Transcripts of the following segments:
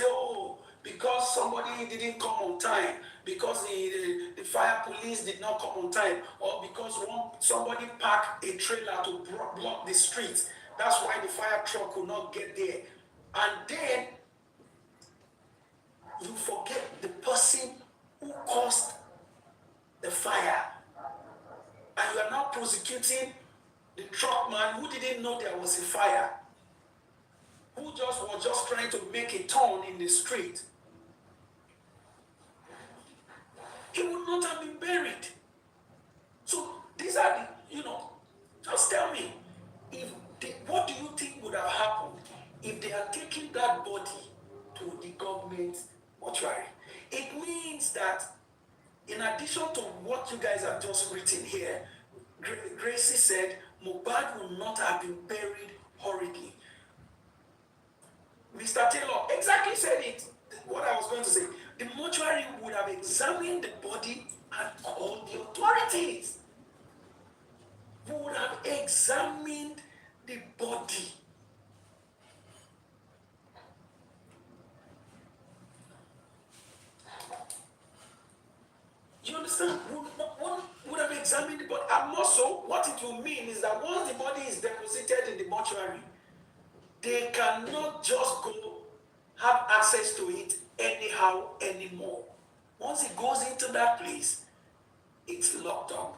oh, because somebody didn't come on time, because the fire police did not come on time, or because somebody parked a trailer to block the street. That's why the fire truck could not get there. And then you forget the person who caused the fire. And you are now prosecuting the truck man who didn't know there was a fire, who was just trying to make a turn in the street. He would not have been buried. So these are the, just tell me, what do you think would have happened if they had taken that body to the government mortuary? It means that in addition to what you guys have just written here, Gracie said Mohbad would not have been buried horribly. Mr. Taylor exactly said it, what I was going to say. The mortuary would have examined the body and called the authorities. We would have examined the body. You understand? One would have examined the body. And also, what it will mean is that once the body is deposited in the mortuary, they cannot just go have access to it anyhow anymore. Once it goes into that place, it's locked up.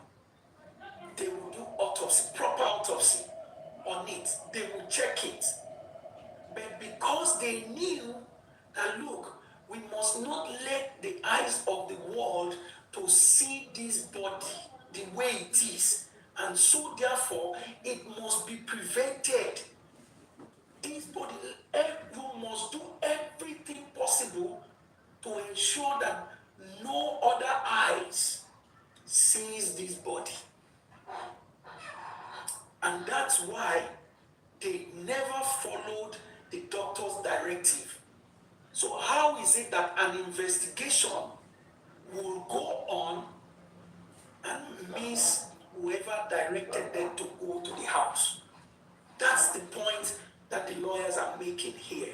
They will do autopsy, proper autopsy on it. They will check it. But because they knew that, look, we must not let the eyes of the world to see this body the way it is. And so therefore, it must be prevented. This body, you must do everything possible to ensure that no other eyes sees this body. And that's why they never followed the doctor's directive. So how is it that an investigation will go on and miss whoever directed them to go to the house? That's the point that the lawyers are making here.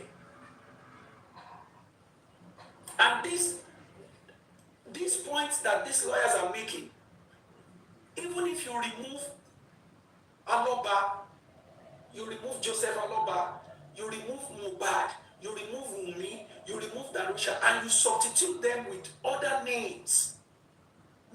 And these points that these lawyers are making, even if you remove Aloba, you remove Joseph Aloba, you remove Mohbad, you remove Wunmi, you remove Darusha, and you substitute them with other names,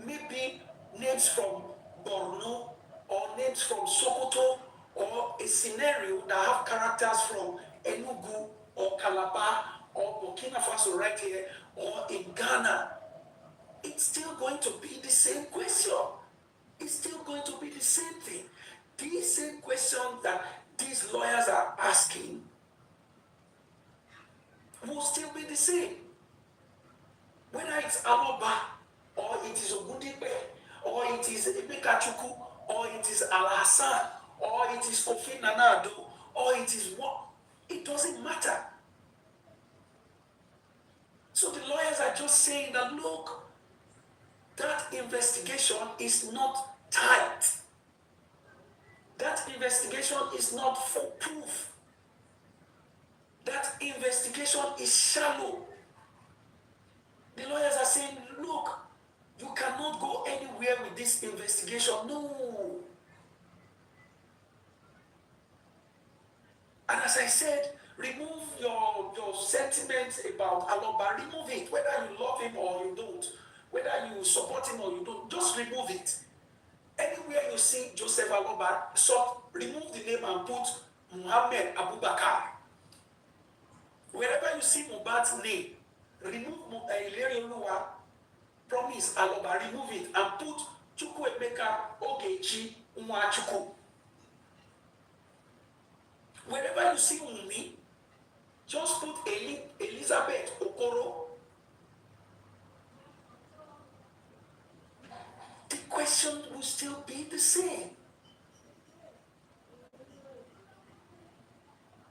maybe names from Borno or names from Sokoto, or a scenario that have characters from Enugu or Calabar or Burkina Faso right here or in Ghana, it's still going to be the same question. It's still going to be the same thing. These same questions that these lawyers are asking will still be the same. Whether it's Aloba, or it is Ogundipe, or it is Emeka Chukwu, or it is Al-Hassan, or it is Kofi Nanado, or it is what, it doesn't matter. So the lawyers are just saying that, look, that investigation is not tight. That investigation is not foolproof. That investigation is shallow. The lawyers are saying, look, you cannot go anywhere with this investigation. No. And as I said, remove your sentiments about Aloba. Remove it, whether you love him or you don't, whether you support him or you don't, just remove it. Anywhere you see Joseph Aloba, remove the name and put Muhammad Abubakar. Wherever you see Mohbad's name, remove Ilerioluwa, promise Aloba, remove it and put Chukwuemeka Ogechi Nwachukwu. Wherever you see Wunmi, just put Elizabeth Okoro. The question will still be the same.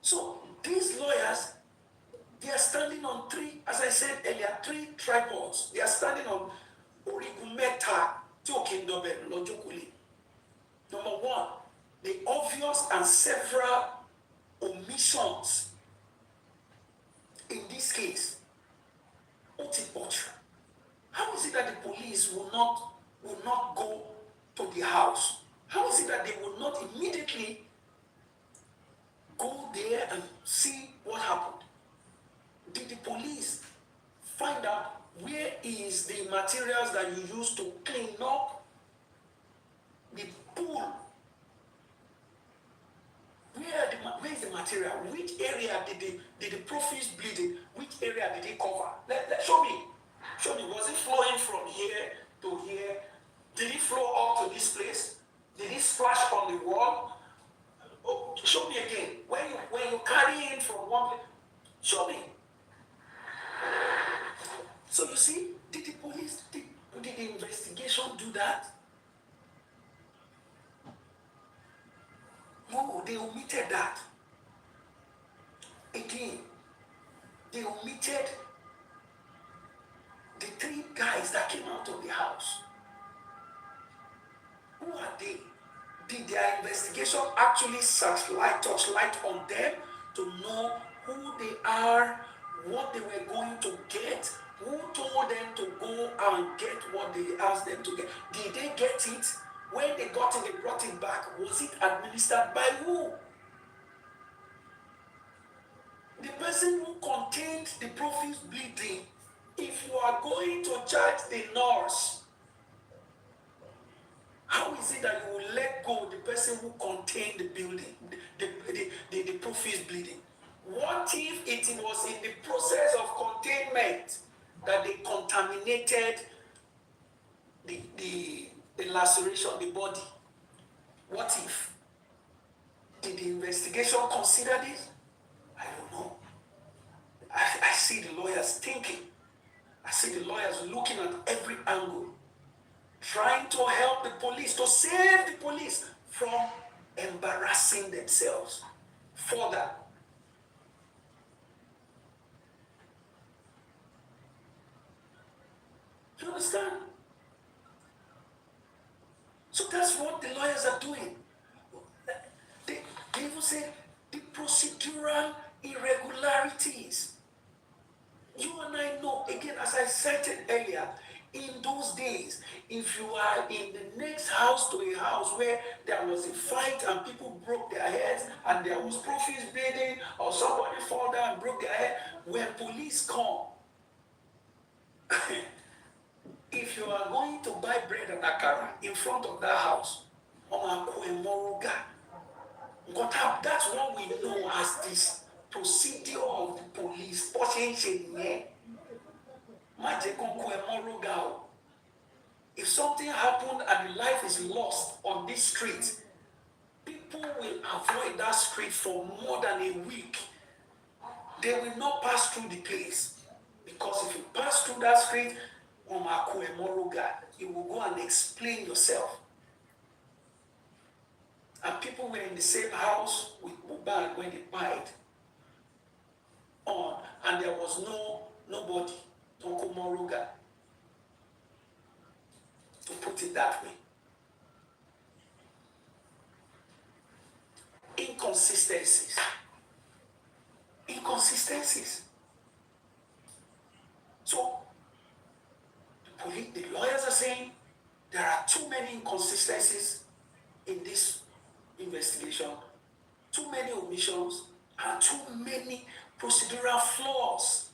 So these lawyers, they are standing on three, as I said earlier, three tripods. They are standing on Origumeta Tiokindobe Lojokuli. Number one, the obvious and several omissions in this case, how is it that the police will not go to the house? How is it that they will not immediately go there and see what happened? Did the police find out where is the materials that you use to clean up the pool? Where is the material? Which area did the profits bleeding? Which area did it cover? Show me. Show me. Was it flowing from here to here? Did it flow up to this place? Did it splash on the wall? Oh, show me again. When you carry it from one place, show me. So you see, did the police, did the investigation do that? No, they omitted that. Again, they omitted the 3 guys that came out of the house. Who are they? Did their investigation actually touchlight on them to know who they are, what they were going to get, who told them to go and get what they asked them to get? Did they get it? When they got it, they brought it back. Was it administered by who? The person who contained the profits bleeding. If you are going to charge the nurse, how is it that you will let go the person who contained the building, the profits bleeding? What if it was in the process of containment that they contaminated the laceration, the body? What if? Did the investigation consider this? I don't know. I see the lawyers thinking. I see the lawyers looking at every angle, trying to help the police, to save the police from embarrassing themselves further. You understand? So that's what the lawyers are doing. They even say the procedural irregularities. You and I know, again, as I cited earlier, in those days, if you are in the next house to a house where there was a fight and people broke their heads and there was profits bleeding or somebody fall down and broke their head, when police come, if you are going to buy bread and akara in front of that house, that's what we know as this procedure of the police. If something happened and life is lost on this street, people will avoid that street for more than a week. They will not pass through the place. Because if you pass through that street, you will go and explain yourself. And people were in the same house with Mohbad when they died on, and there was nobody, Tonko Moroga, to put it that way. Inconsistencies. So, the lawyers are saying there are too many inconsistencies in this investigation, too many omissions, and too many procedural flaws.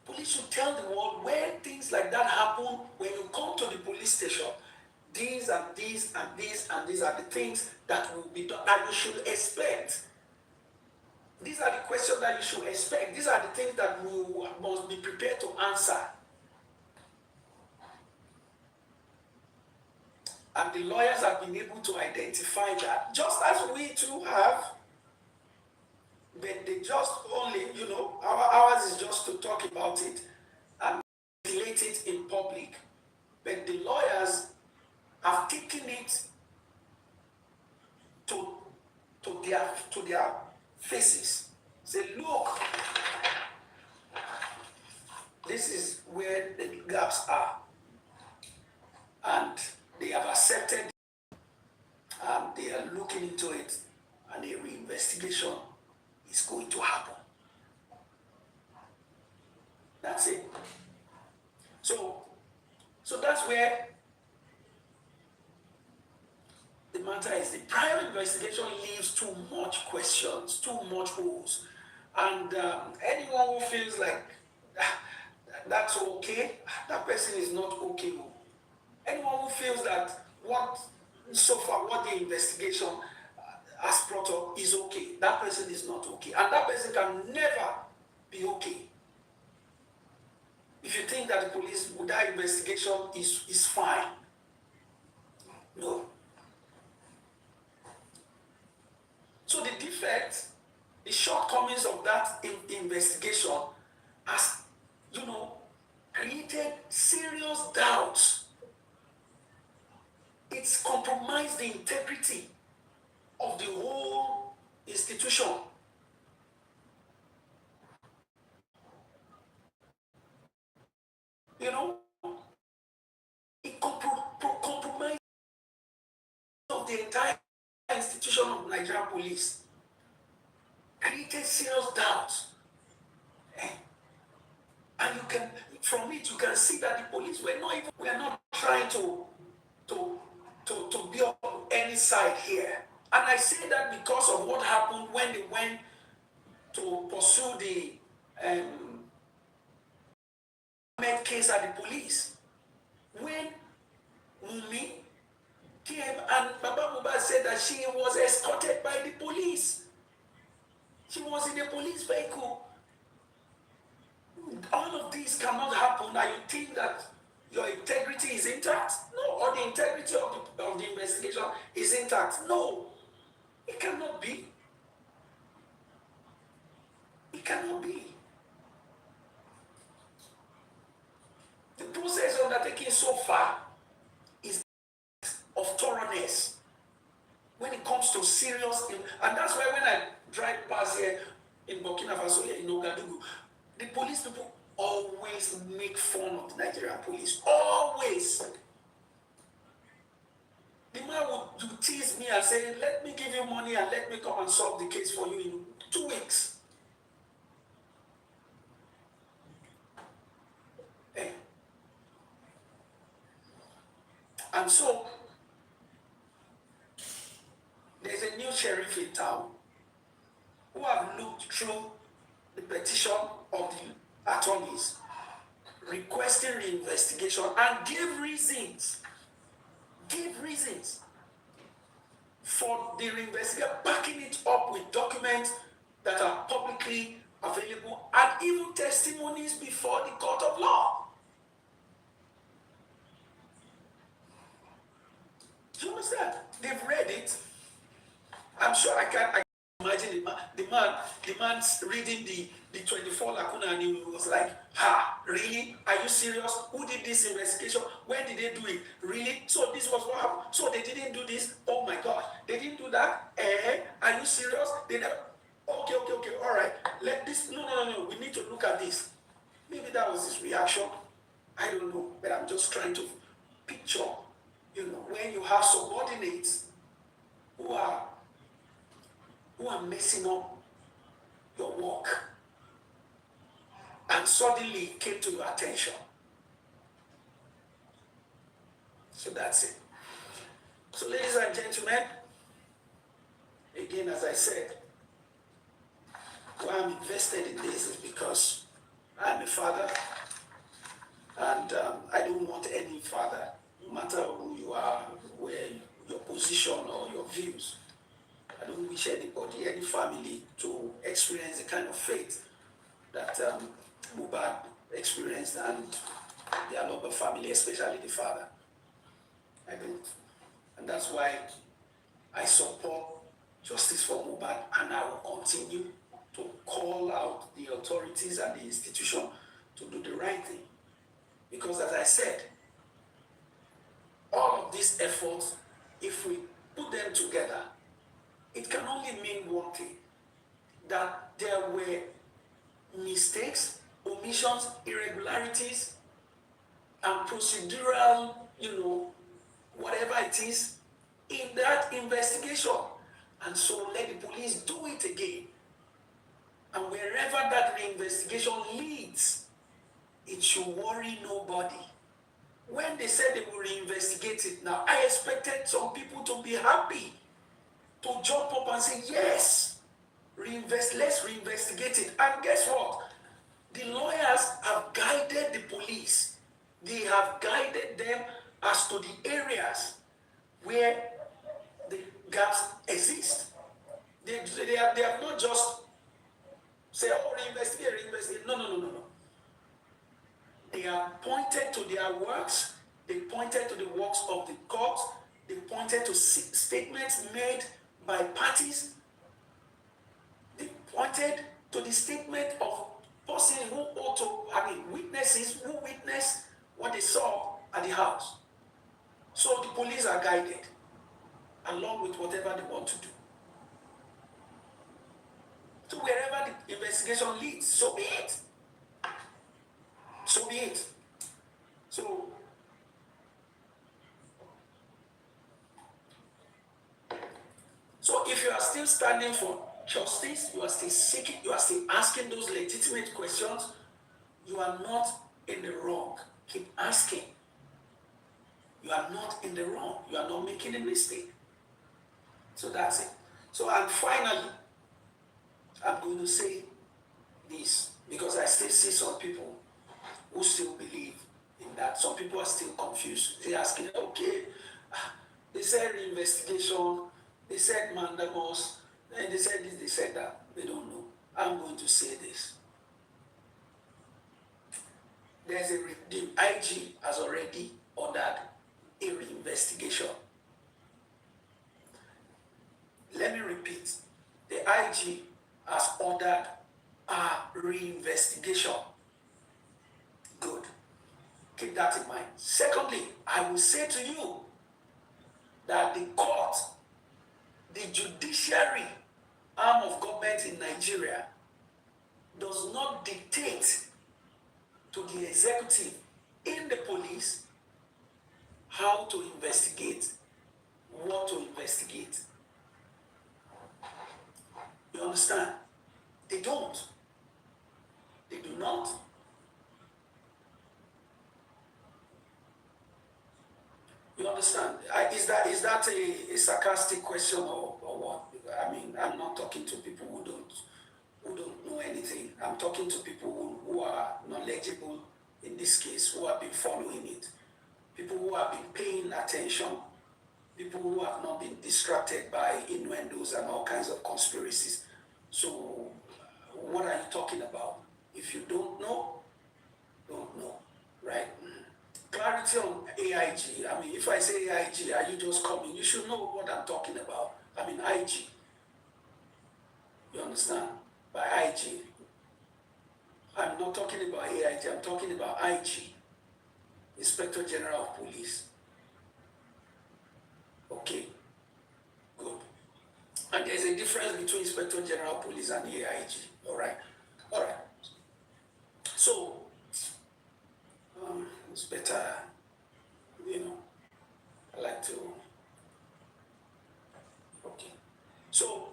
Police should tell the world when things like that happen, when you come to the police station, these and these and these and these are the things that will be done, that you should expect. These are the questions that you should expect. These are the things that you must be prepared to answer. And the lawyers have been able to identify that, just as we too have. But they just only, ours is just to talk about it and relate it in public. But the lawyers have taken it to their faces. Say, look, this is where the gaps are. And they have accepted, and they are looking into it, and they investigation is going to happen. That's it. So that's where the matter is. The prior investigation leaves too much questions, too much holes. And anyone who feels like that's okay, that person is not okay. Anyone who feels that what the investigation has brought up is okay, that person is not okay. And that person can never be okay. If you think that the police, with that investigation is fine, no. So the defect, the shortcomings of that investigation has, created serious doubts. It's compromised the integrity of the whole institution. It compromised of the entire institution of Nigerian police. Created serious doubts. And from it, you can see that the police were not trying to be on any side here. And I say that because of what happened when they went to pursue the case at the police. When Wunmi came and Baba Mohbad said that she was escorted by the police. She was in a police vehicle. All of these cannot happen, and you think that your integrity is intact? No, or the integrity of the investigation is intact? No, it cannot be. It cannot be. The process undertaken so far is of thoroughness when it comes to serious, and that's why when I drive past here in Burkina Faso, here in Ouagadougou, the police people always make fun of the Nigerian police. Always. The man would tease me and say, let me give you money and let me come and solve the case for you in 2 weeks. And so, there's a new sheriff in town who have looked through the petition of the attorneys requesting reinvestigation and gave reasons for the reinvestigation, backing it up with documents that are publicly available and even testimonies before the court of law. Do you understand? They've read it. I'm sure I can imagine the man's reading the 24 lacuna and he was like, really? Are you serious? Who did this investigation? When did they do it? Really? So this was what happened? So they didn't do this? Oh my God. They didn't do that? Are you serious? They never... Okay, all right. Let this... No. We need to look at this. Maybe that was his reaction. I don't know. But I'm just trying to picture, when you have subordinates who are messing up your work, and suddenly it came to your attention. So that's it. So ladies and gentlemen, again, as I said, why I'm invested in this is because I'm a father, and I don't want any father, no matter who you are, where your position or your views, I don't wish anybody, any family, to experience the kind of fate that Mohbad experienced, and the Aloba family, especially the father. I don't. And that's why I support justice for Mohbad, and I will continue to call out the authorities and the institution to do the right thing. Because as I said, all of these efforts, if we put them together, it can only mean one thing: that there were mistakes, omissions, irregularities, and procedural, whatever it is, in that investigation. And so let the police do it again. And wherever that reinvestigation leads, it should worry nobody. When they said they will reinvestigate it now, I expected some people to be happy, to jump up and say, yes, let's reinvestigate it. And guess what? The lawyers have guided the police. They have guided them as to the areas where the gaps exist. They have not just said, oh, reinvestigate. No. They have pointed to their works. They pointed to the works of the court. They pointed to statements made by parties. They pointed to the statement of persons who witnesses who witnessed what they saw at the house. So the police are guided along with whatever they want to do. So wherever the investigation leads, so be it. So be it. So if you are still standing for justice, you are still seeking, you are still asking those legitimate questions, you are not in the wrong. Keep asking. You are not in the wrong. You are not making a mistake. So that's it. So, and finally, I'm going to say this because I still see some people who still believe in that. Some people are still confused. They're asking, okay, they said investigation, they said mandamus, and they said this, they said that. They don't know. I'm going to say this. The IG has already ordered a reinvestigation. Let me repeat. The IG has ordered a reinvestigation. Good. Keep that in mind. Secondly, I will say to you that the court, the judiciary arm of government in Nigeria, does not dictate to the executive in the police how to investigate, what to investigate. You understand? They don't. They do not. You understand? Is that a sarcastic question or what? I mean, I'm not talking to people who don't know anything. I'm talking to people who are knowledgeable in this case, who have been following it, people who have been paying attention, people who have not been distracted by innuendos and all kinds of conspiracies. So, what are you talking about? If you don't know, right? Clarity on AIG. I mean, if I say AIG, are you just coming? You should know what I'm talking about. I mean, IG. You understand? By IG. I'm not talking about AIG, I'm talking about IG. Inspector General of Police. Okay. Good. And there's a difference between Inspector General of Police and AIG. All right. So, it's better, I like to, okay. So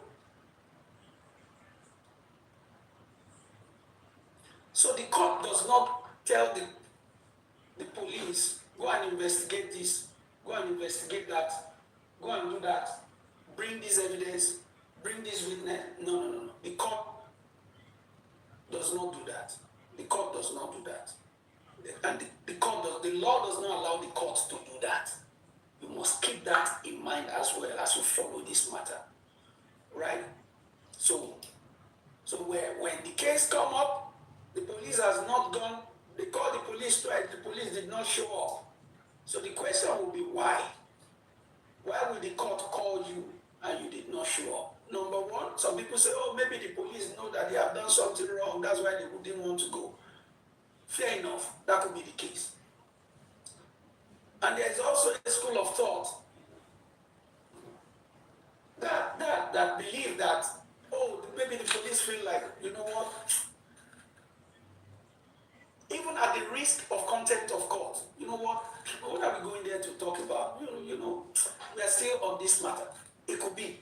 the court does not tell the police, go and investigate this, go and investigate that, go and do that, bring this evidence, bring this witness. No. The court does not do that. The court does not do that. And the law does not allow the court to do that. You must keep that in mind as well as you follow this matter. Right? So when the case come up, the police has not gone, they called the police twice, the police did not show up. So the question will be why? Why will the court call you and you did not show up? Number one, some people say, oh, maybe the police know that they have done something wrong, that's why they didn't want to go. Fair enough, that could be the case. And there's also a school of thought that believe that, oh, maybe the police feel like, you know what? Even at the risk of contempt of court, you know what are we going there to talk about? We are still on this matter. It could be.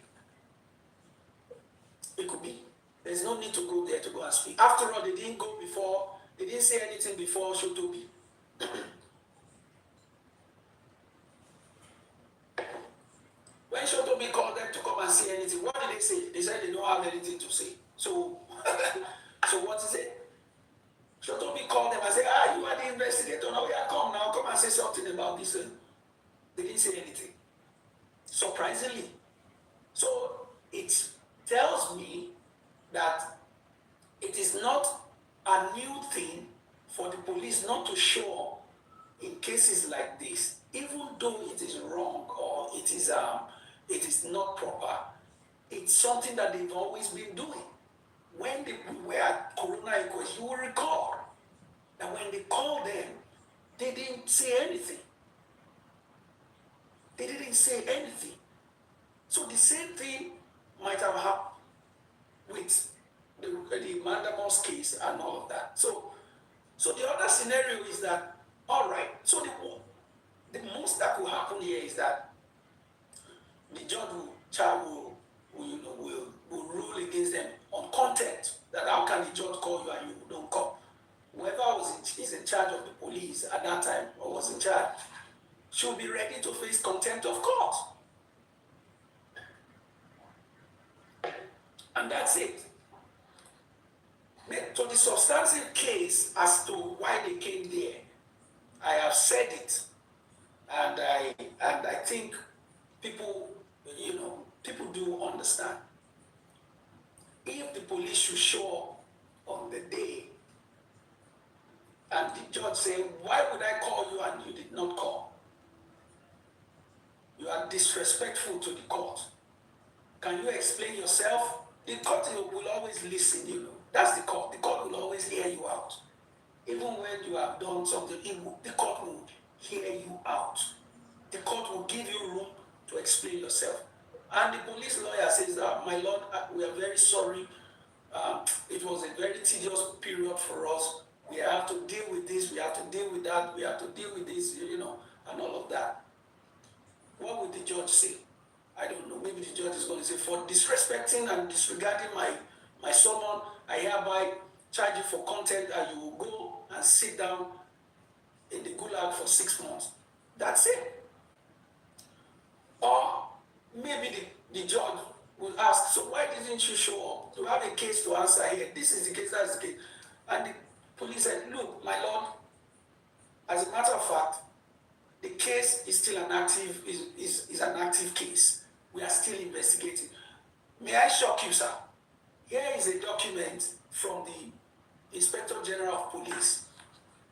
It could be. There's no need to go there to go and speak. After all, they didn't go before, they didn't say anything before Shotobi. When Shotobi called them to come and say anything, what did they say? They said they don't have anything to say. So, so what is it? Shotobi called them and said, you are the investigator. Now, yeah, come and say something about this. They didn't say anything. Surprisingly. So, it tells me that it is not a new thing for the police not to show up in cases like this, even though it is wrong or it is not proper. It's something that they've always been doing. When they were at Corona inquest, you will recall that when they called them, they didn't say anything. They didn't say anything. So the same thing might have happened with the Mandamos case and all of that. So the other scenario is that, all right, so the most that could happen here is that the judge will rule against them on content, that how can the judge call you and you don't come? Whoever is in charge of the police at that time or was in charge should be ready to face contempt of court. And that's it. To the substantive case as to why they came there, I have said it, and I think people do understand. If the police should show up on the day and the judge say, why would I call you and you did not call? You are disrespectful to the court. Can you explain yourself? The court will always listen, That's the court. The court will always hear you out. Even when you have done something, the court will hear you out. The court will give you room to explain yourself. And the police lawyer says that, my lord, we are very sorry. It was a very tedious period for us. We have to deal with this, we have to deal with that, we have to deal with this, and all of that. What would the judge say? I don't know. Maybe the judge is going to say, for disrespecting and disregarding my summon, I hereby charge you for contempt, and you will go and sit down in the gulag for 6 months. That's it. Or maybe the judge will ask, so why didn't you show up? You have a case to answer here. This is the case, that's the case. And the police said, look, my lord, as a matter of fact, the case is still an active case. We are still investigating. May I shock you, sir? Here is a document from the Inspector General of Police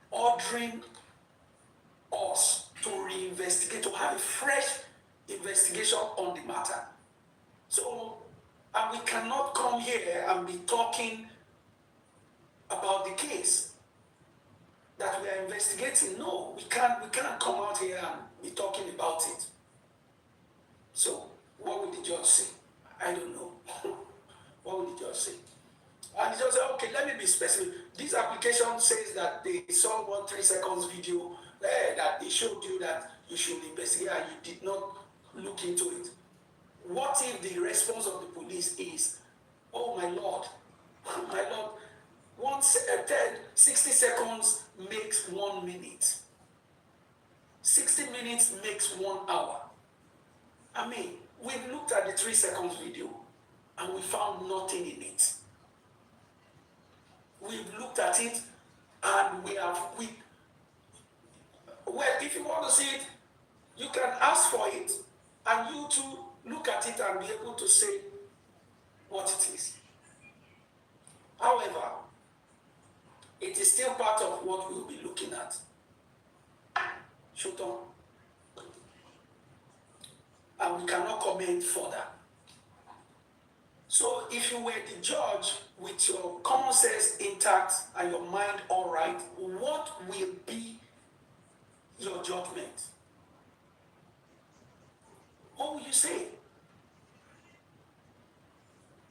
ordering us to reinvestigate, to have a fresh investigation on the matter. So, and we cannot come here and be talking about the case that we are investigating. No, we can't come out here and be talking about it. So, what would the judge say? I don't know. What would the judge say? And the judge said, okay, let me be specific. This application says that they saw 1 3 seconds video that they showed you that you should investigate and you did not look into it. What if the response of the police is, oh my lord, 60 seconds makes 1 minute. 60 minutes makes 1 hour. I mean, we've looked at the 3 seconds video and we found nothing in it. We've looked at it and well, if you want to see it, you can ask for it and you too look at it and be able to say what it is. However, it is still part of what we'll be looking at. Shoot on. And we cannot comment further. So if you were the judge with your common sense intact and your mind all right, what will be your judgment? What will you say?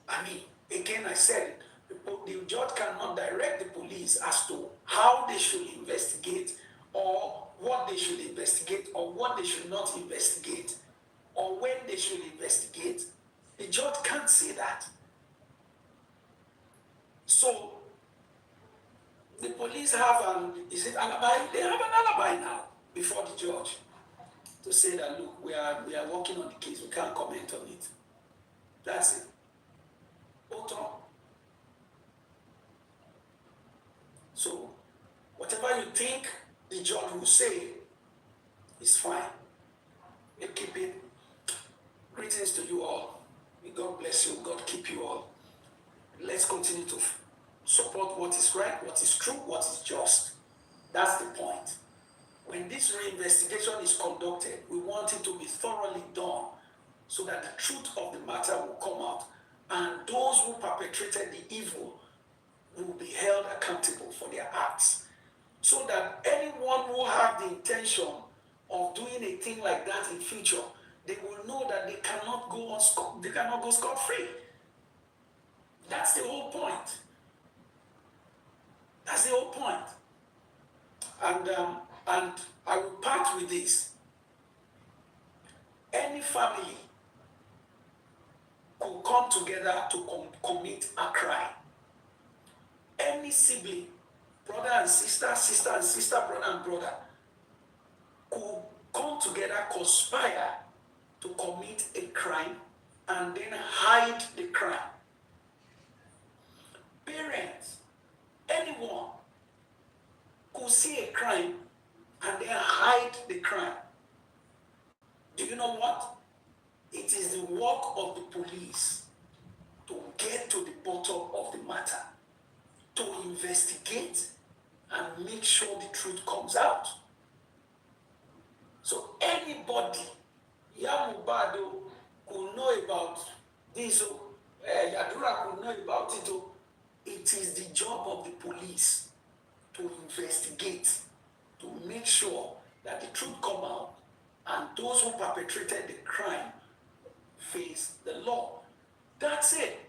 I mean, again, I said it. The judge cannot direct the police as to how they should investigate or what they should investigate or what they should not investigate or when they should investigate. The judge can't say that. So the police have is it alibi? They have an alibi now before the judge to say that, look, we are working on the case, we can't comment on it. That's it. Auto. So whatever you think the judge will say is fine. You keep it. Greetings to you all. May God bless you. God keep you all. Let's continue to support what is right, what is true, what is just. That's the point. When this reinvestigation is conducted, we want it to be thoroughly done so that the truth of the matter will come out, and those who perpetrated the evil will be held accountable for their acts, so that anyone who have the intention of doing a thing like that in future, they will know that they cannot go scot-free. That's the whole point. That's the whole point. And I will part with this. Any family could come together to commit a crime. Any sibling, brother and sister, sister and sister, brother and brother, could come together, conspire to commit a crime and then hide the crime. Parents, anyone could see a crime and then hide the crime. Do you know what? It is the work of the police to get to the bottom of the matter, to investigate and make sure the truth comes out. So anybody, Mohbad could know about this, Adura could know about it. It is the job of the police to investigate, to make sure that the truth come out, and those who perpetrated the crime face the law. That's it.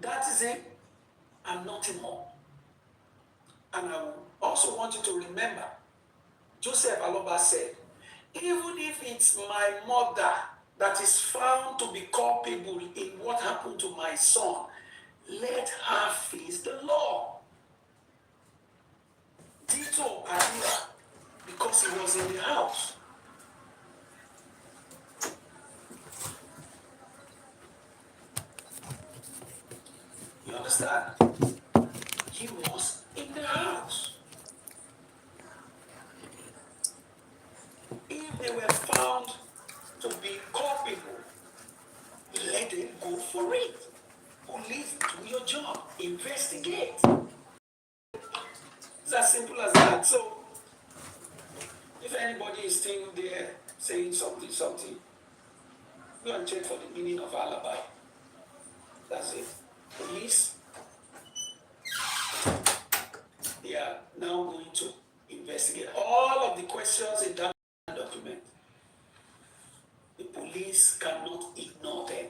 That is it, and nothing more. And I also want you to remember, Joseph Aloba said, even if it's my mother that is found to be culpable in what happened to my son, let her face the law. Tito Adura, because he was in the house. You understand? He was in the house. If they were found to be culpable, let them go for it. Police, do your job. Investigate. It's as simple as that. So, if anybody is still there saying something, go and check for the meaning of alibi. That's it. Police, they are now going to investigate all of the questions in that document. The police cannot ignore them.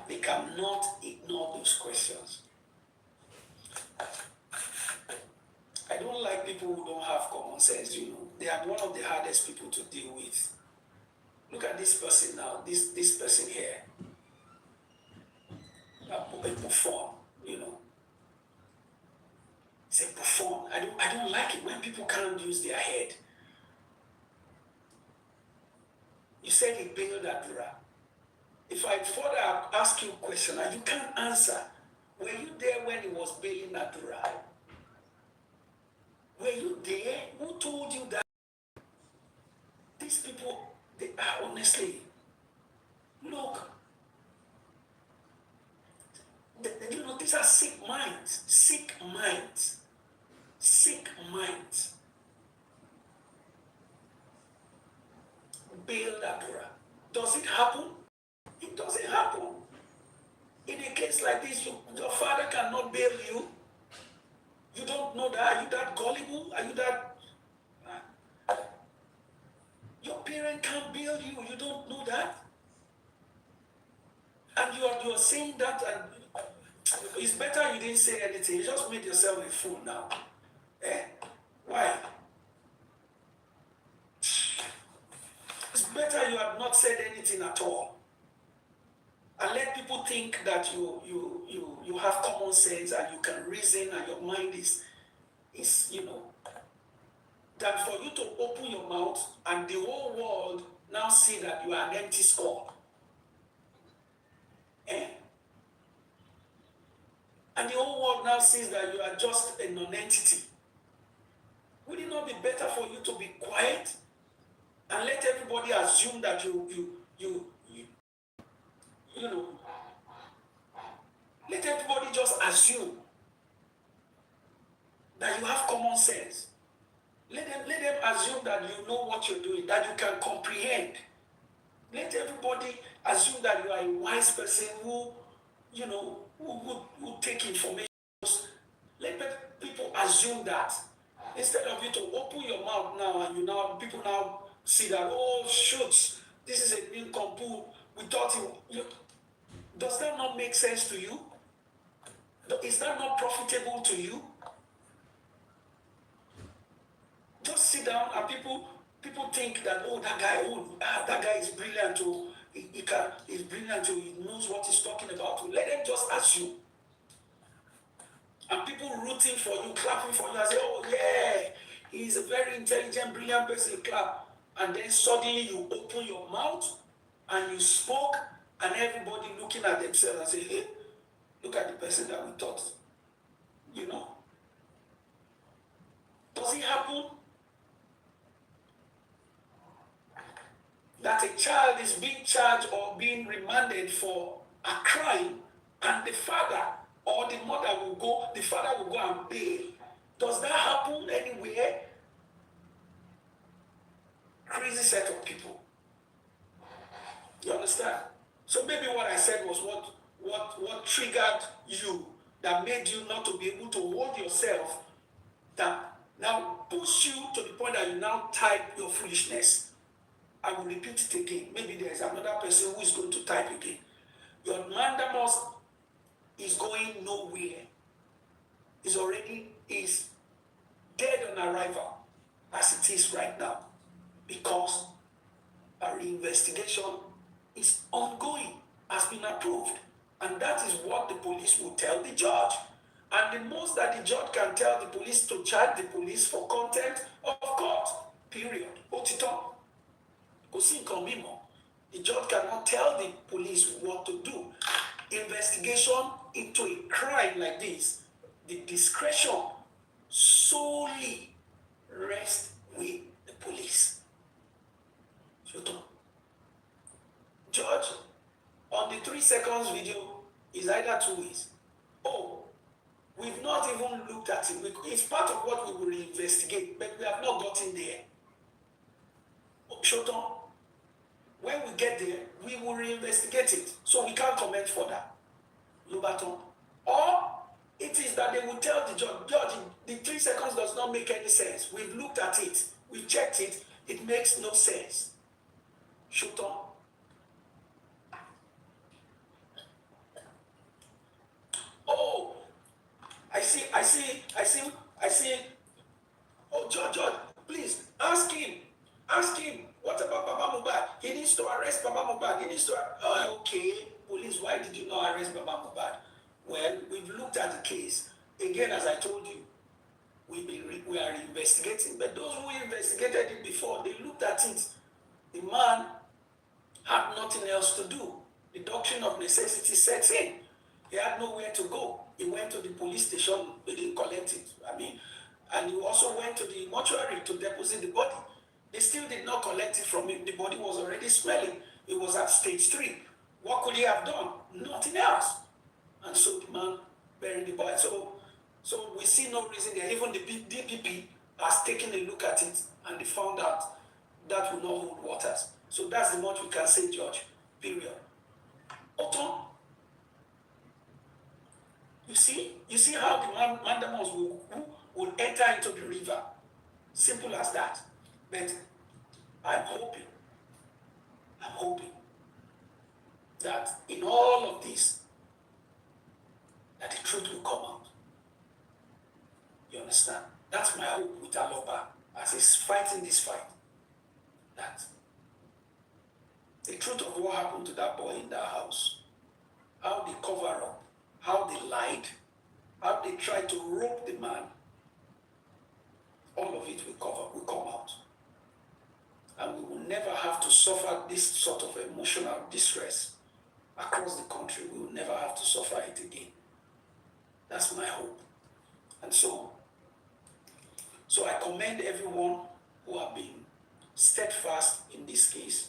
They cannot ignore those questions. I don't like people who don't have common sense, you know. They are one of the hardest people to deal with. Look at this person now, this person here. A buffoon, you know. It's a buffoon. I don't like it when people can't use their head. You said he bailed Adura. If I further ask you a question and you can't answer, were you there when he was bailing Adura? Were you there? Who told you that? These people, they are honestly, look, you know, these are sick minds, sick minds, sick minds. Bail Adura. Does it happen? It doesn't happen. In a case like this, your father cannot bail you. You don't know that. Are you that gullible? Are you that? Your parent can't bail you. You don't know that. And you are saying that, and it's better you didn't say anything. You just made yourself a fool now. Eh? Why? It's better you had not said anything at all. And let people people think that you have common sense and you can reason and your mind is than for you to open your mouth and the whole world now see that you are an empty skull. Eh? And the whole world now sees that you are just a non-entity. Would it not be better for you to be quiet and let everybody assume that you know, let everybody just assume that you have common sense. Let them assume that you know what you're doing, that you can comprehend. Let everybody assume that you are a wise person who take information. Let people assume that. Instead of you to open your mouth now and people now see that, oh shoot, this is a new compu. We thought you does that not make sense to you? Is that not profitable to you? Just sit down and people think that, oh, that guy is brilliant, or he's brilliant, or he knows what he's talking about. Let them just assume. And people rooting for you, clapping for you, and say, oh yeah, he's a very intelligent, brilliant person, clap. And then suddenly you open your mouth and you spoke, and everybody looking at themselves and say, hey, look at the person that we thought. Does it happen that a child is being charged or being remanded for a crime, and the father or the father will go and bail? Does that happen anywhere? Crazy set of people. You understand? So maybe what I said was what triggered you, that made you not to be able to hold yourself, that now push you to the point that you now type your foolishness. I will repeat it again. Maybe there is another person who is going to type again. Your mandamus is going nowhere. Is dead on arrival as it is right now, because a reinvestigation is ongoing, has been approved, and that is what the police will tell the judge. And the most that the judge can tell the police to charge the police for contempt of court, period. Otito. The judge cannot tell the police what to do. Investigation into a crime like this, the discretion solely rests with the police. Judge, on the 3 seconds video is either two ways. Oh, we've not even looked at it. It's part of what we will investigate, but we have not gotten there. Shoton, when we get there, we will reinvestigate it. So we can't comment further. Lubaton. Or it is that they will tell the judge, the 3 seconds does not make any sense. We've looked at it. We've checked it. It makes no sense. Shoton. Oh, I see. Oh, George, please, ask him. What about Baba Mohbad? He needs to arrest Baba Mohbad. Okay, police, why did you not arrest Baba Mohbad? Well, we've looked at the case. Again, as I told you, we are investigating. But those who investigated it before, they looked at it. The man had nothing else to do. The doctrine of necessity sets in. He had nowhere to go. He went to the police station, they didn't collect it. And he also went to the mortuary to deposit the body. They still did not collect it from him. The body was already smelling. It was at stage 3. What could he have done? Nothing else. And so the man buried the body. So we see no reason there. Even the DPP has taken a look at it, and they found out that will not hold waters. So that's the much we can say, George. Period. Otto, you see how the mandamus will enter into the river. Simple as that. But I'm hoping that in all of this, that the truth will come out. You understand? That's my hope with Aloba as he's fighting this fight. That the truth of what happened to that boy in that house, how how they try to rope the man, all of it will come out. And we will never have to suffer this sort of emotional distress across the country. We will never have to suffer it again. That's my hope. And so I commend everyone who have been steadfast in this case,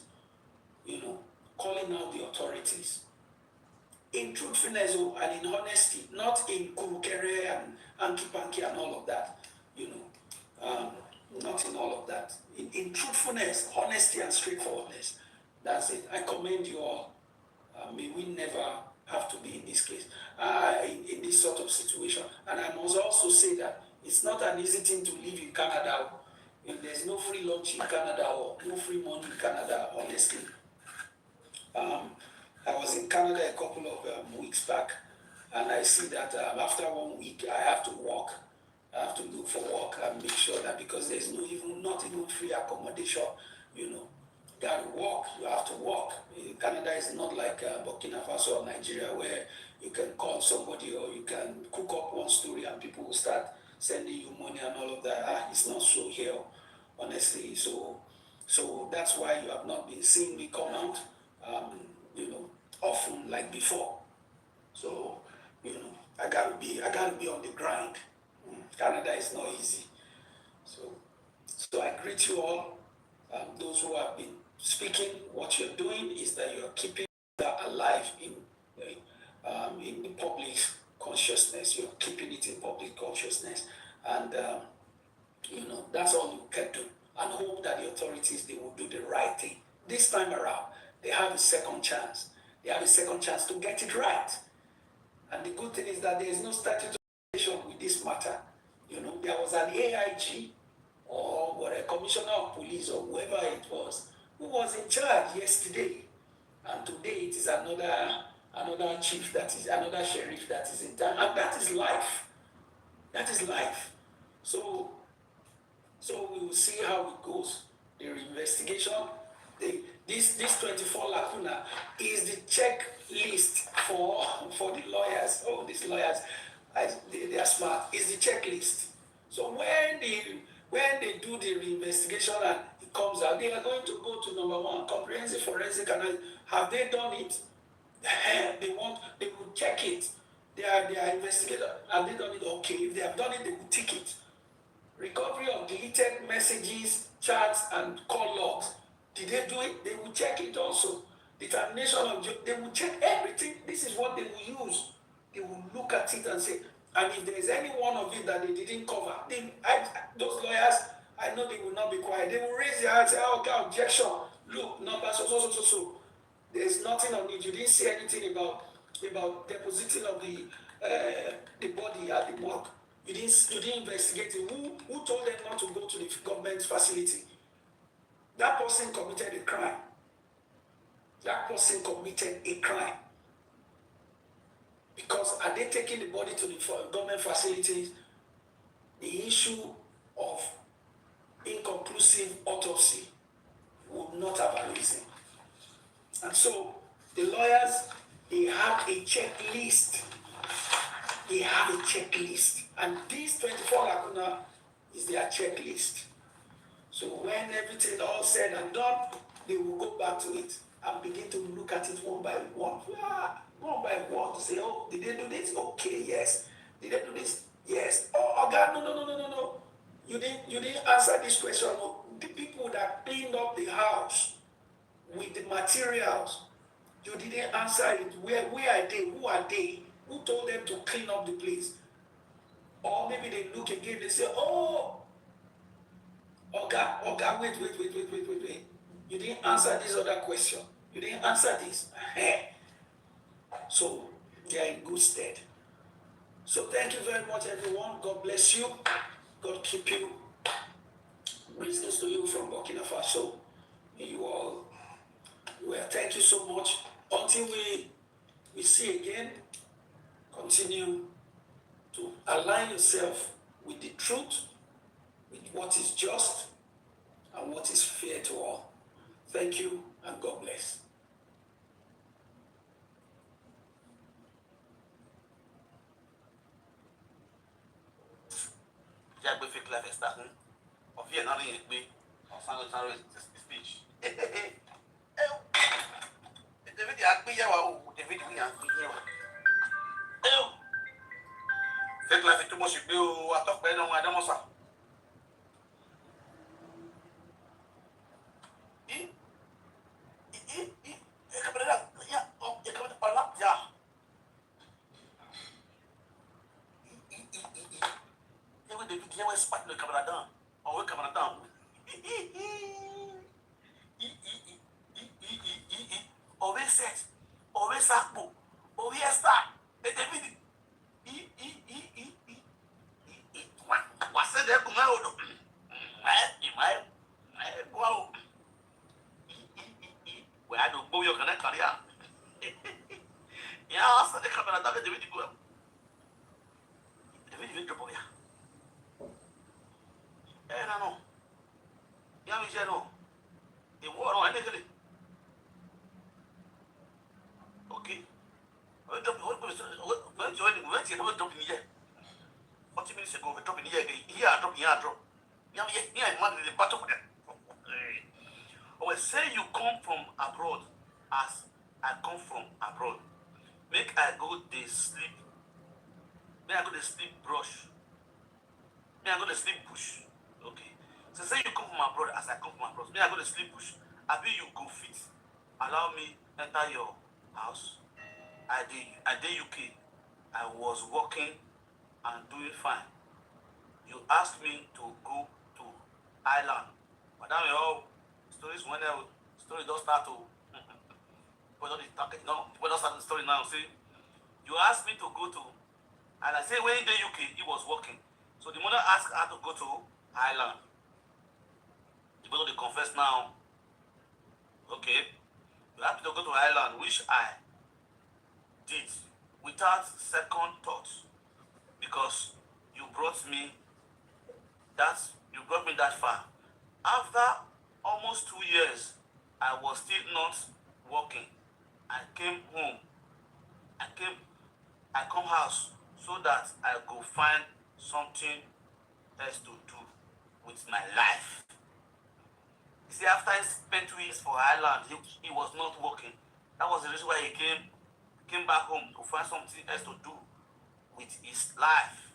calling out the authorities in truthfulness and in honesty, not in kukere and anki-panki and all of that, not in all of that. In truthfulness, honesty, and straightforwardness. That's it. I commend you all. May we never have to be in this case, in this sort of situation. And I must also say that it's not an easy thing to live in Canada. There's no free lunch in Canada or no free money in Canada, honestly. I was in Canada a couple of weeks back, and I see that after 1 week, I have to walk. I have to look for work and make sure that, because there's not even free accommodation, you got to walk, you have to walk. Canada is not like Burkina Faso or Nigeria, where you can call somebody or you can cook up one story and people will start sending you money and all of that. It's not so here, honestly. So that's why you have not been seeing me come out, often like before. So, I gotta be on the grind. Canada is not easy. So I greet you all. Those who have been speaking, what you're doing is that you're keeping that alive in the public consciousness. You're keeping it in public consciousness. And, that's all you can do. And hope that the authorities, they will do the right thing. This time around, they have a second chance. They have a second chance to get it right. And the good thing is that there is no statute of limitation with this matter. There was an AIG or a commissioner of police or whoever it was who was in charge yesterday. And today it is another chief, another sheriff that is in town. And that is life. That is life. So we will see how it goes. The investigation, this 24 lacuna is the checklist for the lawyers. Oh, these lawyers, they are smart. It's the checklist. So when they do the reinvestigation and it comes out, they are going to go to number 1, comprehensive forensic analysis. Have they done it? They will check it. They are investigating. Have they done it? Okay. If they have done it, they will tick it. Recovery of deleted messages, chats, and call logs. Did they do it? They will check it also. Determination of they will check everything. This is what they will use. They will look at it and say, and if there is any one of it that they didn't cover, those lawyers, I know they will not be quiet. They will raise their hands and say, okay, objection. Look, number so. There's nothing on it. You didn't say anything about depositing of the body at the morgue. You didn't investigate it. Who told them not to go to the government facility? That person committed a crime. That person committed a crime. Because are they taking the body to the government facilities? The issue of inconclusive autopsy would not have arisen. And so the lawyers, they have a checklist. They have a checklist. And this 24 lacuna is their checklist. So when everything all said and done, they will go back to it and begin to look at it one by one. One by one to say, oh, did they do this? Okay, yes. Did they do this? Yes. Oh, God, no. You didn't answer this question. No. The people that cleaned up the house with the materials, you didn't answer it. Where are they? Who are they? Who told them to clean up the place? Or maybe they look again, they say, oh, God, wait. You didn't answer this other question. You didn't answer this. So they are in good stead. So thank you very much, everyone. God bless you. God keep you. Greetings to you from Burkina Faso. You all, well, thank you so much. Until we see again, continue to align yourself with the truth, with what is just and what is fair to all. Thank you and God bless. jẹ́ àgbẹ̀ fake life extra fún ọ̀fíì ẹ̀ náà rí yẹn pé ọ̀sán speech. David àgbéyẹ̀wò o David ní àgbéyẹ̀wò. Fake life tó mọ̀ sí pé o atọ́pẹ́ náà wọn adámọ́sà. Say you come from abroad as I come from abroad. Make I go dey sleep. Make I go dey sleep brush. Make I go dey sleep bush. Okay. So say you come from abroad as I come from abroad. Make I go dey sleep bush. Abi you go fit allow me enter your house. I dey UK. I was working and doing fine. You asked me to go to Ireland. Madam, your stories when story don't start to we don't start the story now. See, you asked me to go to, and I say when in the UK he was working. So the mother asked her to go to Ireland. You go to the confess now. Okay, you asked me to go to Ireland, which I did without second thought, because you brought me that far. After almost 2 years, I was still not working. I came home. I come house so that I go find something else to do with my life. You see, after I spent 2 years for Ireland, he was not working. That was the reason why he came back home to find something else to do with his life.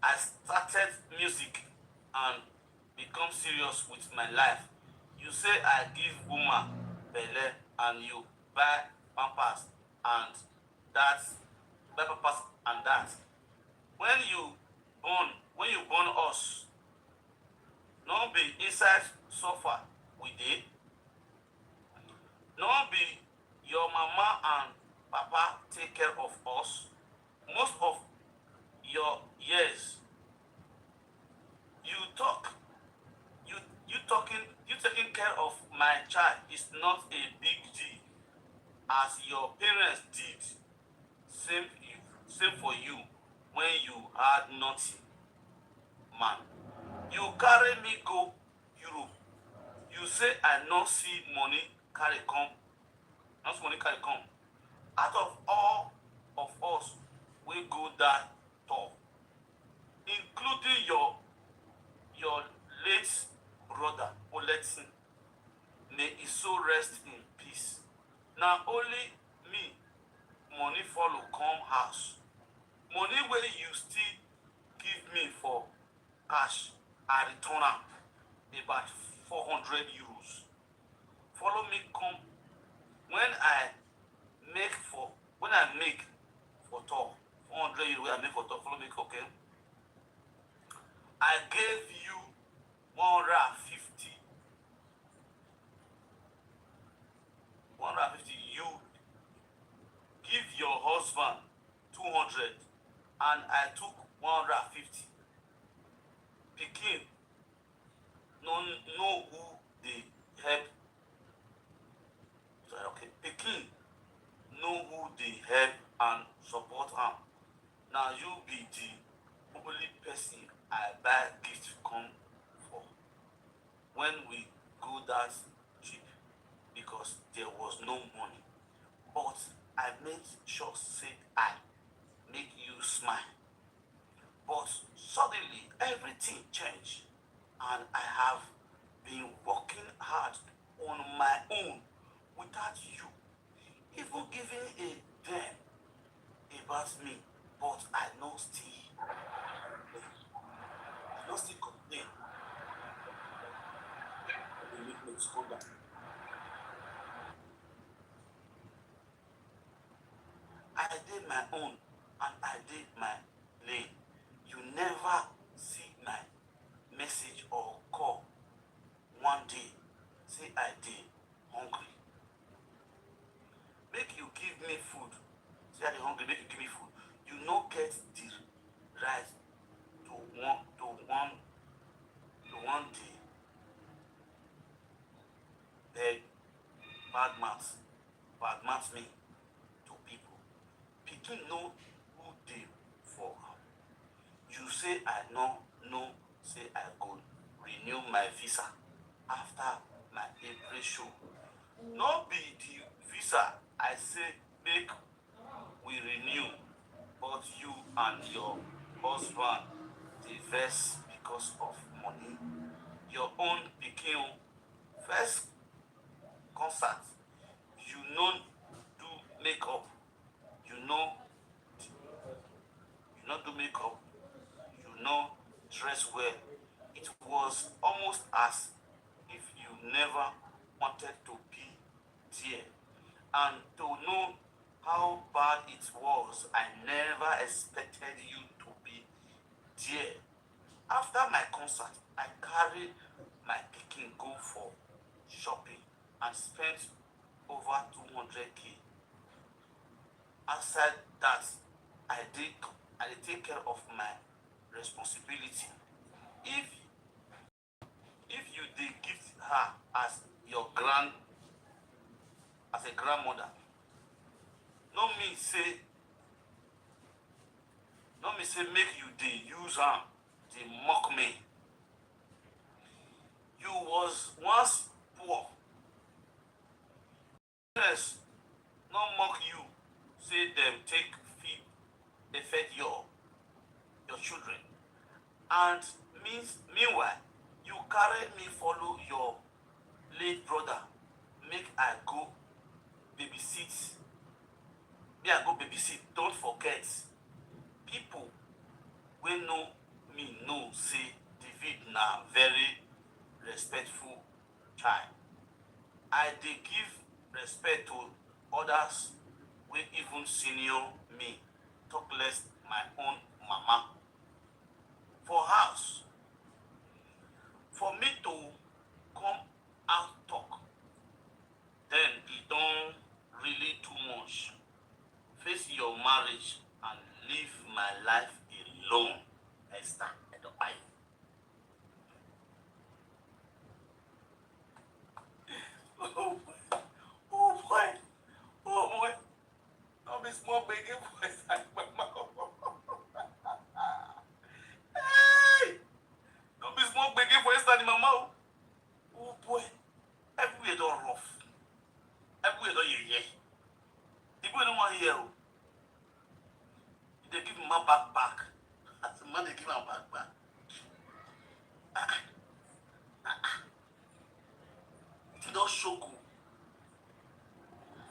I started music and become serious with my life. You say I give woman belle and you buy pampers and that, buy pampers and that. When you born us, no be inside suffer we dey. No be your mama and papa take care of us. Most of your years you taking care of my child is not a big deal, as your parents did same for you when you had nothing. Man, you carry me go Europe. You say I not see money carry come. Out of all of us we go that tour, including your late brother Oletin, may he so rest in peace. Now only me money follow come house. Money where you still give me for cash, I return am about 400 euros. Follow me come when I make for tour 400 euros. I make for tour. Follow me, okay? I gave you 150. You give your husband 200, and I took 150. Pikin no know who they help. So, okay, Pikin know who they help and support am. Now you be the only person I buy gift come for when we go that trip, because there was no money. But I made sure say I make you smile. But suddenly everything changed, and I have been working hard on my own without you even giving a damn about me. But I know still complain. The weakness come down. I did my own and I did my lane. You never see my message or call one day. Say I did hungry. Make you give me food. Say I dey hungry, make you give me food. You no get the right to one day beg bad mouth me to people. Pikin no who dey for am. You say I no say I go renew my visa after my April show. No be the visa I say make we renew, but you and your husband dey vex because of money. Your own pikin first concert, you no do makeup, you no do makeup, you no dress well. It was almost as if you never wanted to be there. And to know how bad it was, I never expected you to be there. After my concert, I carried my pikin go for shopping and spent over 200k. Aside that, I did take care of my responsibility. If you did gift her as a grandmother, no mean say make you dey use am dey mock me. You was once poor. Parents no mock you say dem take feed affect your children. And meanwhile, you carry me follow your late brother make I go babysit. Don't forget, people wey know me know say David na very respectful child. I dey give respect to others wey even senior me, talk less my own mama. For house, for me to come out talk, then e don really too much. Face your marriage and leave my life alone. Esther Edopai. Oh boy, oh boy, oh boy. No be small begging for inside my mouth. Hey! No be small begging for inside my mouth. Oh boy, everywhere don rough. Everywhere don yeye. People don't want to hear. They give him a back. As the man they give him a back. It don't show you.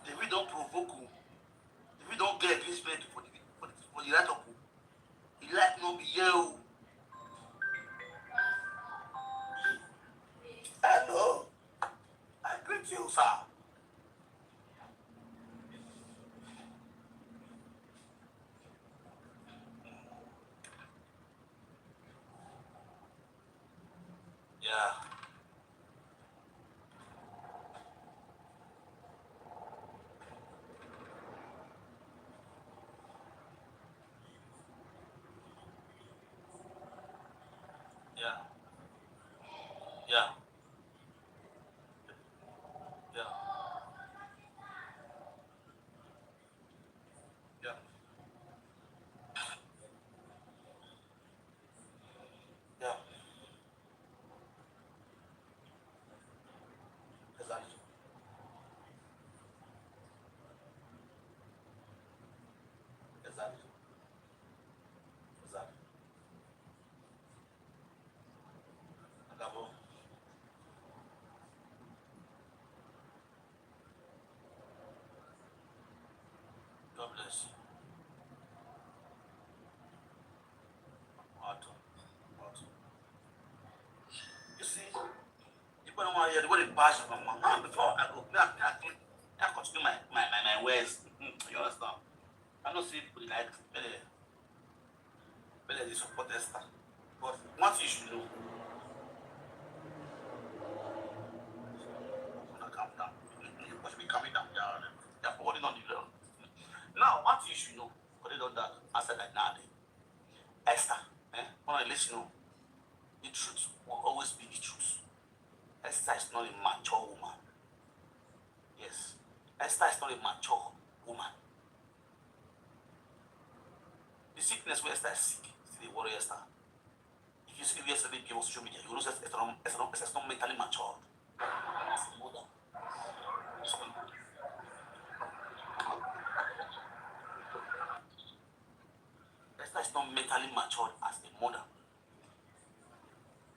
If we don't provoke you, if we don't get respect for the right of you, he like no be here. Hello. I greet you, sir. Yeah. Yeah. Yeah. Yeah. Yeah. Yeah. Exactly. Exactly. Exactly. God bless you. What? What? You see, you don't want to hear the way they bash my mom. Before I go, I continue my ways. You understand? I don't see people like they support Esther. But one thing you should know, calm down. You must be calming down. They're holding on the ground. Now, one thing you should know, but they don't that. I said like now, Esther, when I listen, the truth will always be the truth. Esther is not a mature woman. Yes. Esther is not a mature woman. The sickness where Esther is sick, is the worry Esther. If you see the yesterday give us social media, you know that Esther is not mentally matured. As a mother. Esther is not mentally matured as a mother.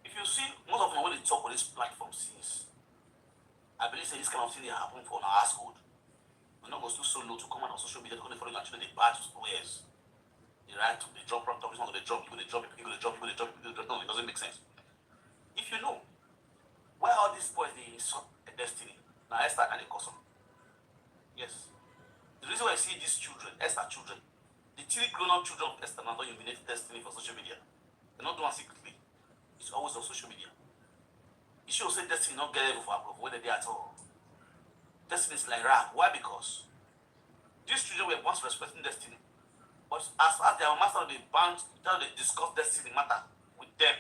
If you see, most of them when they talk on this platform since, I believe that this kind of thing they happen for our household. We're not going to do so low to come out on social media to follow your children, they bad ways. They write, they drop rock topics, they drop, people, they drop, people, they drop, people, they drop, people, they drop. No, it doesn't make sense. If you know why all these boys they insult a destiny, now Esther and a cousin. Yes. The reason why I see these children, Esther children, the three grown-up children of Esther now don't unite destiny for social media. They're not doing secretly. It's always on social media. You should say destiny not get able for approval when they're there at all. Destiny is like rap. Why? Because these children were once respecting destiny. But as far as their master they bound, they discuss destiny matter with them.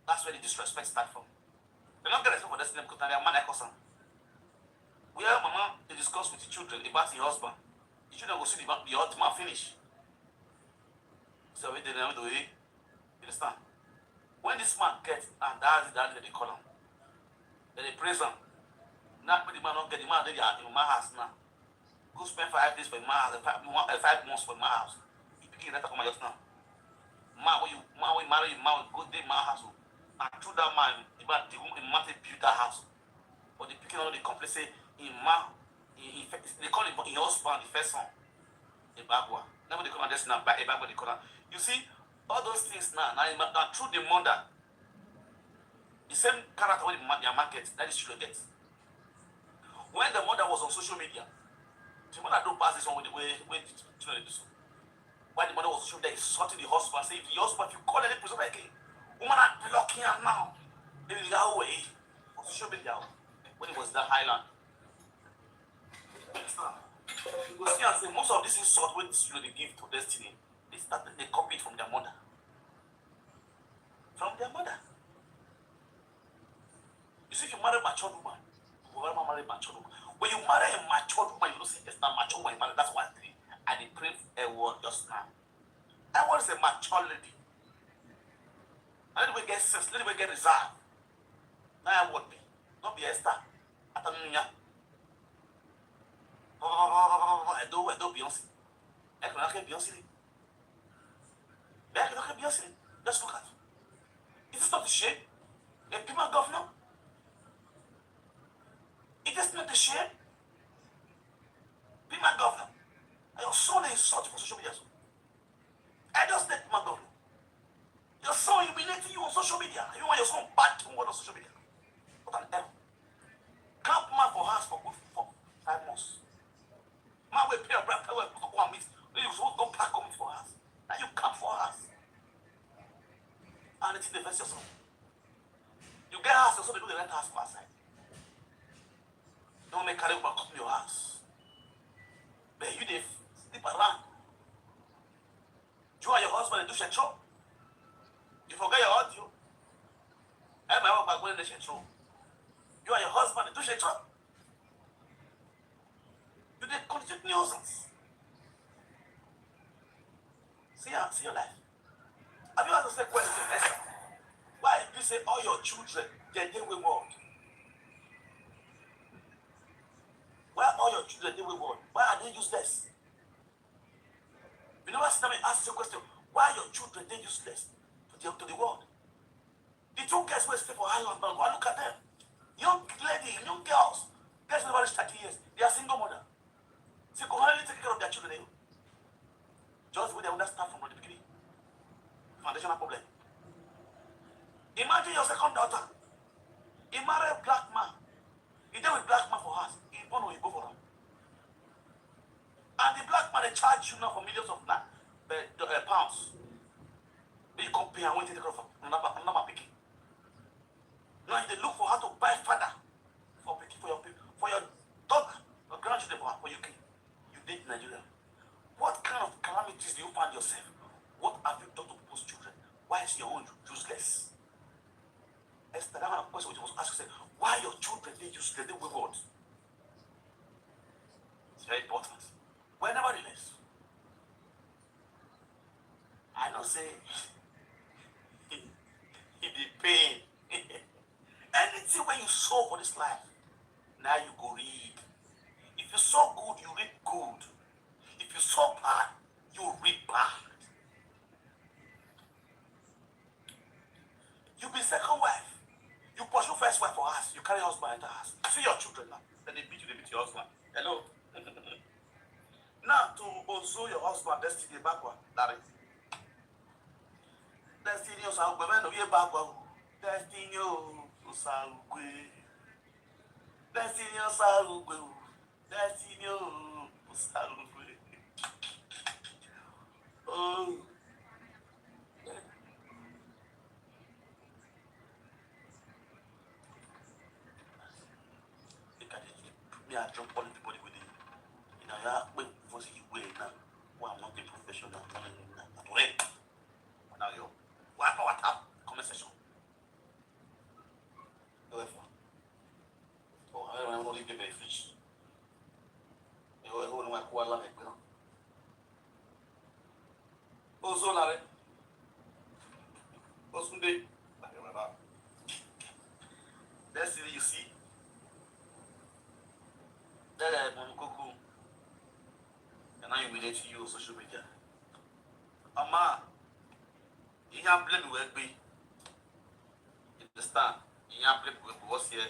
That's where the disrespect starts from. They're not getting respect for destiny because they're man like us. Where mama they discuss with the children about the husband. The children go see the ultimate finish. So we didn't know the way. You understand? When this man gets and that's they call him. Then they praise him. Now the man don't get the man they are in my house now. Go spend 5 days for my house, 5 months for my house. You begin to come out now. Man, when you marry, man will go to my house. And through that man, the man build that house. But the picking on the complaint say, they call him in husband, the first son. A bagua. Never they call him this now, a bagua they call him. You see, all those things now through the mother, the same character when their market, that is children get. When the mother was on social media, the mother don't pass this one with the way children do so. When the mother was on social media, insulting the husband, saying, if the husband, if you call any person again, woman are blocking her now. They will go away on social media when it was that highland. You see and say, most of this insult when they give to destiny, they copy it from their mother. From their mother. You see, if you marry a mature woman, whoever marry a mature woman, when you marry a mature woman, you don't say it's not mature woman, that's one thing. And they pray a word just now. I want to say mature lady. And let me get sense, let me get reserved. Now I would be. Not be Esther. I don't know. I don't Beyonce. I can Beyonce. I can Beyonce. Just look at it. Is this not the shame? A people governor? It is not the shame. Be my governor. And your son is insult for social media. I just let my governor. Your son humiliating you on social media. You want your son bad to word on social media. What an error. Camp man for house for 5 months. Man will pay a brand pay 1 meet. You don't pack on for us. Now you camp for us. And it's in the verse yourself. You get house, so they do the rent house for outside. Don't make carry over come your house. But you they sleep around. You and your husband do share chop. You forget your audio. And my wife going to share chop. You and your husband do share chop. You they constitute nuisance. See your life. Have you asked the question, Esther? Why do you say all your children they will work? Why all your children they will work? Why are they useless? You never see them ask the question, why are your children they useless to the world? The 2 girls will stay for island, but go and look at them. Young lady, young girls, girls never reach 30 years. They are single mother. They can only take care of their children. they charge you now for millions of pounds. But you compare and wait to take care of another picking. Now they look for how to buy father for your daughter, your grandchildren for UK. You did Nigeria. What kind of calamities do you find yourself? What have you done to people's children? Why is your own useless? Esther, that kind of question which was asked, why your children they useless, they wayward? It's very important. Well, nevertheless, I don't say it be pain. Anything when you sow for this life, now you go read. If you sow good, you read good. If you sow bad, you read bad. You be second wife. You pursue first wife for us. You carry husband into house. See your children now. Then they beat your husband. Hello. Now to also your husband destiny backward. Larry. Destiny osagwe. Man, no ye backward. Destiny osagwe. Destiny osagwe. Destiny osagwe. Oh. Me I drop all everybody with it. You know, yeah, when was you way now? Well, I'm not a professional. Now you what up? Comment section. However, I don't know if you're fish. You know, I call it. Also, Larry. Also, they. That's it, you see. That Monukoku. And I relate to you on social media. Ama, you have blame with me. You understand? You have blame with what's here.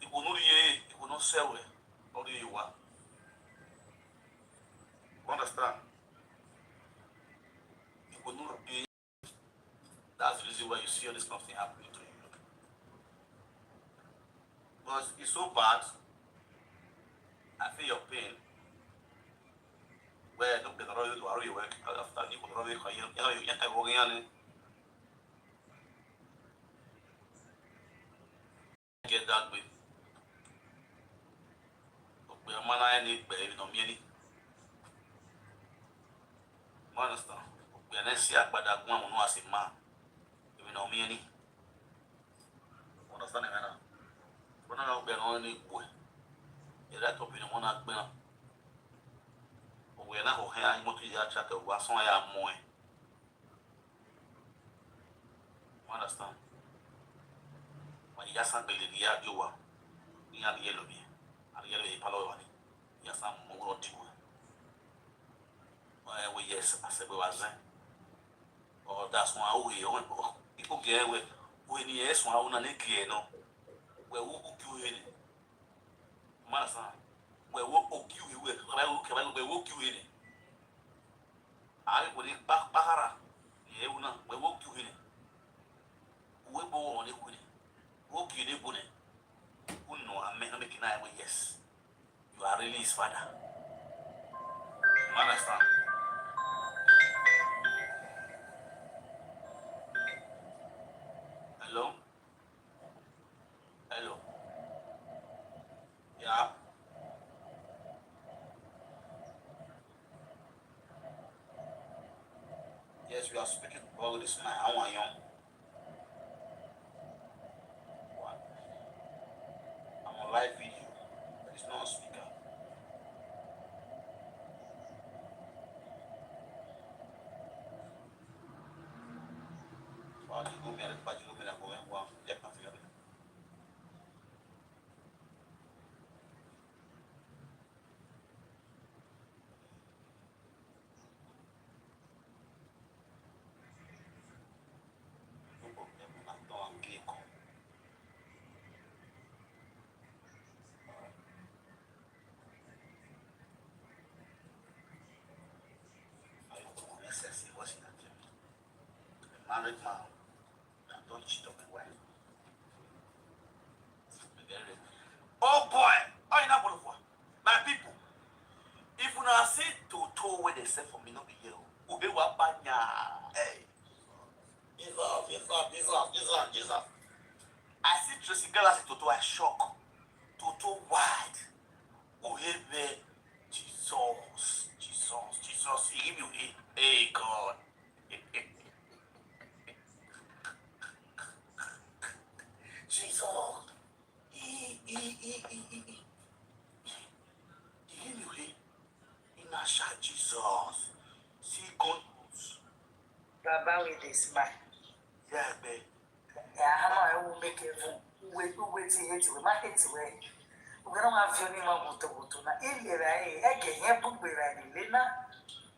You will not hear, you will not sell it. How do you want? Understand? You will not be. That's the reason why you see all this kind of thing happening to you. Because it's so bad. I feel your pain. Where don't get around to work after you could already you can't go in. Get that way. We are man I need baby no many. Understand? We are not see about that one who has a man. You know many. Understand me now? We're not going on any boy. You're that up in one act. We're not going to go to the chat of what's on your moe. Understand? When you just handle the yard, you are the yellow. And the yellow palo. Yes, I'm more to we yes, I said, was or that's why we people get with when yes, one on a no. Where who you in it? Master, where walk you with, where walk you in it. I would it back Bahara, Yeuna, where walk you in it. We go on it with it. Walk you in it, Bunny. Who know I'm making I way, yes. You are really his father. Understand? Hello? Hello? Yeah. Yes, we are speaking about this now. I want young. What? I'm on live video. It's not on speaker. Well, you go me and but you go me and go and go. Yeah, nothing else. No problem. I'm not on game. I don't want to say what's in that. Married man. Don't cheat on my wife. Oh boy! Oh, you know Jesus. I see Tracy Gallagher Toto, I shock. Toto wide. Oh, hey, Jesus. He give you hey, God. Jesus. He give you in a shot, Jesus. See, God. Baba with this man. Yeah, babe. I will make it wait it with my head away. We don't have your name of Butuna. In here, I get book with Lena.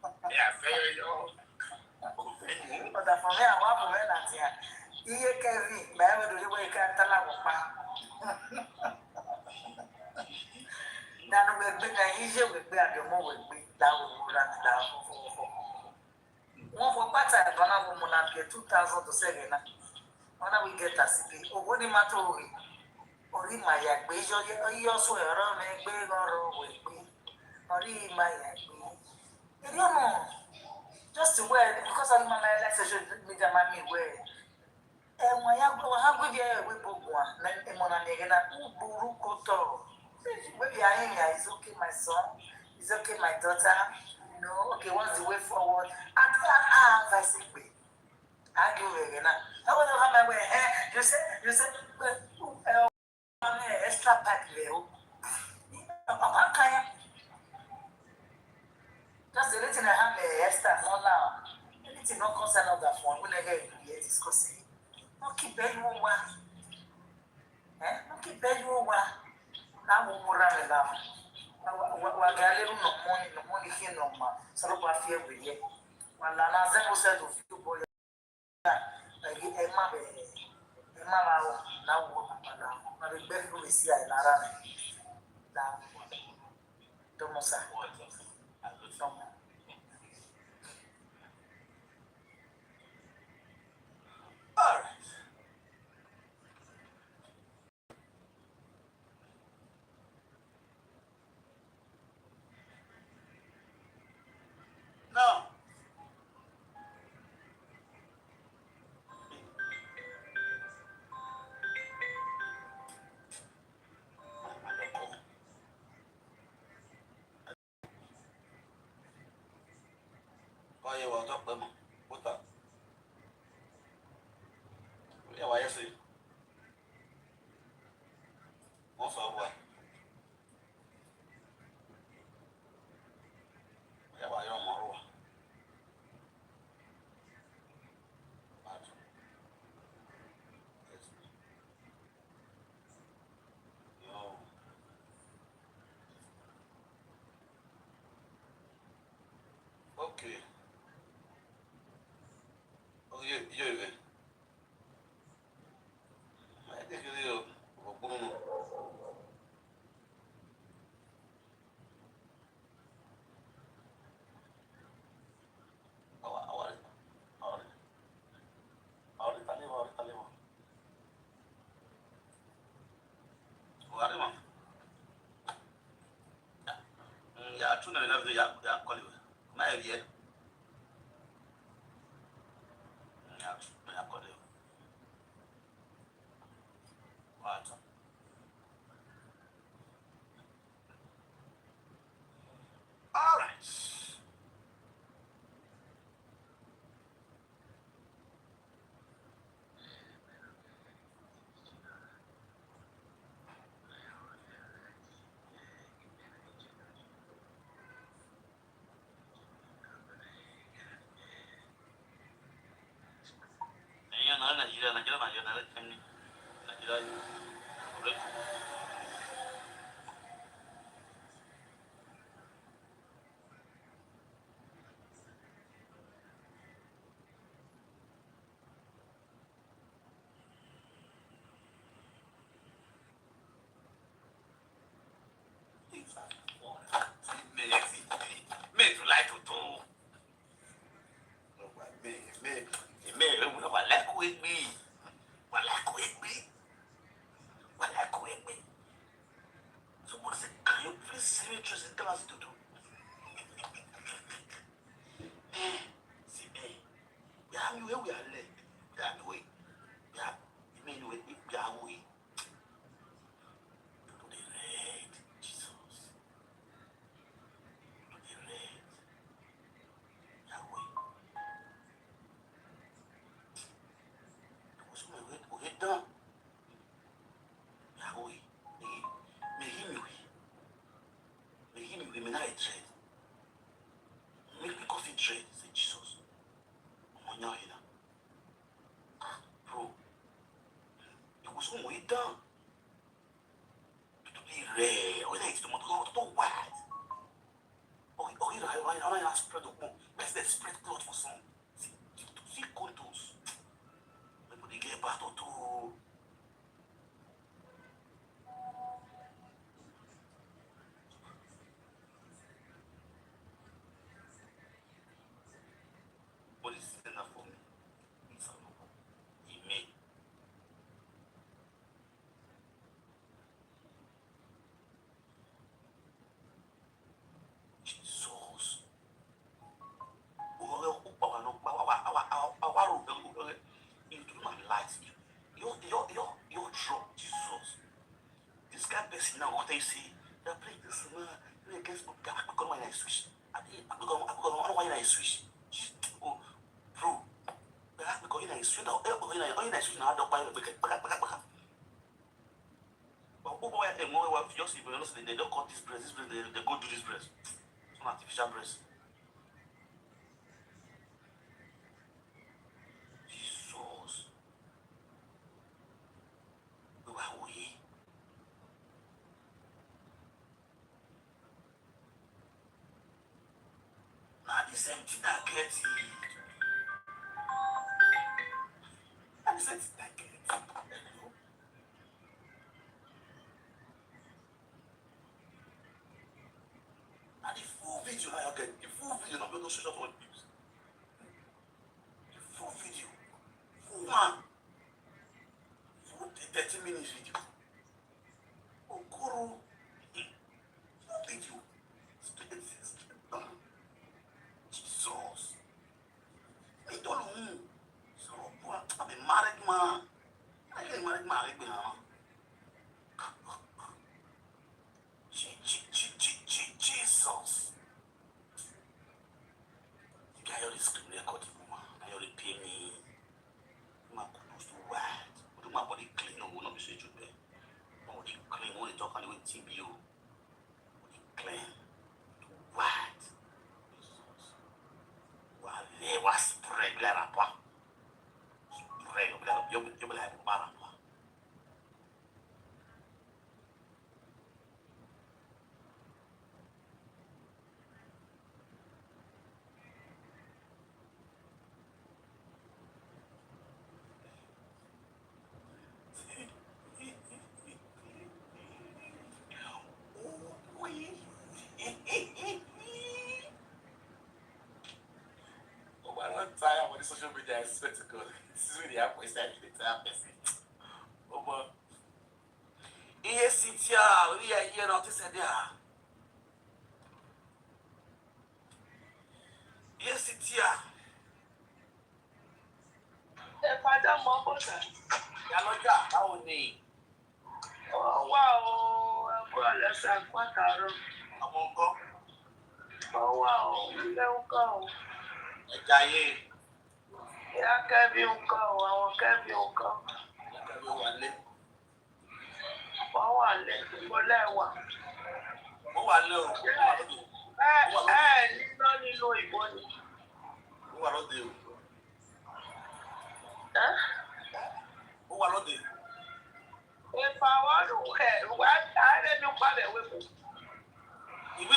Yeah, very low. But the family I want to run at here. Here, Kevin, but I will do the way I can't tell her. Now, we're being easier with me at the moment. That will run down. One for part time, one woman at 2,000 to 7. When we get a city, or what the matter with Ori my yak, but you also around a big or with me. Ori my yak. You don't know. Just to wear, because I'm my last session, with a mammy wear. And when I go, how good you are with Bogua, like a monanegana, Buru Koto. Maybe I am, it's okay, my son. It's okay, my daughter. You know, okay, what's the way forward? I say, I do it again. I want to have my way. You said, extra pack there. Just the little I have extra more now. Anything not concern of that one. When I get here discussing. No keep begging one. No keep begging one. Now we'll run it down. We're gathering no money here no more. So I fear with you. Well, I said to you, boy. Emma, now, I regret who is here in Arana. Now, don't know, sir. All right. Now, why you want to talk them? What that? Yeah, why you say? What's up, what? Yeah, why you want more? No. Okay. Oh, you. I think you. Yeah, tuna ya call you. Na area. Ya call you. What? All right. Me to like to do. Me, what like with me? What like with me? What like with me? So what is it? Can you please see me just in class to do? See, we have you where we are led. We have the way. We have dread. Make me coffee dread. Say Jesus. Bro, it was all way down. To be rare. When I to white. I spread the bone. Let's spread cloth for some. See contours. People they get battle to. What is enough for me? It's a look. He made. Jesus. Into my life. Your drop, Jesus. This guy person now, what they say, they're playing this against I'm going to switch. I'm going to switch. Oh, bro. I'm going to switch now. I'm going to switch now. Don't buy the but who buy a more of just if they don't cut this breast, they go do this breast. It's an artificial breast. Jesus. Who are we? Not the same thing that gets it. Not the same thing that gets it. And the full video now you get the full video not going to show up on news. The full video. Full one. Full 30 minutes video. Okoro. Full video. Jesus. I don't know. So, I'm a married man. I get married man. Jesus. The guy already scream record the woman. I already pay me. My kudos to white. Do my body clean or will not be so true there. My body clean when they talk and they will TBO. Body clean to white. Jesus. Well, they were spread like a pop. Spread you be like a barapa. Time on the social media is spectacle. This is really a question the entire person. But here sit here, we are here not to say there. Here sit here. Padà mọ́ bọ́tà. Yálọ́jà báwo ni? Wá o, ẹ̀kọ́ ọ̀lẹ́sẹ̀ pàtàkì. Ọmọ nǹkan. Wá o, ilé ń kọ́ o. Ẹja yé. Ìyá Kẹ́bí ń kọ́ o, àwọn Kẹ́bí ń kọ́. Ìyá Kẹ́bí wà lé. Wọ́n wà lé, ìbò lẹ́wà. Ó wà lé o. Níná nínú ìbò ni. Ó wà lóde o. Ó wà lóde. Ìfàwọ́nù wá àárẹ̀ mi palẹ̀ wípé. Ìwé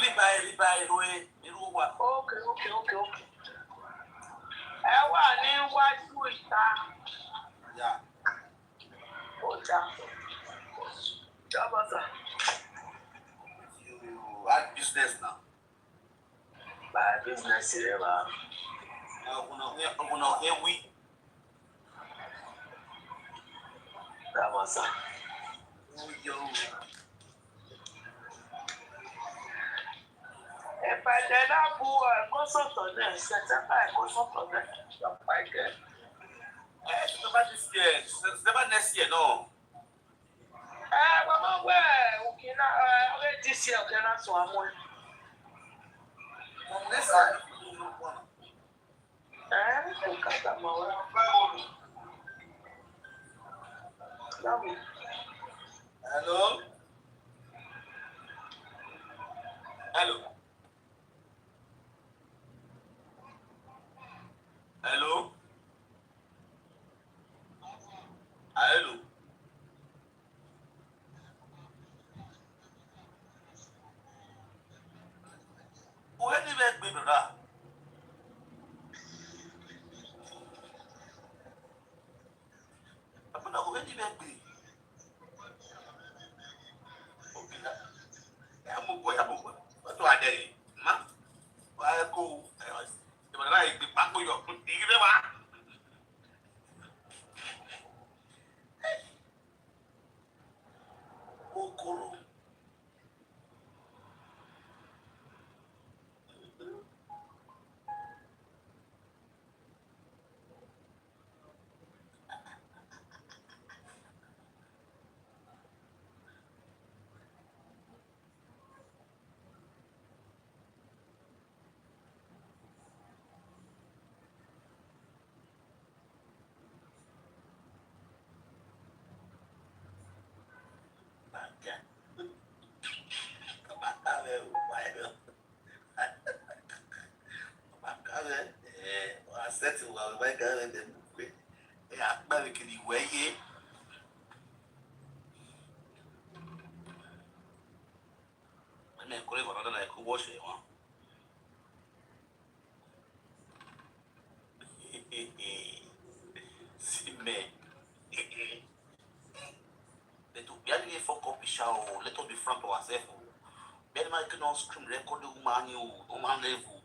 ìbá irú wa. Okay. Ẹ wà níwájú ìta. Yeah. Ọjà. Jọ́bọ̀tà. You had business now. Bá business rẹ̀ wá. Ọ̀gbọ̀nà ewì. Jọ́bọ̀tà. Ìpàdé náà bu ẹ̀kọ́ sọ̀tọ̀ náà, ṣẹ̀tẹ̀bá ẹ̀kọ́ sọ̀tọ̀ náà. Ṣọ̀pá ẹ̀kẹ́. September this year, September next year, no. Mama, where okay na already this year okay na so amon. From next year, you don't want. Kata mawa. Hello. brother. I'm not going to be. I'm going to go. What do I do? Ma, I go. You are right. The back of your foot. You never. Okoro. Settle well, my girl, and then yeah, American way. I mean, colleague, another like who wash it, huh? See me. Let us be a for copy show, let us be frank to ourselves. Ben Mike cannot scream record the woman you, woman level.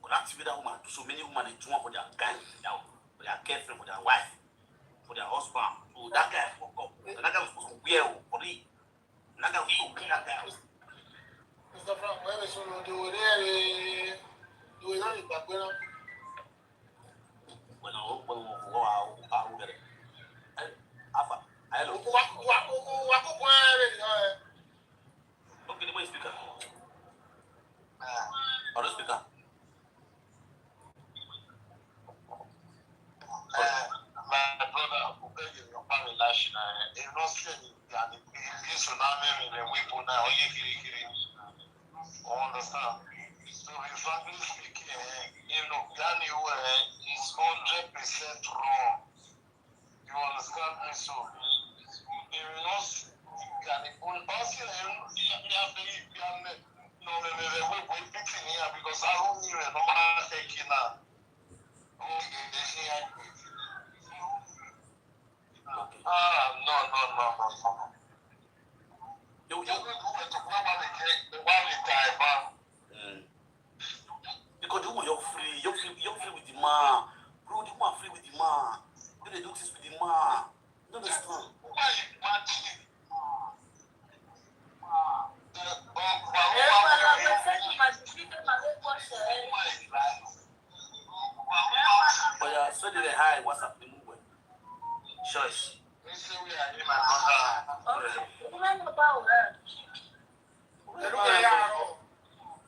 Could activate that woman to so many women in two for their guy, for their girlfriend, for their wife, for their husband. So that guy, that guy was supposed to wear for me. That guy was supposed to that guy. Mr. Frank, where is the way? Do we not in Baguera? When I will get it. I look. Okay, the way speaker. Or the speaker. My brother, who beg your family national, they not saying that the tsunami in the weapon now, you understand? So, frankly speaking, you know, Danny is 100% wrong. You understand me? So, you not can on passing him, no, we're picking here because I don't need a normal taking now. No. You go to the because you're free with the man. Bro, the man free with the man. You they do this with the man. You understand? But yeah, so did they hide what's happening with church.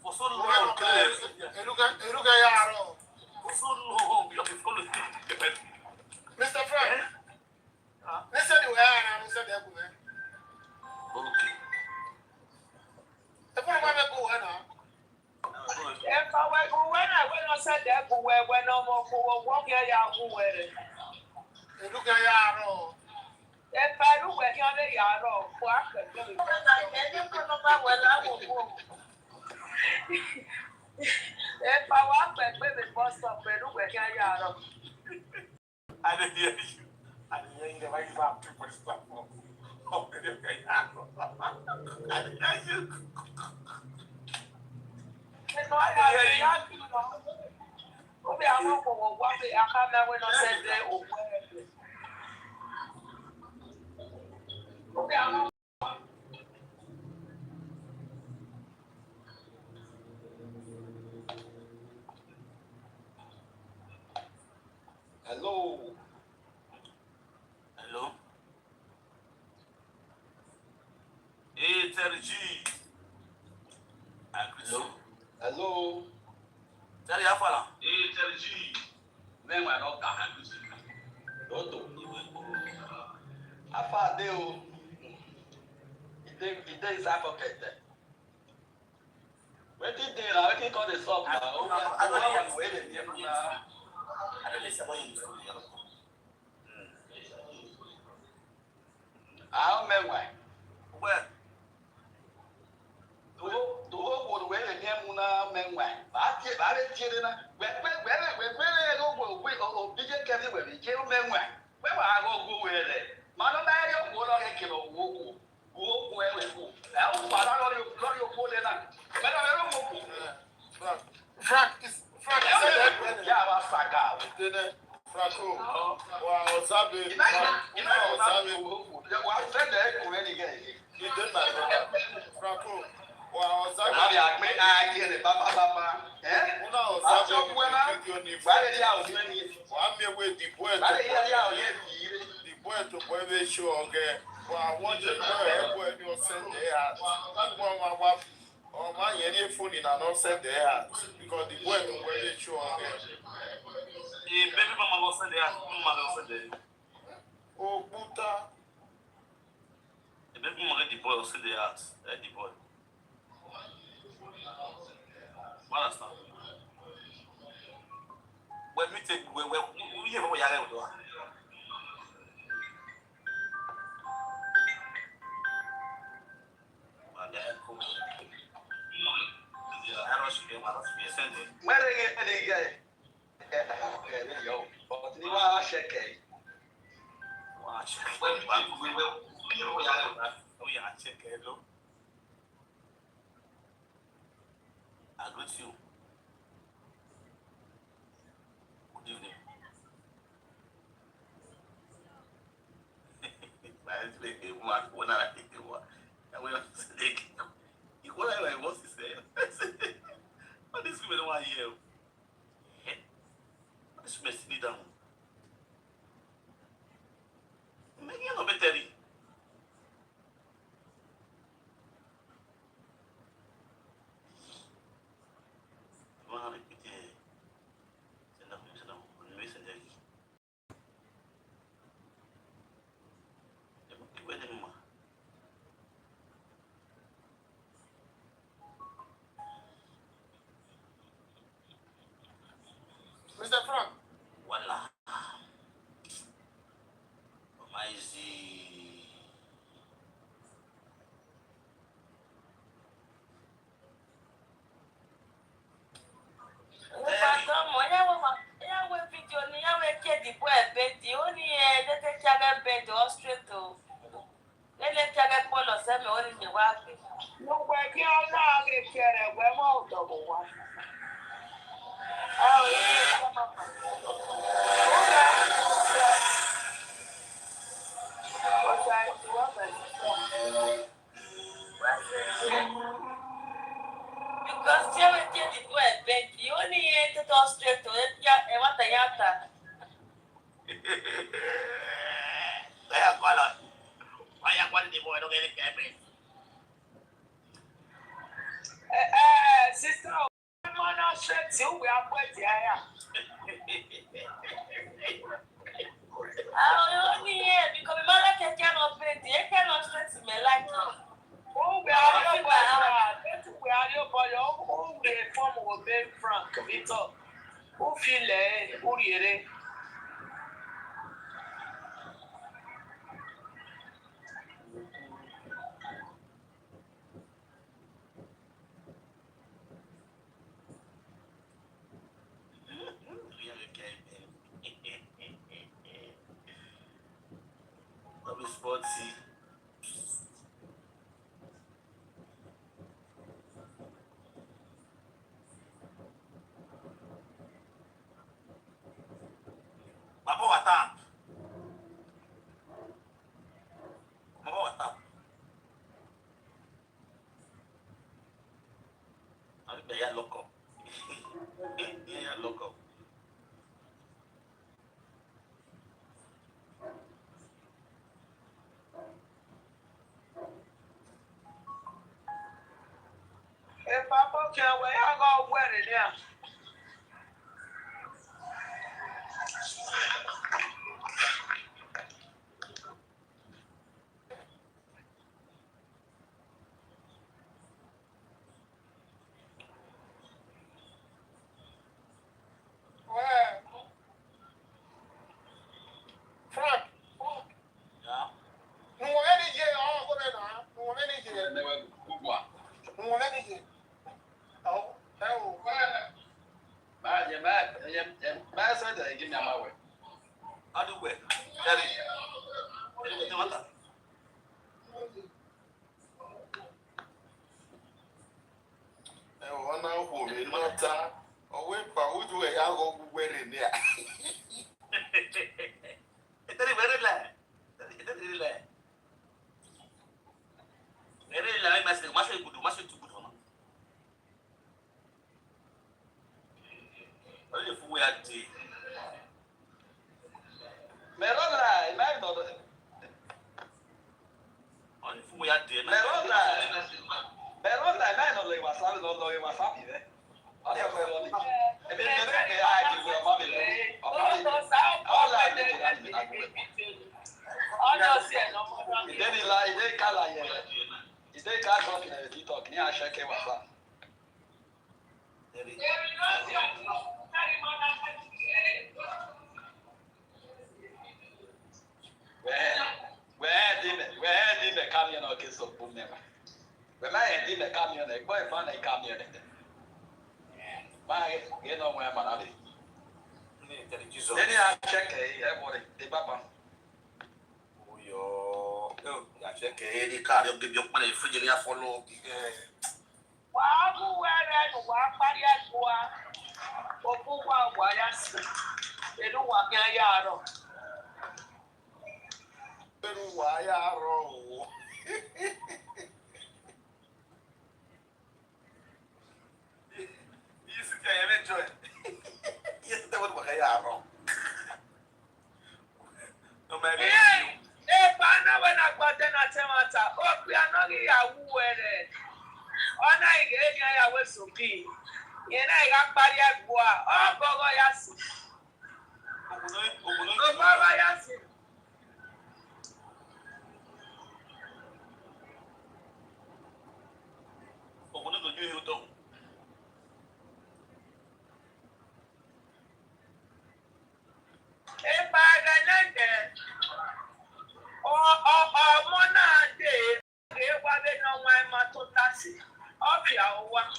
For so long, Mr. Frank, listen to where I am, Mr. Debume. okay. The phone will go on. If I went on said that, when no more walk here, I'll wear it. Look at your If I do work on the yard or quack, if I walk back with the bus stop, I do work on yard. I didn't hear you. I didn't hear you. The right back to the stuff. Oh, I didn't hear you. I won't go one day. I can't remember when I said that. Hello. Hello? Hey, Terry G. Hello? Hello. Terry Afala. Hey, Terry G. Men were not that happy. Toto. Afa Deo. It is advocate. When did they now? When call the sub now? I don't know where they are now. I don't listen when you do. How many? Well, To who would wear the name Muna Menway? But Frank, Frank, Franco, wow, Sabi, Franco, wow, Sabi, oh man, any phone in an offset there because the boy don't wear show again. Baby mama was there. Mama was there. Oh, Buta. The baby mama the boy was there. The boy. What is that? When we take we have what you are doing. I greet you. Good evening. When I take the one, and when I take you, what I was saying. What is women want to hear? What is messing down? Maybe you're not better. Mr. Frank. Voila. Amazing. Because you will take the boy bed. You only get it all straight to it. Yeah, and what the yata. Why you want the boy to get it bed? Sister, I'm not straight to we are quite here. I only here because my mother cannot pay. They cannot straight to me like you. Oh, we are your boy. We are your boy. Oh, we form of Ben Frank. Victor. Who feel it? Who hear it? Sporty. Papa Wata. Papa Wata. I'm the local. Yeah, local. If Papa can wear, I go wear it now. Frank. Yeah. No any year, oh, what now? No any year. Never good one. No any year. Oh, hell. My son, give me my way. I do well. Carry. No matter. One now who may not away for who do a yago wearing there. It's very loud. It's very loud. Very loud. Must be too good for now. Only if we had tea. Merona, my mother. Only if we had tea. Merona, no, they was happy, no, they was happy there. I have a lot. And then I give you a mommy. All I did then he like, they can't like it. Is they can't talk in a talk near a shake was up. Where did the camion or kiss of boom never? When I did the camion, a boy found a camion. My, you know where my daddy. Then I check the papa. Oh, yo. I check any card. You give your money. Virginia follow. Wow, where I go, Why are wrong? You see, I enjoy. Yes, that was what I am wrong. No matter. when I got then I tell my oh, we are not here. Who were it? Oh, I get I was so keen. And I got barrier. Oh, Bogo, yes. Oh, Bogo, yes. If I got that, or Mona day, they were no one matotasi. Of your one.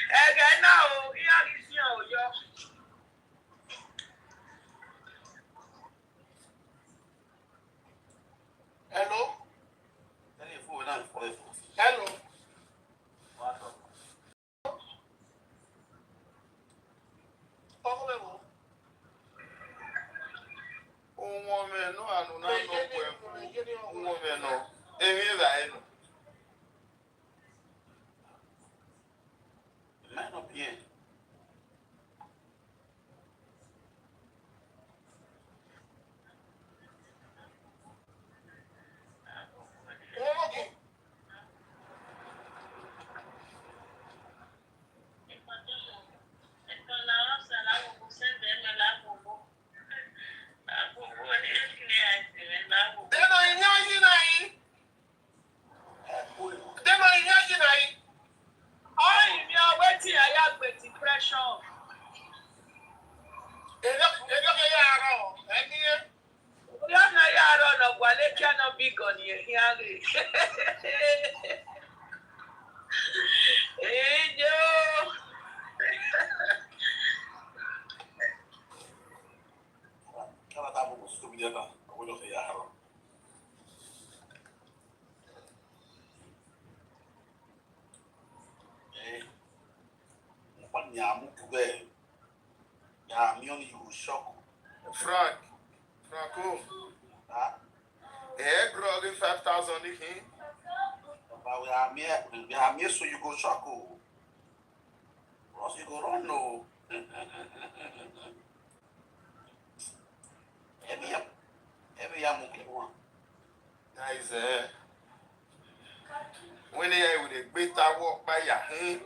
Again, now, here is your. Hello? Hello. Hello? Woman, no, I don't know. Woman, no. Man up here. Franco. Hey, grog 5,000 in here. But we are here so you go shock. Ross, you go run no. Every one. That is when they with a better walk by your hand.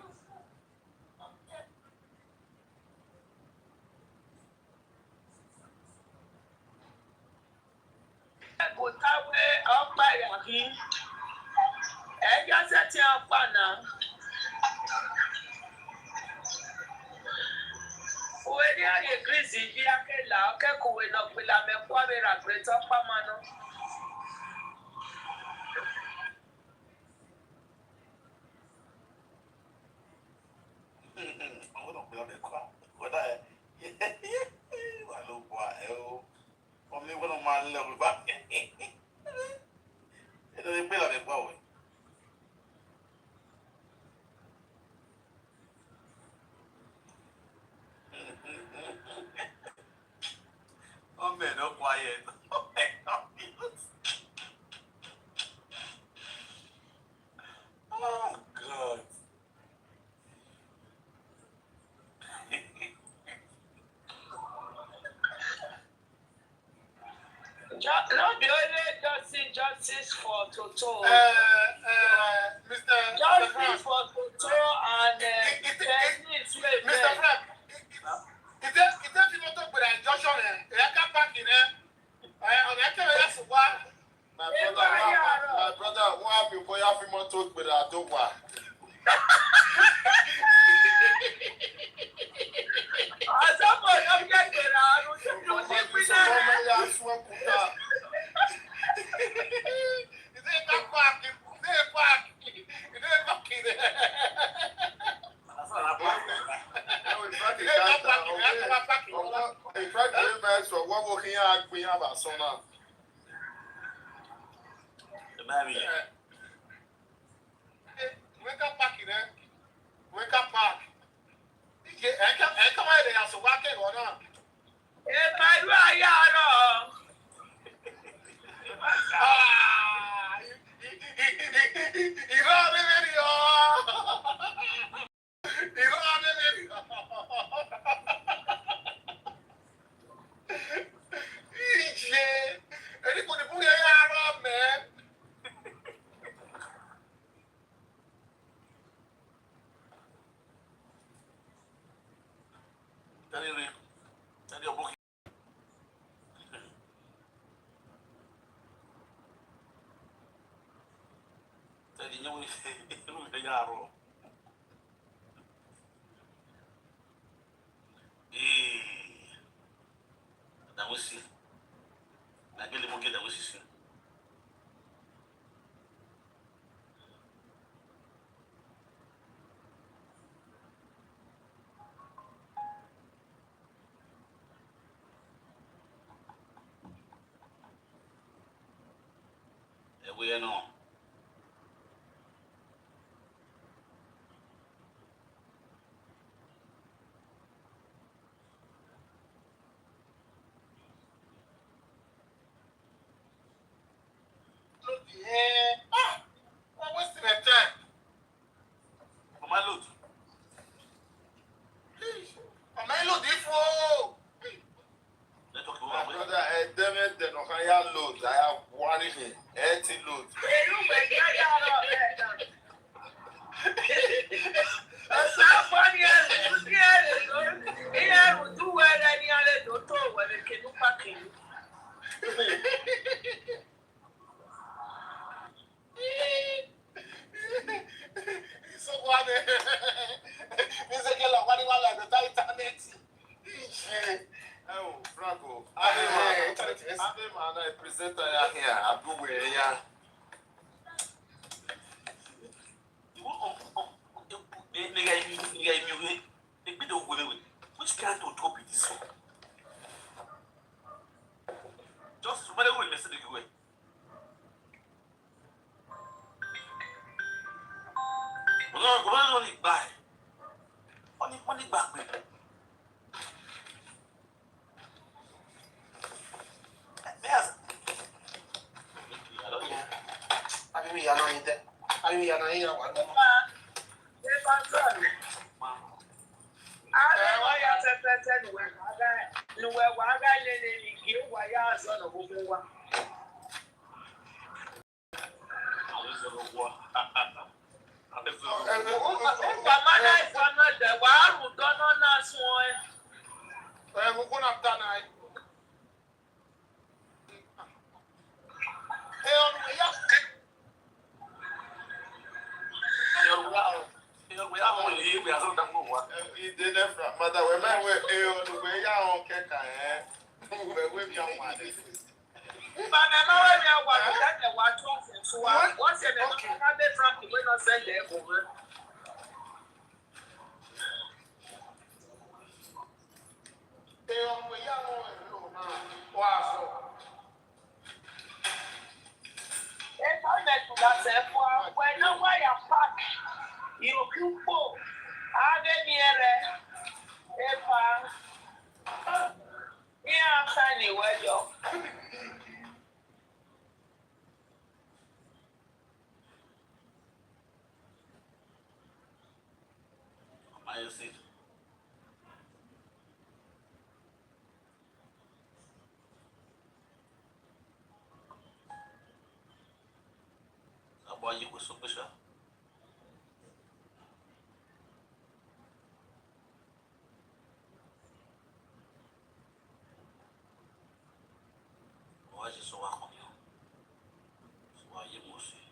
But I don't boy. Only one of my level back. It doesn't feel like a boy. Oh man, no quiet. Oh man, no mute. Oh God. Not the only justice for Toto. Mr. Justice for Toto and Dennis Mr. Frank, is that people talk with Joshua? I can't back in there. I can't ask why. My brother, why people have him on talk with Adura? Tell your book. Tell the young yaro. That was it. I get the that was it. We are no. Which kind of top is this? Just whatever we message you away. Only buy. Only back with. Yes. I mean, I know it. I mean, I know it. Upo. Ade miere. Epa. Yeah, shiny wejo. I see. About you was so special. Why is it so hard on you? So why you must see?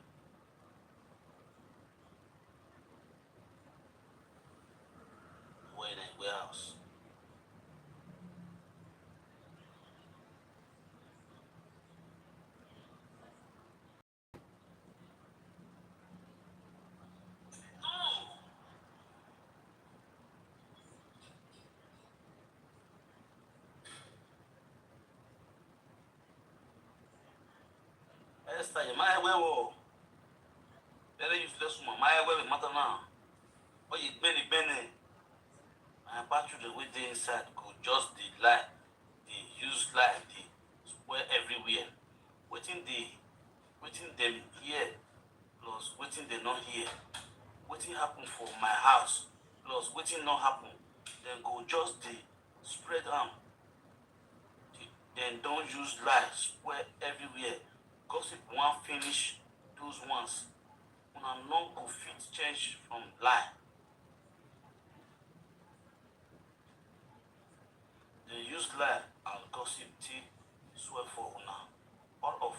Where in the warehouse? Esther, you might well. Very useless woman. My way matter now. Oh, you Benny. And back to the way they inside go just the lie. They use lie. They spoil everywhere. Waiting them here. Plus waiting they not here. Waiting happen for my house. Plus waiting not happen. Then go just the spread arm. Then don't use lie. Spoil everywhere. Gossip one finish those ones. When I'm not go fit change from lie. They use lie and gossip till swear for una. All of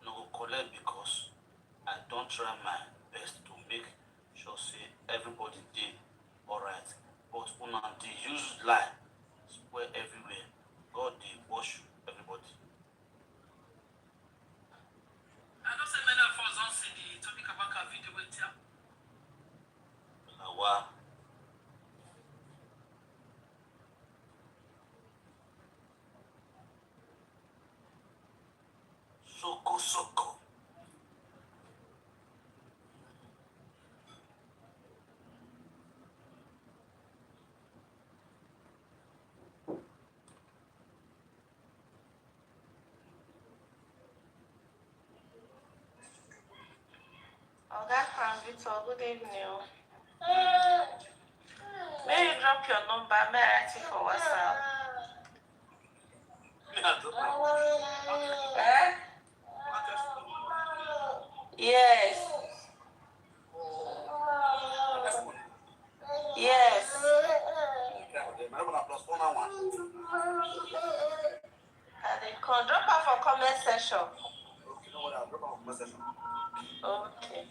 no collect because I don't try my best to make sure say everybody did alright. But una they use lie, swear everywhere. God they wash everybody. I know say many of us don't see the topic about our video with you. Lawa. Soko. Oga Crown Victor, good evening. May you drop your number? May I write it for WhatsApp? Eh? Yes. Yes. And they can drop her for comment section. Okay.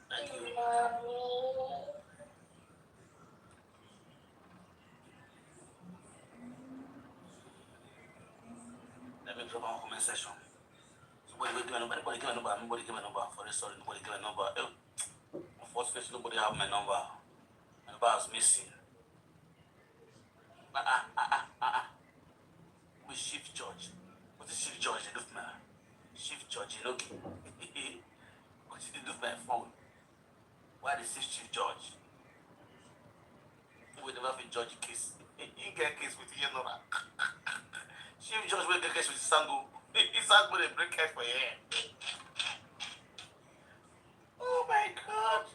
Thank you. Let me drop our comment section. Somebody give a number. Nobody give a number. Nobody give a number. For the sorry, nobody give a number. First face, nobody have my number. My number is missing. We shift judge. What is shift judge? They do my shift judge. You know, what did they do my phone? Why they say shift judge? We never been judge case. He get case with you know. Chief judge will get case with Sango. He's not going to break head for you. Oh my God.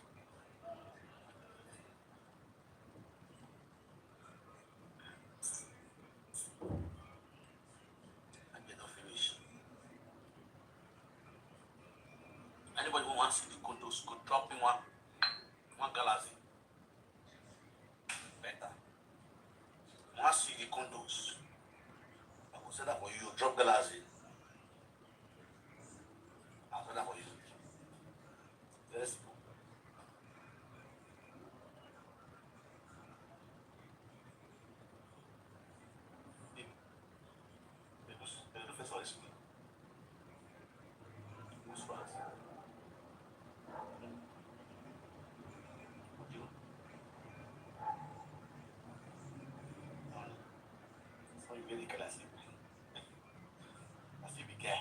I get not finish. Anybody who wants to see the condos could drop in one galaxy. Better. Want to see the condos? I will say that for you. Drop galaxy. I'll say that for you. Very simple. The first one is me. Who's fast? You. So you get the galaxy. I see big guy.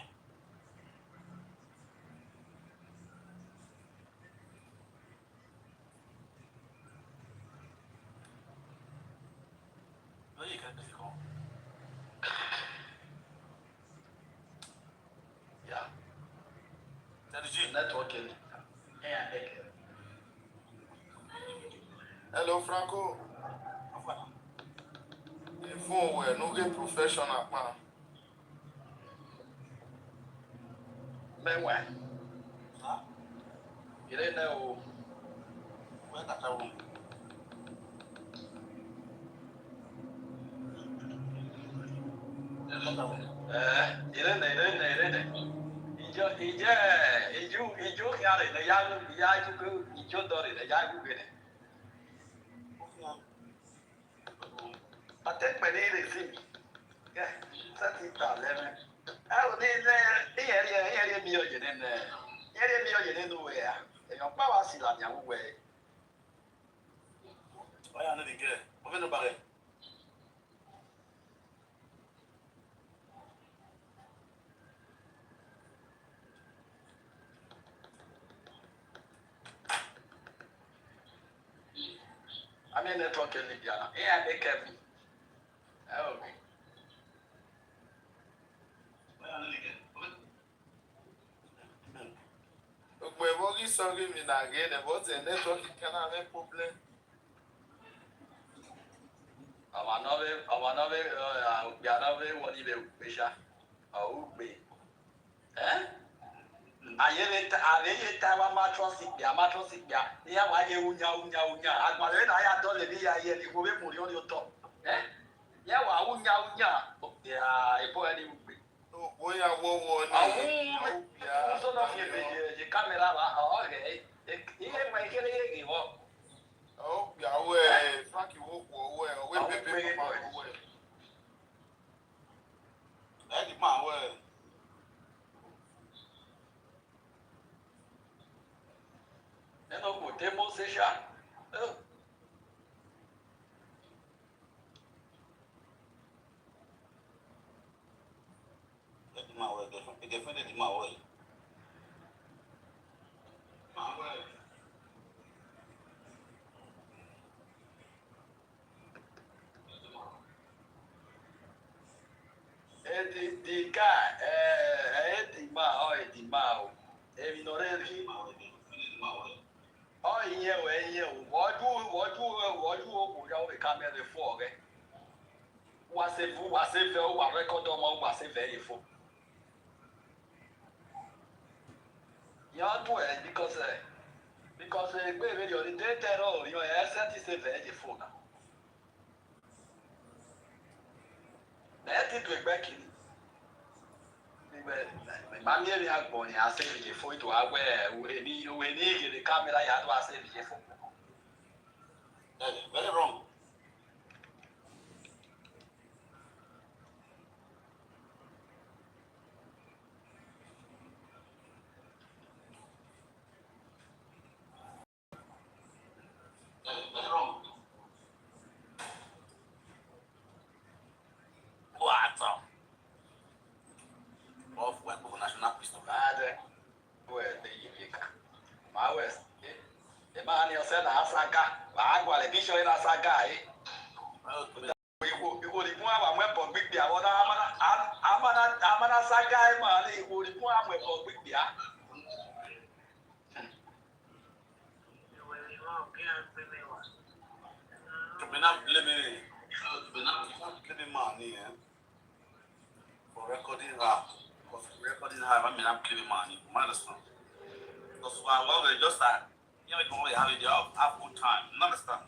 Hello, Franco. The phone where no get professional, man. Men where? You didn't know. Where that room? You didn't know. Ijo kare na ya ju ijo dori na ya ju gene. I take my name is Simi. Yeah, that's it. I will need area million in there. Area million anywhere. And your power still on your way. Why are they there? Open the barrel. I mean, network in Indiana. Yeah, they kept me. Okay. Why are they there? But what you saw me again, about the network, it can have a problem. Another one even Bisha. Oh, be. Eh? I time mattress, yeah, why you unya. I was in I don't live here, you go with your top. Eh? Yeah, unya. Yeah, I put any. Oh, boy, I won't. Yeah, so not the camera. Okay. Here, my killing. Oh, yeah, Frankie walk away. Away, baby, away. That's the man where. No, demonstration. That's the man where. They defended the man where. Man where. The guy, the man, if you know that he, oh, yeah, what you come here for, okay? Was it what record on was it very full? Yeah, because baby, you're the data, your asset is a very full. Let it back in. Mammy had born, I said, before to aware, we need the camera, I said, before. Very wrong. Very wrong. What? Of weapon national pistol. Where the my west. The man you said, Asaka, I got a picture in Asaka. You would have weapon big beer. What Amana Saga, man, he would have weapon big beer. To be not blaming money for recording rap. For recording her, I mean, I'm killing money. You understand? Because while we just that, you know, people have it, they have good time. You understand?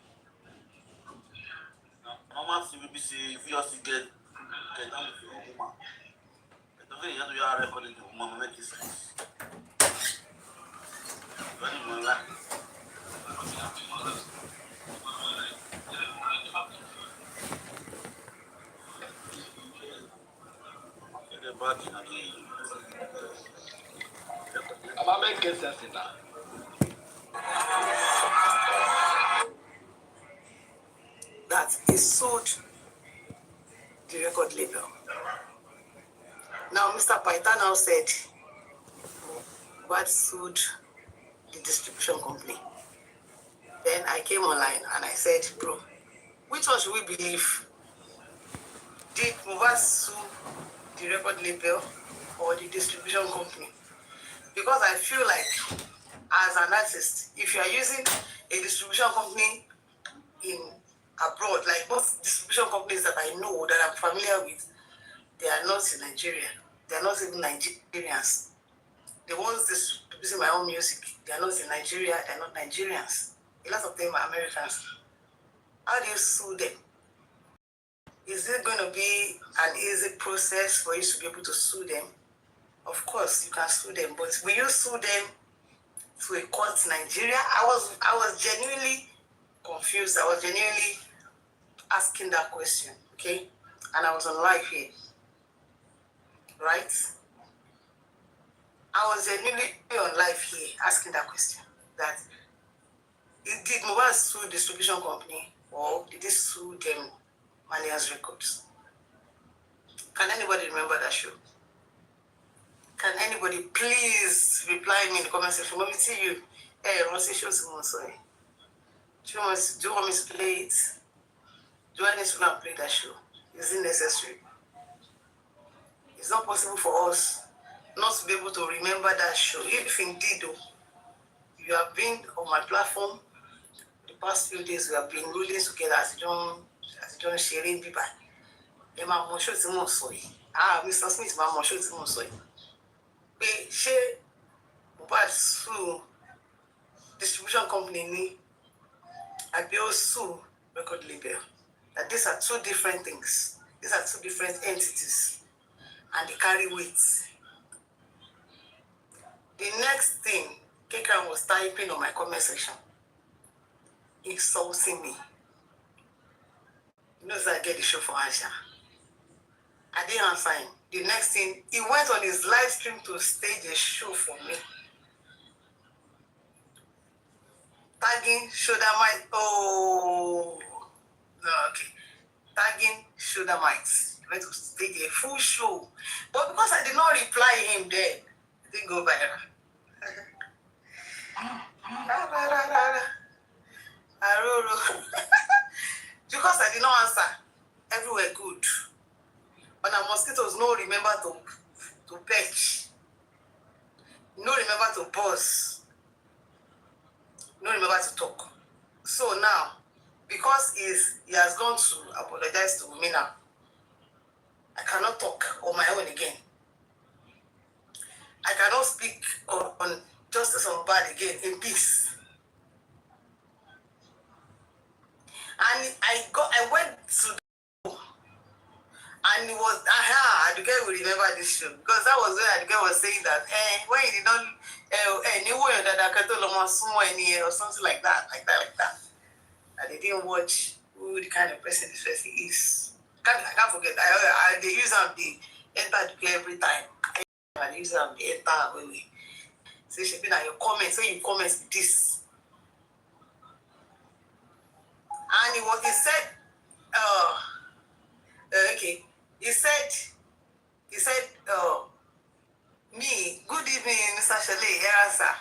Normal CBBC, if you just get down with your woman, the way you are recording the woman make it sense. Very much. I'm making sense in that. That is sold the record label. Now, Mr. Paita now said, what sued the distribution company? Then I came online and I said, bro, which one should we believe? Did Mohbad sue the record label or the distribution company? Because I feel like, as an artist, if you are using a distribution company in abroad, like most distribution companies that I know that I'm familiar with, they are not in Nigeria. They are not even Nigerians. The ones distributing my own music, they are not in Nigeria. They are not Nigerians. A lot of them are Americans. How do you sue them? Is it going to be an easy process for you to be able to sue them? Of course, you can sue them, but will you sue them to a court in Nigeria? I was genuinely confused. I was genuinely asking that question, okay? And I was on live here, right? I was genuinely on live here asking that question. That did Mohbad sue distribution company or did he sue them Malians Records? Can anybody remember that show? Can anybody please reply me in the comment section? Let me see you. Hey, Rossi, show someone, sorry. Do you want me to play it? Do I need to go and play that show? Is it necessary? It's not possible for us not to be able to remember that show. If indeed, though, you have been on my platform the past few days, we have been ruling together as John sharing people. Emma Mosho Timosoi. Mr. Smith, my Mosho Timosoi. Pé ṣé Mohbad sue distribution company ni àbí ó sue record label? That these are two different things. These are two different entities, and they carry weight. The next thing, Kekan was typing on my comment section, insulting me. He knows I get the show for Aisha. I didn't answer him. The next thing, he went on his live stream to stage a show for me. Tagging shoulder might. Oh, no, okay. Tagging shoulder mites. He went to stage a full show. But because I did not reply him then, it didn't go viral. Because I did not answer, everywhere good. But our mosquitoes no remember to perch, no remember to pause, no remember to talk. So now, because he has gone to apologize to me now, I cannot talk on my own again. I cannot speak on justice on bad again in peace. And I went to and it was, Aduke will remember this show. Because that was when Aduke was saying that, when he did not, or something like that. And they didn't watch who the kind of person this person is. I can't forget. They use the enter Aduke every time. They use the enter away. So it should be like your comments, when you comment this. And he said, okay. He said, me, good evening, Mr. Shelley, sir.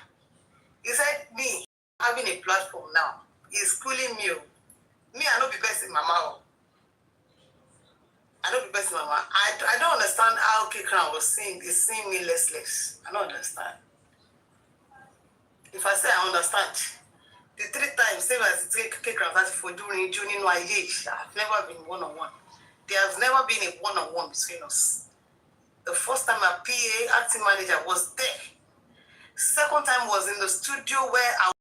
He said, me, having a platform now, is schooling me. Me, I don't be best in mama. I don't be best in mama. I don't understand how Kekran was seeing me less. I don't understand. If I say I understand, the 3 times, same as the Kekran for doing Juni no age, I've never been one-on-one. There has never been a one-on-one between us. The first time my PA acting manager was there. Second time was in the studio where I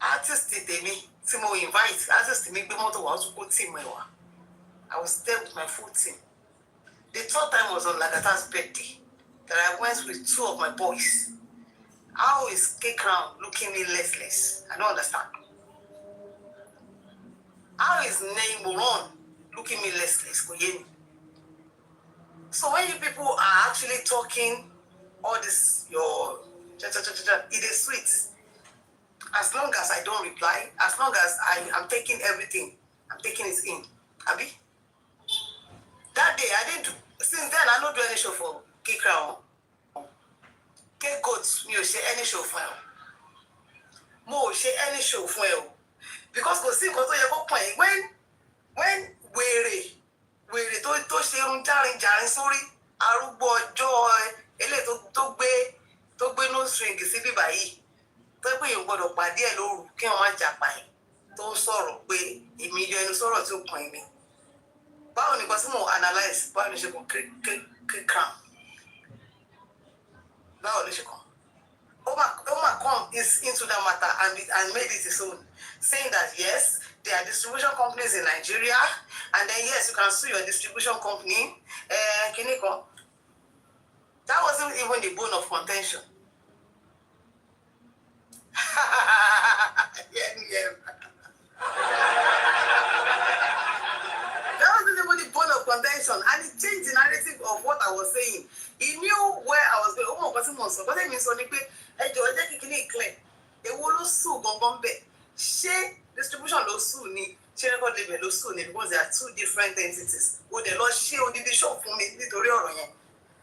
artist did me. Timo invite artist to make the motor was good team. I was there with my full team. The third time was on Lagata's birthday that I went with 2 of my boys. How is K-Crown looking me less? I don't understand. How is name Moron looking me less? So when you people are actually talking all this, it is sweet. As long as I don't reply, as long as I'm taking everything, I'm taking it in. Abi? That day, I didn't do, since then, I don't do any show for K-Crown. K-Goat, me share any show for you. Mo share any show for you. Because when wèrè tó ṣe irun járin sórí arúgbó ọjọ́ ilé tó gbé no string sí bíbá yìí tó pé èèyàn gbọ́dọ̀ pàdé ẹ̀ lóru kí wọ́n má jàpá ẹ̀ tó ń sọ̀rọ̀ pé èmi yọ ẹnu sọ̀rọ̀ tí ó kàn mí. Báwo nìkan tí mo analyse báwo ló ṣe kàn kíkàn báwo ló ṣe kàn. Oma come into that matter and made it his own, saying that yes, there are distribution companies in Nigeria, and then yes, you can sue your distribution company. Kiniko. That wasn't even the bone of contention. Yeah. That wasn't even the bone of contention, and it changed the narrative of what I was saying. He knew where I was going. Oh my God, but then he saw the pé ẹjọ́ ẹ jẹ́ kí kíní clear. Èwo ló sùn gangan bẹ́ẹ̀? Ṣé distribution ló sùn ni? Ṣé record label ló sùn ni? Because there are two different entities. O dẹ̀ lọ ṣe odidi shop fún mi nítorí ọ̀rọ̀ yẹn.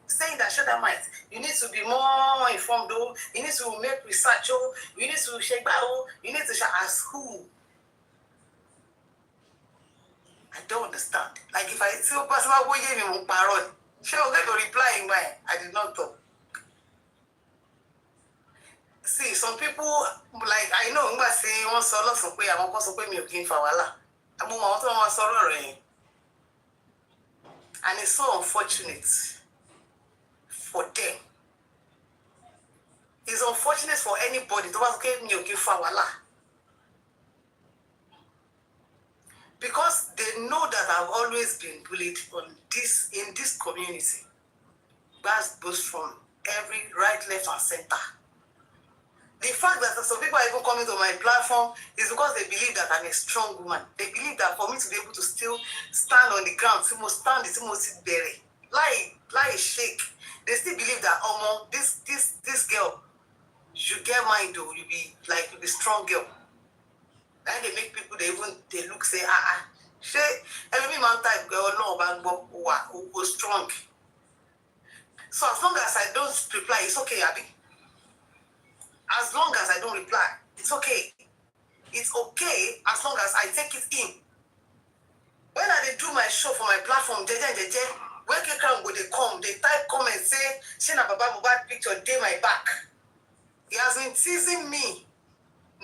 Saying that shut that might, you need to be more informed though. You need to make research oh. You need to shake back oh. You need to share as who. I don't understand. Like if I see a person who gave me my parole, she will get a reply in mine. I did not talk. See, some people like I know I'm saying one solo so pé àwọn kan sọ pé mi ò kí ń fa wàhálà. Àmọ́ àwọn tó wọ́n sọ̀rọ̀ rẹ̀. And it's so unfortunate for them. It's unfortunate for anybody tó bá sọ pé mi ò kí ń fa wàhálà. Because they know that I've always been bullied in this community. That's both from every right, left, and center. The fact that some people are even coming to my platform is because they believe that I'm a strong woman. They believe that for me to be able to still stand on the ground, to stand, to sit there, lie, shake. They still believe that this girl should get mind though. You be strong girl. And they make people they look say she every man type girl no bang go strong. So as long as I don't reply, it's okay, Abby. As long as I don't reply, it's okay. It's okay as long as I take it in. When I do my show for my platform, when they come, they type comments say, Shina Baba Mohbad picture, day my back. He has been teasing me.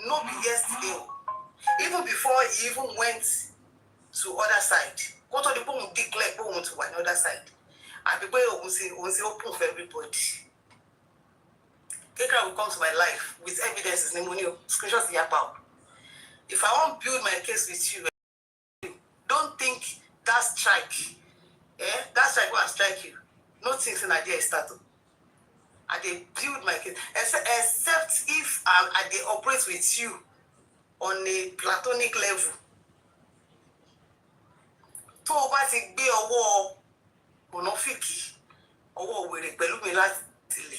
No be yesterday. Even before he even went to other side. Go to the point declare going to another side. And people will say open for everybody. Kekra will come to my life with evidences, screenshots the about. If I want to build my case with you, don't think that strike. That strike will strike you. No things in idea is started. And they build my case. Except if they operate with you on a platonic level. Tó o bá ti gbé ọwọ́ Monofiki, ọwọ́ wèrè pẹ̀lú mi láti lè.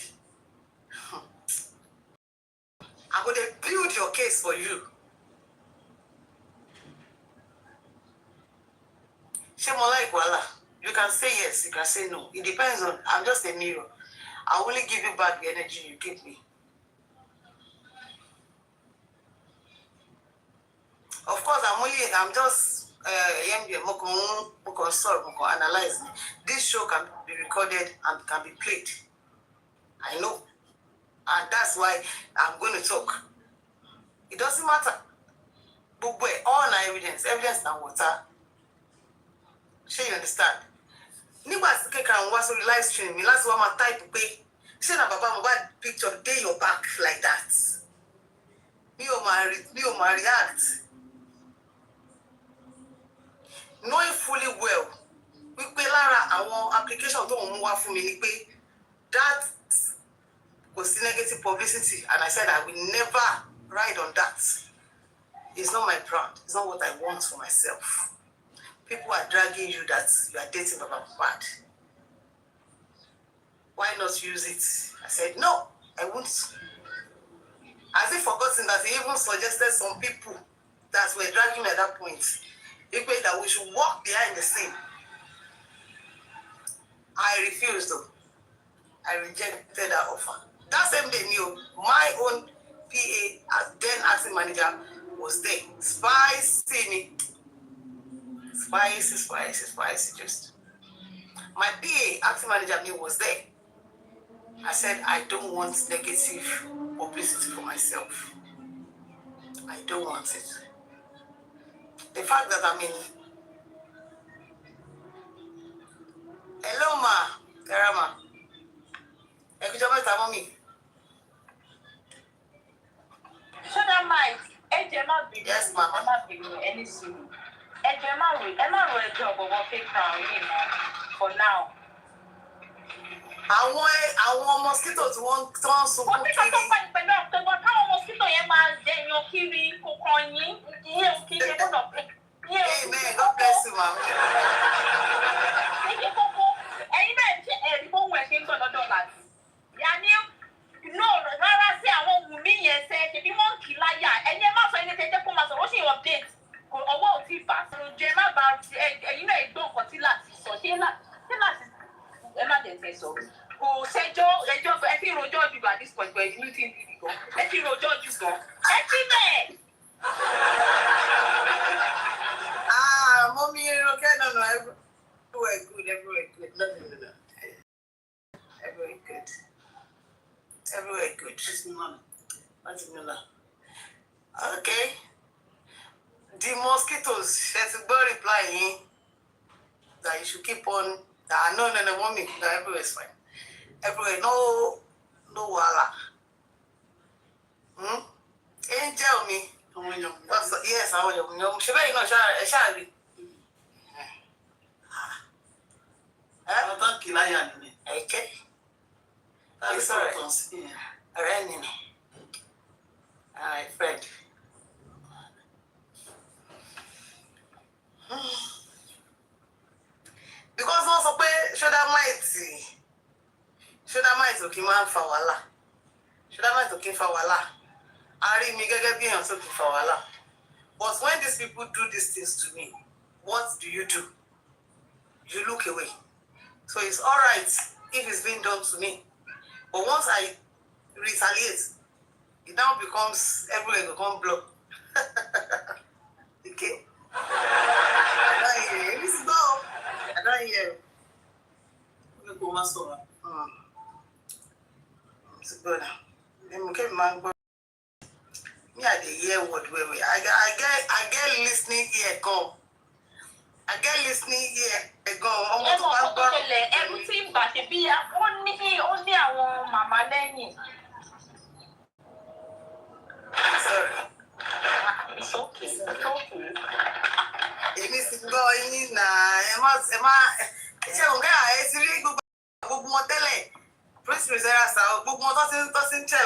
I'm going to build your case for you. You can say yes, you can say no. It depends on, I'm just a mirror. I only give you back the energy you give me. Of course, I'm just analyze. This show can be recorded and can be played. I know. And that's why I'm going to talk. It doesn't matter. But all our evidence and water. Sure you understand? Niggas can watch the live stream. Me last one my type pay. Say na Baba Mohbad picture day your back like that. Me o ma react. Knowing fully well. We pay Lara our application to move for me ni pé that was negative publicity, and I said I will never ride on that. It's not my brand. It's not what I want for myself. People are dragging you that you are dating Baba Mohbad. Why not use it? I said, no, I won't. As if forgotten that he even suggested some people that were dragging me at that point. He said that we should walk behind the scene. I refused though. I rejected that offer. That same day, my own PA, then acting manager, was there. Spicy. Just my PA, acting manager, was there. I said, I don't want negative publicity for myself. I don't want it. The fact that I'm in... Hello, ma. Karama. Mommy. Yes, mama. For now. Àwọn mosquito tí wọ́n sunkún kiri. Wọ́n ti kọ́ tó pẹ̀lú ọ̀pẹ̀gbọ́ káwọn mosquito yẹn máa jẹyàn kiri kókó yín. Iye òkèèrè gbọ́dọ̀ pé. Amen. God bless you, mama. Iye kókó. Ẹyin náà ṣe ẹ̀rí bó wẹ̀ ṣe ń gbọ́ lọ́dọ̀ láti. Yàní rárá sí àwọn Wùmí yẹn ṣe ṣebí wọ́n kì í láyà. Ẹni ẹ má sọ ẹni tẹ́jẹ́ kó máa sọ, ó sì yàn update. Ọwọ́ ò tí ì bà. Jẹ má ba ẹyin náà gbọ́ nǹkan tí láti sọ. Ṣé láti ẹ má tẹ̀sẹ̀ sọ̀rọ̀. Kò ṣẹjọ́ ẹjọ́ ẹ fi rojọ́ jù at this point pẹ̀lú ní tí ń bìbì gan. Ẹ fi rojọ́ jù gan. Ẹ ti bẹ̀. Mommy, okay, no, everywhere good. No. Everywhere good. Everywhere good. Okay. The mosquitoes, there's a bird replying that you should keep on. No, mommy, no, everywhere is fine. Everywhere, no wala. Angel me. Yes, I want. She very much shall be. Thank you, Lion. Okay. That's all right. Raining. Alright, friend. Because wọ́n sọ pé shoulder might ò kí máa ń fa wàhálà. Shoulder might ò kí ń fa wàhálà. A rí mi gẹ́gẹ́ bí èèyàn tó kì í fa wàhálà. But when these people do these things to me, what do? You look away. So it's all right if it's being done to me. But once I retaliate, it now becomes everywhere become blocked. Okay? I don't hear you. Let's go. I don't hear you. It's good. Me, I hear what we. I get listening here. Go. I get listening here. Go. Ẹrú tí ń bà ṣe bí ó ní àwọn màmá lẹ́yìn. Sorry. It's okay. Èmi sì gbọ́ yín náà ẹ má ṣe òǹkà ẹ ti rí gbogbo wọn tẹ́lẹ̀ prince misera sa gbogbo wọn tó ti ń tẹ̀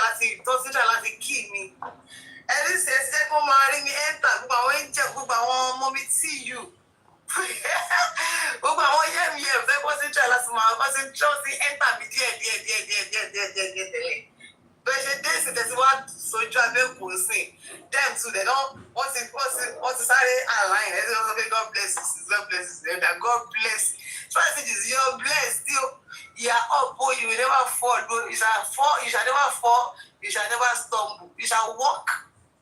láti kí mi ẹni sì ẹ ti jẹ́ kó máa rí mi ẹ́ńtà gbogbo àwọn ẹ̀ńjẹ̀ gbogbo àwọn ọmọ mi tí yù gbogbo àwọn yẹ́mi fẹ́ kó ti ń tẹ̀ láti máa kó ti ń tọ́ sí ẹ́ńtà mi díẹ̀ tẹ́lẹ̀ bẹ́ẹ̀ ṣe dé ìsìn tẹ̀sí wá sojú abẹ́kù sí them too they don wọ́n ti sáré align ẹ̀ ṣe pé God bless you that God bless you trust is your bless still you are up oh you will never fall you shall never fall you shall never stumble you shall walk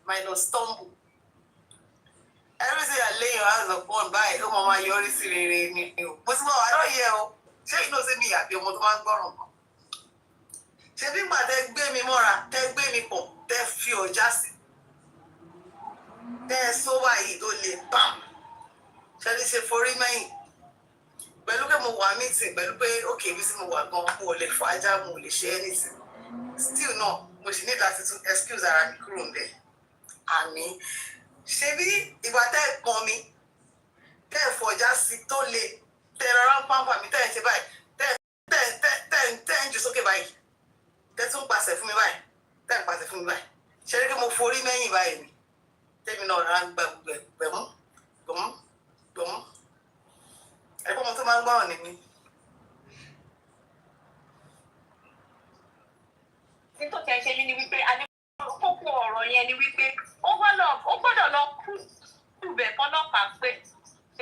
minus stumble everything you lay your hands upon báyìí ó máa yọrí sí rere ni o mo ti mọ̀ àárọ̀ yẹ o ṣé inú sí mi àbí ọmọ tó máa ń gbọ́ràn kan ṣebí gbà tẹ gbé mi mọ́ra tẹ gbé mi pọ̀ tẹ fi ọjà sí tẹ sọ́wọ́ yìí tó lè bam ṣẹlẹ̀ ṣe forí mẹ́yìn pẹ̀lú pé mo wà mítìn pẹ̀lú pé ókè bí sí mo wà gan mo ò lè fọ ajá mo ò lè ṣe anything still náà mo sì ní láti tún excuse ara mi kúrò ń bẹ̀ àmì ṣebí ìgbà tẹ pọn mi tẹ fọjá sí tó lè tẹ rárá ń pàmpà mi tẹ ṣe báyìí tẹ ń jù sókè báyìí tẹ́tún pàṣẹ fún mi báyìí tẹ́ẹ̀ pàṣẹ fún mi báyìí ṣe rí kí mo forí mẹ́yìn báyìí ni tẹ́mi náà rárá ń gba gbẹ̀mú ẹ̀kọ́ ọmọ tó máa ń gbọ́ràn ní mi. nítorí tí ẹ ṣe mí ni wípé a ní kókó ọ̀rọ̀ yẹn ni wípé ó gbọ́dọ̀ lọ kú bẹ̀ fọlọ́pàá pé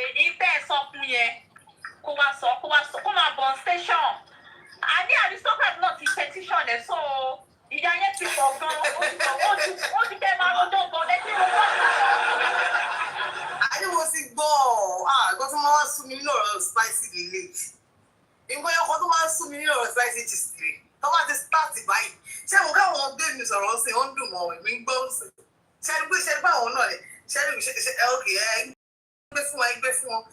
èyí tẹ́ ẹ sọ fún yẹn kó máa bọ̀ station. Àní aristocrat náà ti petition ẹ̀ so ìyá yẹn ti pọ̀ gan-an ó ti fẹ́ máa rojọ́ gan lẹ́sìn rojọ́ àdéhùn sí gbọ́ àgbọ̀ tó máa wá sún mi nínú ọ̀rọ̀ spicy lele ìgbọ́ ẹ̀kọ́ tó máa ń sún mi nínú ọ̀rọ̀ spicy gist rẹ̀ tó bá ti start báyìí ṣé mo káwọn gbé mi sọ̀rọ̀ sí sí ṣe gbé àwọn náà rẹ̀ ṣe okay gbé fún wọn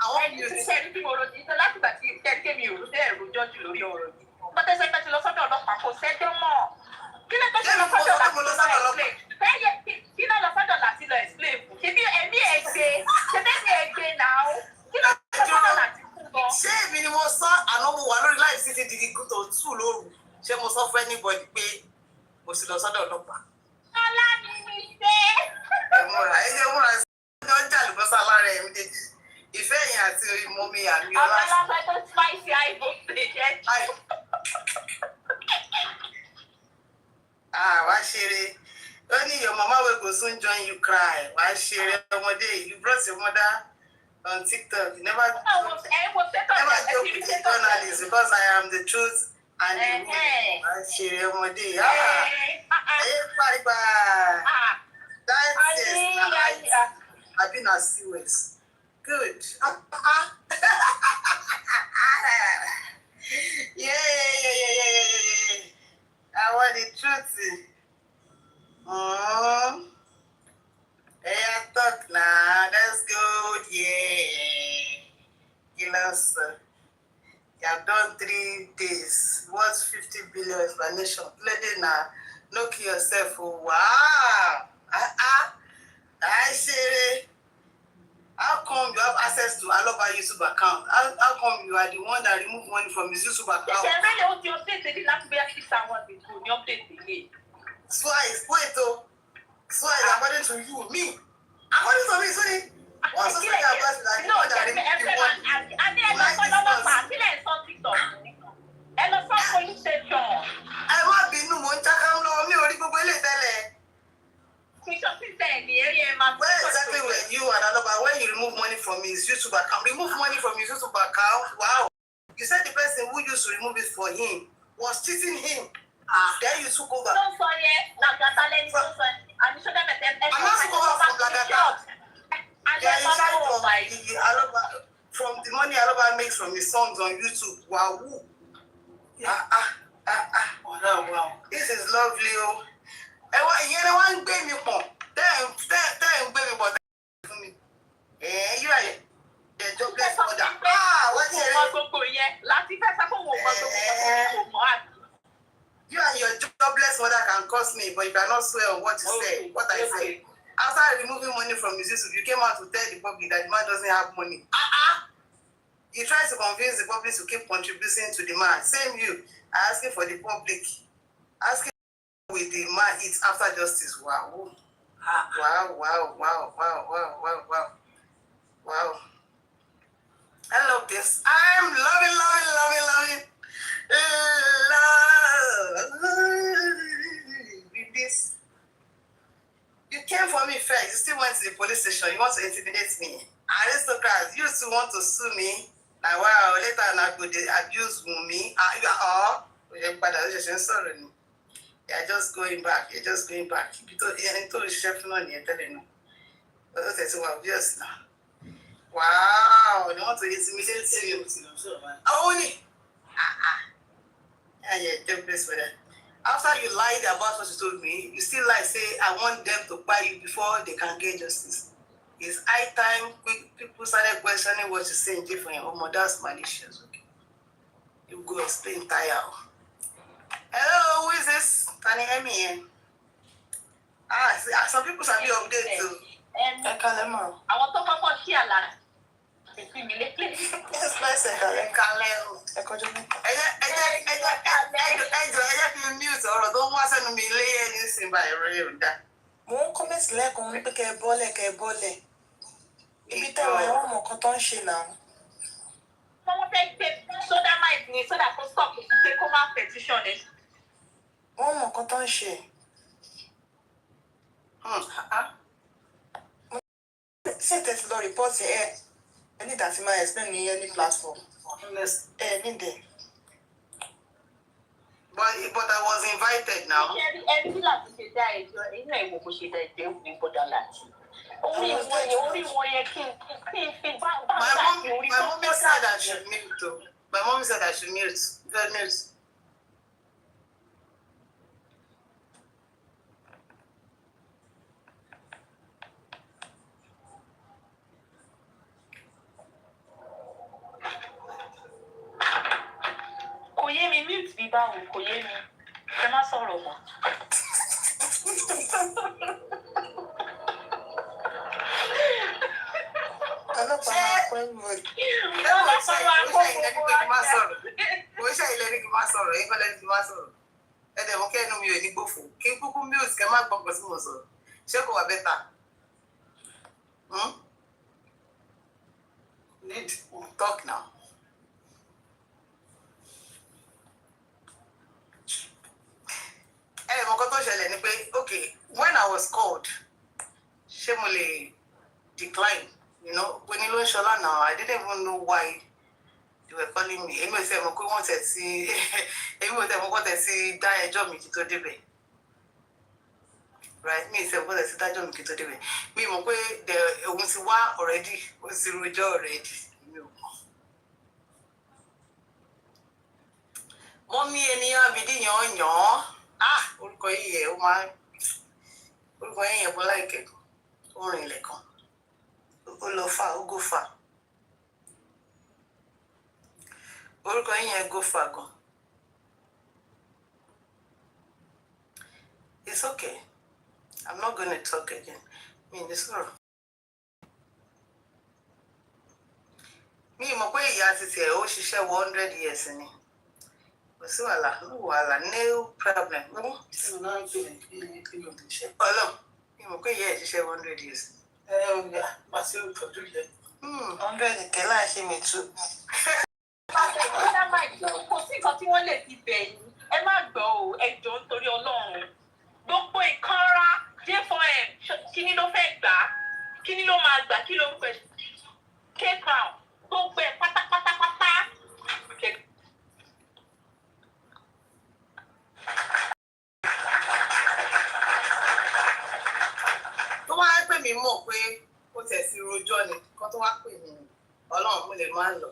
àwọn ẹni tí ṣe ní bí mo ròyìn tó láti gbà tí kẹ́kẹ́ mi ò rú bẹ́ẹ̀ rojọ́ jù lórí ọ̀rọ̀ yìí pọ́tẹ́sẹ́ pẹ́ ti lọ sọ́dọ̀ ọlọ́pàá kò sẹ́jọ́ mọ́ kí ló tó ṣe lọ sọ́dọ̀ láti lọ explain bẹ́ẹ̀ kí ló lọ sọ́dọ̀ láti lọ explain ṣe bí ẹ̀mí ẹ̀gbẹ́ ṣe bẹ́ẹ̀ ni ẹ̀gbẹ́ náà kí ló tó sọ́dọ̀ láti kú gan. ṣé èmi ni mo sọ àná mo wà lórí láì sí ti di gútó tù lóru ṣé mo sọ fún anybody pé mo sì lọ sọ́dọ̀ ọlọ́pàá. ọlá mi mi ṣe. ẹ múra sí ọjà àlùbọ́sà lára ẹ̀ méjèèjì ìfẹ́ yẹn àti mọ́mí àmì ọlá. ọlọ́pàá tó spicy àìbò lè jẹ́ jù. wá ṣeré ó ní your mama wey go soon join you cry wá ṣeré ọmọdé you brought your mother on TikTok you never joke with journalists because I am the truth and the rule wá ṣeré ọmọdé ayé paripa that is na height abi na serious good yeah. I want the truth. Hey, talk now. Let's go. Yeah. Killers. You have done 3 days. What's 50 billion explanation? Lady now. Look yourself. Oh, wow. I say, how come you have access to Aloba YouTube account? How come you are the one that remove money from his YouTube account? Twice, according to you, me. According to me, sorry. What's the thing about that? No, that remove the money. I want to be no one chakam no me ori gbogbo ile tele. Where exactly were you and Aloba when you remove money from his YouTube account? Remove money from his YouTube account? Wow. You said the person who used to remove it for him was cheating him. Then you took over. I'm not took over from Lagata. Yeah, in charge of Aloba, from the money Aloba makes from his songs on YouTube. Wow. Wow. This is lovely. Oh. One baby pon. Then baby but me. You are the jobless mother. What's it? You and your jobless mother can curse me, but you cannot swear on what you say, what I say. After removing money from his YouTube, you came out to tell the public that the man doesn't have money. You try to convince the public to keep contributing to the man. Same you, asking for the public. Asking with the man eats after justice. Wow. Wow. I love this. I'm loving. With this. You came for me first. You still went to the police station. You want to intimidate me. Aristocrats, you still want to sue me. Now, wow, later I could abuse me. You're just going back. You told chef no you're telling me. But that's obvious now. Wow, they want to intimidate you. Only. Yeah, jobless for that. After you lied about what you told me, you still lie, say, I want them to buy you before they can get justice. It's high time people started questioning what you're saying different. Oh, that's malicious. Okay. You go explain tire. Hello, who is this? Can you hear me? Some people have been updated too. I want to talk about here. Yes, mo ń kọ́mẹ́tì lẹ́ẹ̀kan mo ní pé kẹ́ ẹ bọ́lẹ̀ ibi tẹ̀wọ̀ ẹ̀ wọ́n mọ̀ nǹkan tó ń ṣe náà. wọ́n fẹ́ gbé soda mic ní soda kó stop pé kó má petition ẹ̀. wọ́n mọ̀ nǹkan tó ń ṣe. ṣé tẹ̀sí lọ rìpọ́ọ̀tì ẹ ní ìdàtí máa explain ní any platform ẹ nídẹ̀ẹ́. But I was invited now. Every láti ṣe dá ẹjọ́ inú ẹ̀wọ̀n kò ṣe dá ẹjọ́ ẹ̀wọ̀n ní bọ́dà láti. Orí wọn yẹ kí n fi bá láti orí My mom said I should mute though. My mom said I should mute. Good news. bíi báwo kò yé mi ẹ má sọ̀rọ̀ mọ́. ọlọ́pàá máa pẹ́ mọ́ ẹ̀. ọlọ́pàá máa kó gbogbo wa jẹ́. mo ṣe ilẹ̀ ní kí n má sọ̀rọ̀ yín kọ́lẹ́ ní kí n má sọ̀rọ̀ ẹ̀dẹ̀ mo kẹ́nu mi ò ní gbòfò kí kúkú mute kẹ́ má gbọ́ pọ̀ sí mo sọ̀rọ̀ ṣé kò wà bẹ́tà? Need to talk now. Mo kọ́ tó ṣẹlẹ̀ ni pé okay when I was called ṣé mo lè decline pé ní ló ń ṣọlá now I didn't even know why they were calling me èmi ò tẹ̀ mọ̀ pé wọ́n tẹ̀ sí èmi ò tẹ̀ mọ̀ kọ́ tẹ̀ sí dá ẹjọ́ mi kí tó débẹ̀ right mi ì tẹ̀ mọ̀ kọ́ tẹ̀ sí dájọ́ mi kí tó débẹ̀ mi mọ̀ pé òun ti wá already ó ti rojọ́ already mi ò mọ̀. Mọ́mí ènìyàn àbídí yàn orúkọ yìí yẹ ó máa orúkọ yẹn yẹn bọ́ láìkẹ́ ó rìn ilẹ̀ kan ó lọ fà ó gò fà orúkọ yẹn yẹn gò fà gan. It's okay. I'm not going to talk again. Mi ní sọ̀rọ̀. Mi mọ̀ pé ìyá ti tiẹ̀ ó ṣiṣẹ́ 100 years ni. Kò sí wàhálà, no wàhálà, no problem. Ọlọ́run, mi mọ̀ pé ìyá ẹ̀ ṣiṣẹ́ 100 years. Má sí ìtọ́jú yẹn. 100 kẹ́lá ṣe mi tú. Kò sí nǹkan tí wọ́n lè fi bẹ̀ yín. Ẹ má gbọ́ o, ẹ jọ̀ọ́ nítorí Ọlọ́run. Gbogbo ìkanra J4M kíní ló fẹ́ gbà á, kíní ló máa gbà, kí ló ń pè K-Crown, gbogbo ẹ̀ pátápátápátá. Tó wá pè mí mọ̀ pé ó tẹ̀ sí rojọ́ ni kó tó wá pè mí Ọlọ́run mo lè máa lọ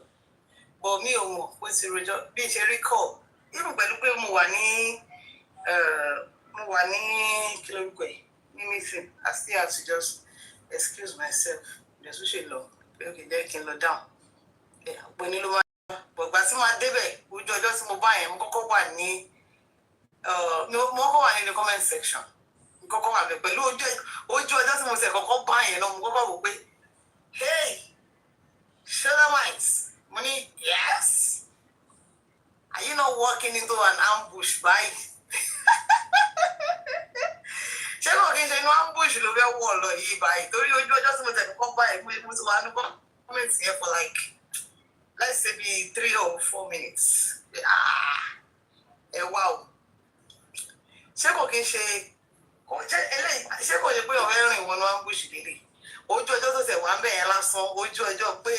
bọ̀ mi ò mọ̀ pé ti rojọ́ bí ṣe rí kọ́ irú pẹ̀lú pé mo wà ní kí lórúkọ ẹ̀ ní meeting I still have to just excuse myself lẹ́sù ṣe lọ pé ó kì í jẹ́ kí n lọ down ọ̀pọ̀ ní ló máa gbọ̀gbà tí máa débẹ̀ ojú ọjọ́ tí mo bá yẹn mo kọ́kọ́ wà ní the comment section mo kọ́kọ́ wà bẹ̀ pẹ̀lú ojú ọjọ́ tí mo ṣe kọ́kọ́ bá yẹn náà mo kọ́kọ́ wò pé hey Shulamite mo ní yes are you not walking into an ambush báyìí ṣé kò kí n ṣe inú ambush ló fẹ́ wọ̀ lọ yìí báyìí torí ojú ọjọ́ tí mo ṣe kọ́kọ́ bá yẹn mo ti wà ní comment yẹn for like let's say be 3 or 4 minutes ẹ wá o ṣé kò kí n ṣe ṣé kò ṣe pé ọ̀rẹ́ rìn wọnú ambush lélẹ̀ ojú ọjọ́ tó ṣẹ̀ wá ń bẹ̀ yẹn lásán ojú ọjọ́ pé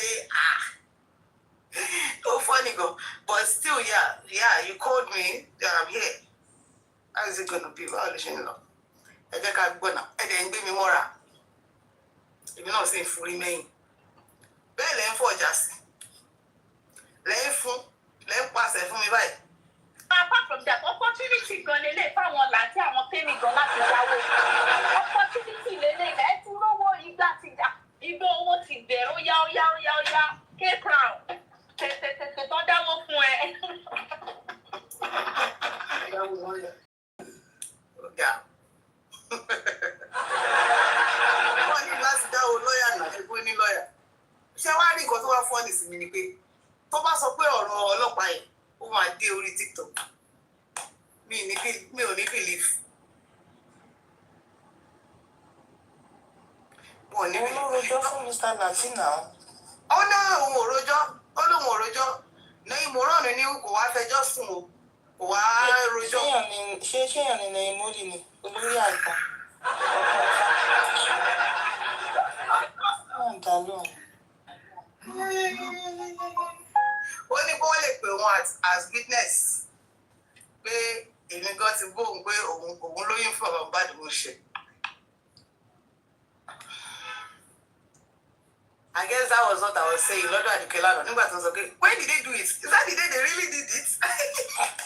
ó funny gan but still yeah you called me that I'm here how is it gonna be báwo lè ṣe ń lọ ẹ jẹ́ ká gbọ́nà ẹ dẹ̀ ń gbé mi mọ́ra èmi náà sì ń forí mẹ́yìn bẹ́ẹ̀ lẹ́ ń fọ̀jà sí lẹ́ ń pàṣẹ fún mi báyìí. Apart from that, opportunity gan lele fáwọn làǹtí àwọn tèmi gan láti yáwó. Opportunity lele ẹ ti rówó ìgbà ti dà. Igbó owó ti bẹ̀rẹ̀ ó yá. K-Crown. Tètè tó dáwó fún ẹ. Ọ̀gá. Wọ́n ní láti dáwó lọ́ọ̀yà náà ṣe fún ní lọ́ọ̀yà. Ṣé wàá rí nǹkan tó wá fọ́ọ̀nì sí mi ni pé tó bá sọ pé ọ̀rọ̀ ọlọ́pàá yìí ó máa dé orí TikTok mi ò ní belief. Òun ló rojọ́ fún Mr. Latin náà. Ó ní òun ò rojọ́ ó lóun ò rojọ́ lẹ́yìn mòránù ní kò wá fẹjọ́ sùn o kò wá rojọ́. ṣéyàn ni lẹ́yìn mọ́lì ni olórí àgbà wọ́n dá lóhùn. Ó ní kó lè pè wọn as witness pé èmi gan ti gbóhùn pé òun lóyún fún ọ̀rọ̀ bá dùn ṣe. I guess that was what I was saying lọ́dọ̀ àdùkẹ́ lánàá nígbà tó ń sọ pé when did they do it? Is that the day they really did it?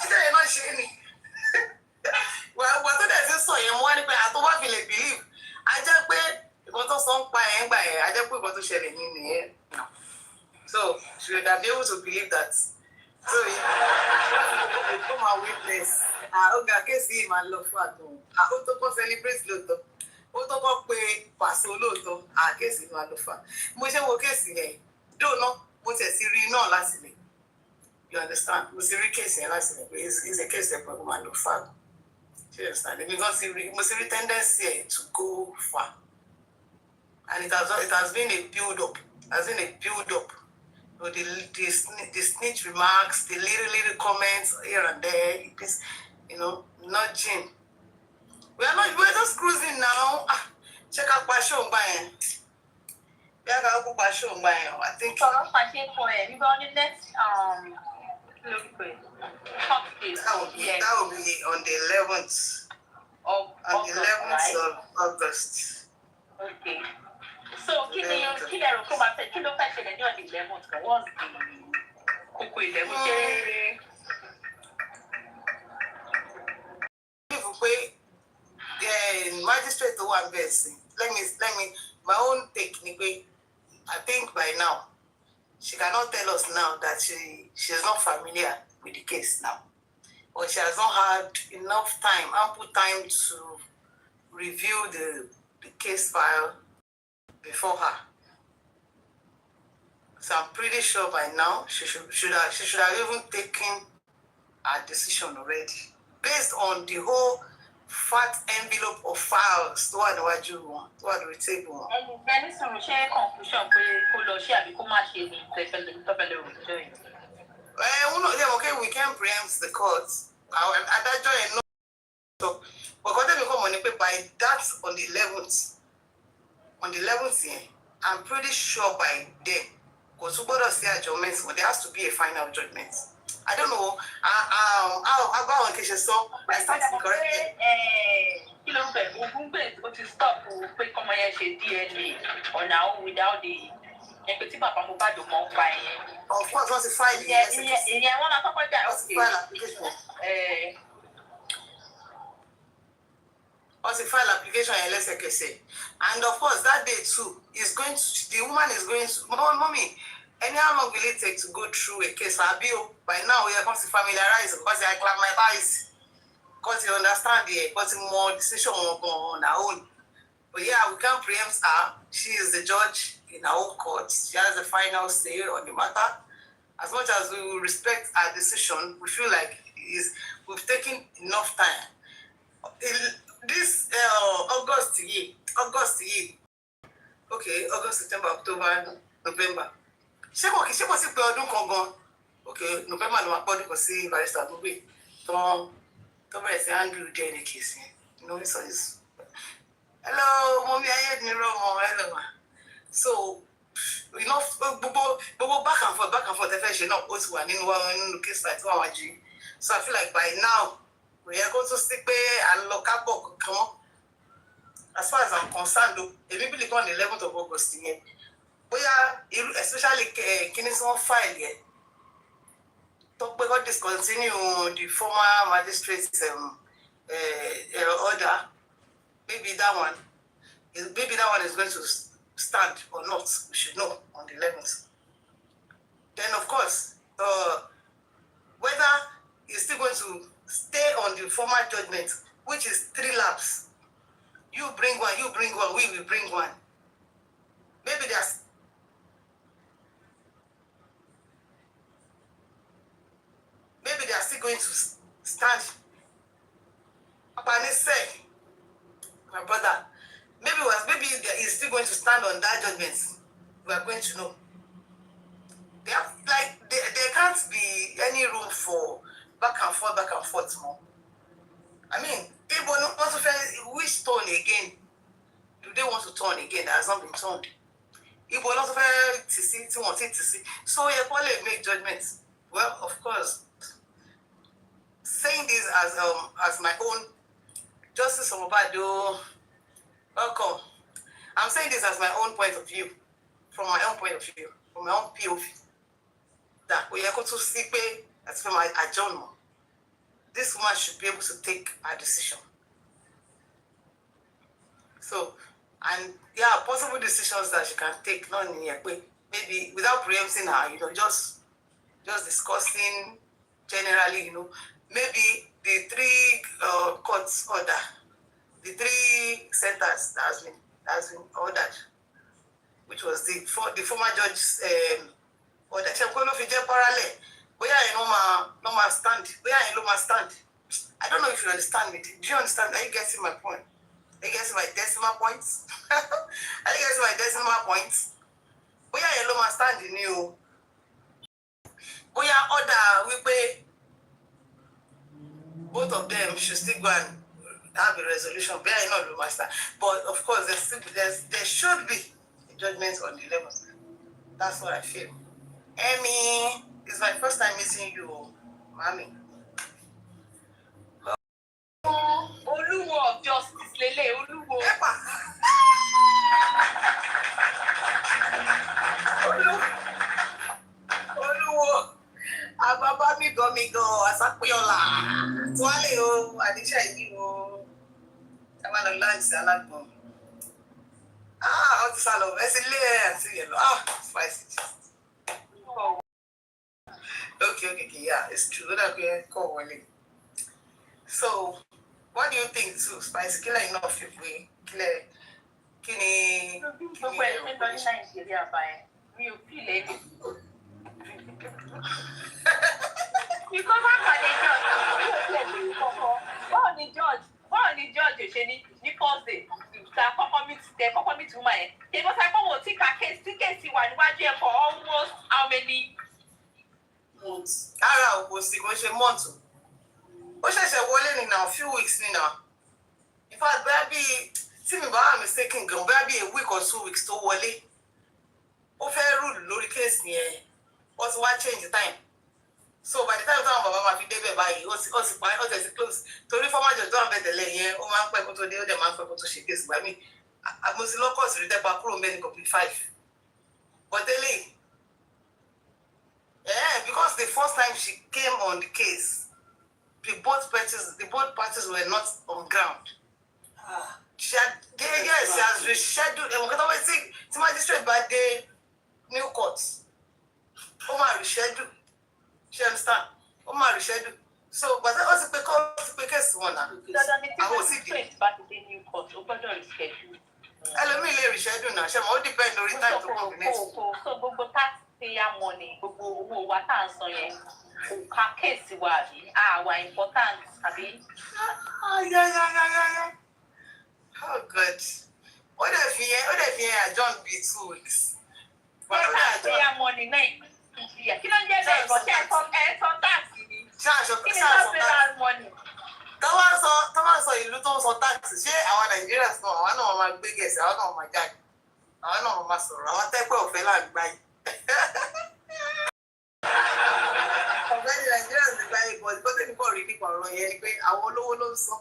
Ṣé ẹ náà ṣe é ni? Wà tó dẹ̀ ti sọ yẹn mo wá ní pé àtọ́wá fi lè believe a jẹ́ pé ìkan tó sọ ń pa ẹ̀ ń gbà yẹn a jẹ́ pé ìkan tó ṣẹlẹ̀ ní nìyẹn. So she would have been able to believe that So you come and witness. Okay, I can see my love for Adura. Ó tó kọ́ celebrate lóòótọ́. Ó tó kọ́ pé pàṣẹ lóòótọ́. Kéèsì máa lọ fà. Mo ṣe wo kéèsì yẹn. Dóònà mo tẹ̀ sí rí náà láti lè. You understand? Mo sì rí kéèsì yẹn láti lè pé it's a case that máa lọ fà. You understand? Because mo sì rí tendency to go far. And it has been a build-up. So the snitch remarks, the little comments here and there, it is, nudging. We're just cruising now. Check out my show by I think. So I'm fighting for it. You got the next That will be on the 11th. Of On the 11th right? of August. Okay. So kí lẹ rò kó máa fẹ́ kí ló fẹ́ ṣẹlẹ̀ ní ọ̀dẹ̀ 11th kan wọ́n sì kókó 11th ṣe. Magistrate tó wà bẹ́ẹ̀ sí. Let me my own take ni pé I think by now she cannot tell us now that she is not familiar with the case now, or she has not had enough time, ample time to review the case file before her. So I'm pretty sure by now she should have even taken her decision already, based on the whole fat envelope of files tó wà níwájú wọn, tó wà lórí table wọn. Ẹni sọ̀rọ̀ ṣe conclusion pé kó lọ ṣe àbí kó má ṣe ní tẹ́fẹ́lẹ́ òjò yìí. Okay, we can preempt the court. Adájọ́ yẹn náà sọ, ọ̀kan tẹ́mi kọ́ mọ̀ ni pé by that on the 11th yẹn, I'm pretty sure by then, kò tún gbọ́dọ̀ sí adjournment, but there has to be a final judgment. I don't know how àwọn kì í ṣe sọ. I start to correct it. Kí ló ń bẹ̀ Ògúngbè ó ti stop pé kọ́mọ yẹn ṣe DNA on her own without the ẹgbẹ́ tí bàbá Mohbad mọ̀ ń pa ẹ̀yẹn. Of course, wọ́n ti file ìyẹn wọ́n máa kọ́kọ́ jà wọ́n ti file application. Wọ́n ti file application yẹn lẹ́sẹ̀kẹsẹ̀. And of course, that day too, the woman is going to, mommy, how long will it take to go through a case? By now, we are going to familiarize because they acclimatize, because you understand but more decision on her own. But yeah, we can't preempt her. She is the judge in our own court. She has the final say on the matter. As much as we will respect her decision, we feel like we've taken enough time. This August year, okay, August, September, October, November. Ṣé kò sí pé ọdún kan gan? Okay, November ló máa pọ́dún kan sí barrister Gbogbo tó bẹ̀rẹ̀ sí Andrew DNA case yẹn. It's hello, mommy, hello ma. So, gbogbo back and forth ẹ fẹ́ ṣe náà ó ti wà nínú case fight wà wájú. So I feel like by now, we are going to stick and look up come on. As far as I'm concerned, èmi believe on the 11th of August yẹn. Bóyá especially kíní tí wọ́n file yẹn. Tó pé kó discontinue the former magistrate's order. Maybe that one is going to stand or not. We should know on the 11th. Then of course, whether he's still going to stay on the former judgment, which is 3 laps. You bring one, we will bring one. Maybe they are still going to stand. Apani said, my brother, maybe he's still going to stand on that judgment. We are going to know. There can't be any room for back and forth more. I mean, people want to which turn again? Do they want to turn again? That has not been turned. People also to see. So you probably make judgments. Well, of course, saying this as my own Justice Omowummi, welcome. I'm saying this as my own point of view, from my own POV. That we are going to see as from my adjournment. This woman should be able to take a decision. So, and possible decisions that she can take, not in here, maybe without preempting her, just just discussing generally, maybe the three courts order, the three centers that has been ordered, which was the former judge's order. Parallel. No stand. Stand. I don't know if you understand me. Do you understand? Are you getting my point? Are you getting my decimal points? Are you getting my decimal points? Stand in you. Order we pay. Both of them should still go and have a resolution. But of course, there should be a judgment on the 11th. That's what I feel. Emmy, it's my first time meeting you, mommy. Oluwo of justice, Lele, Oluwo. Oluwo. Ababa migo, Asakpiola. Twale o, Adisha Ibi o. Tabana lunch alagbon. What is all of us? Spicy. Okay, yeah, it's true. So, what do you think too? Spicy, killer enough if we clear. Kini. Because how can they judge? Why the judge? Ní Thursday, ta kọ́kọ́ meet woman yẹn. Èmi sọ pé mo ti ka case wà níwájú ẹ̀ for almost how many months? Ara kò sí kò ṣe months. Ó ṣẹ̀ṣẹ̀ wọlé ní now few weeks ní now. In fact, bẹ́ẹ̀ tí mi bá wà mistaken gan, bẹ́ẹ̀ a week or 2 weeks tó wọlé. Ó fẹ́ rule lórí case yẹn. Ó ti wá change the time. So by the time táwọn bàbá máa fi débẹ̀ báyìí, ó ti close. Torí former judge tó wà bẹ́ẹ̀ tẹ́lẹ̀ yẹn, ó máa ń pẹ́ kó tó dé, ó dẹ̀ máa ń pẹ́ kó tó ṣe case gbà mí. Mo ti lọ́kọ̀ sí ìdẹ́gba kúrò mẹ́rin complete 5. But tẹ́lẹ̀, because the first time she came on the case, the both parties were not on ground. She has rescheduled. The magistrate by the new courts. Reschedule. She understand? Reschedule. So, but that was a case one. I was sitting. new court, reschedule. Reschedule now. She all depend on the time to come next. So, gbogbo taxpayer money, gbogbo owó wa tá à ń san yẹn, ka case wa àbí àwa important àbí. Yeah. Oh God. What if he John be 2 weeks? Taxpayer money náà. Kí ló ń jẹ́ bẹ́ẹ̀ bọ́ ṣe ẹ̀sán táàkì ni? Kí ni taxpayer money? Tọ́wọ́ sọ ìlú tó ń sọ táàkì, ṣé àwọn Nàìjíríà sọ àwọn náà máa gbé gẹ̀ẹ́sì, àwọn náà máa jáde, àwọn náà máa sọ̀rọ̀, àwọn tẹ́pẹ́ ọ̀fẹ́ láàgbá yìí. Ọ̀fẹ́ ni Nàìjíríà ti gbá yìí, but ìgbọ́dọ̀ nípa rí nípa ọ̀rọ̀ yẹn ni pé àwọn olówó ló ń sọ.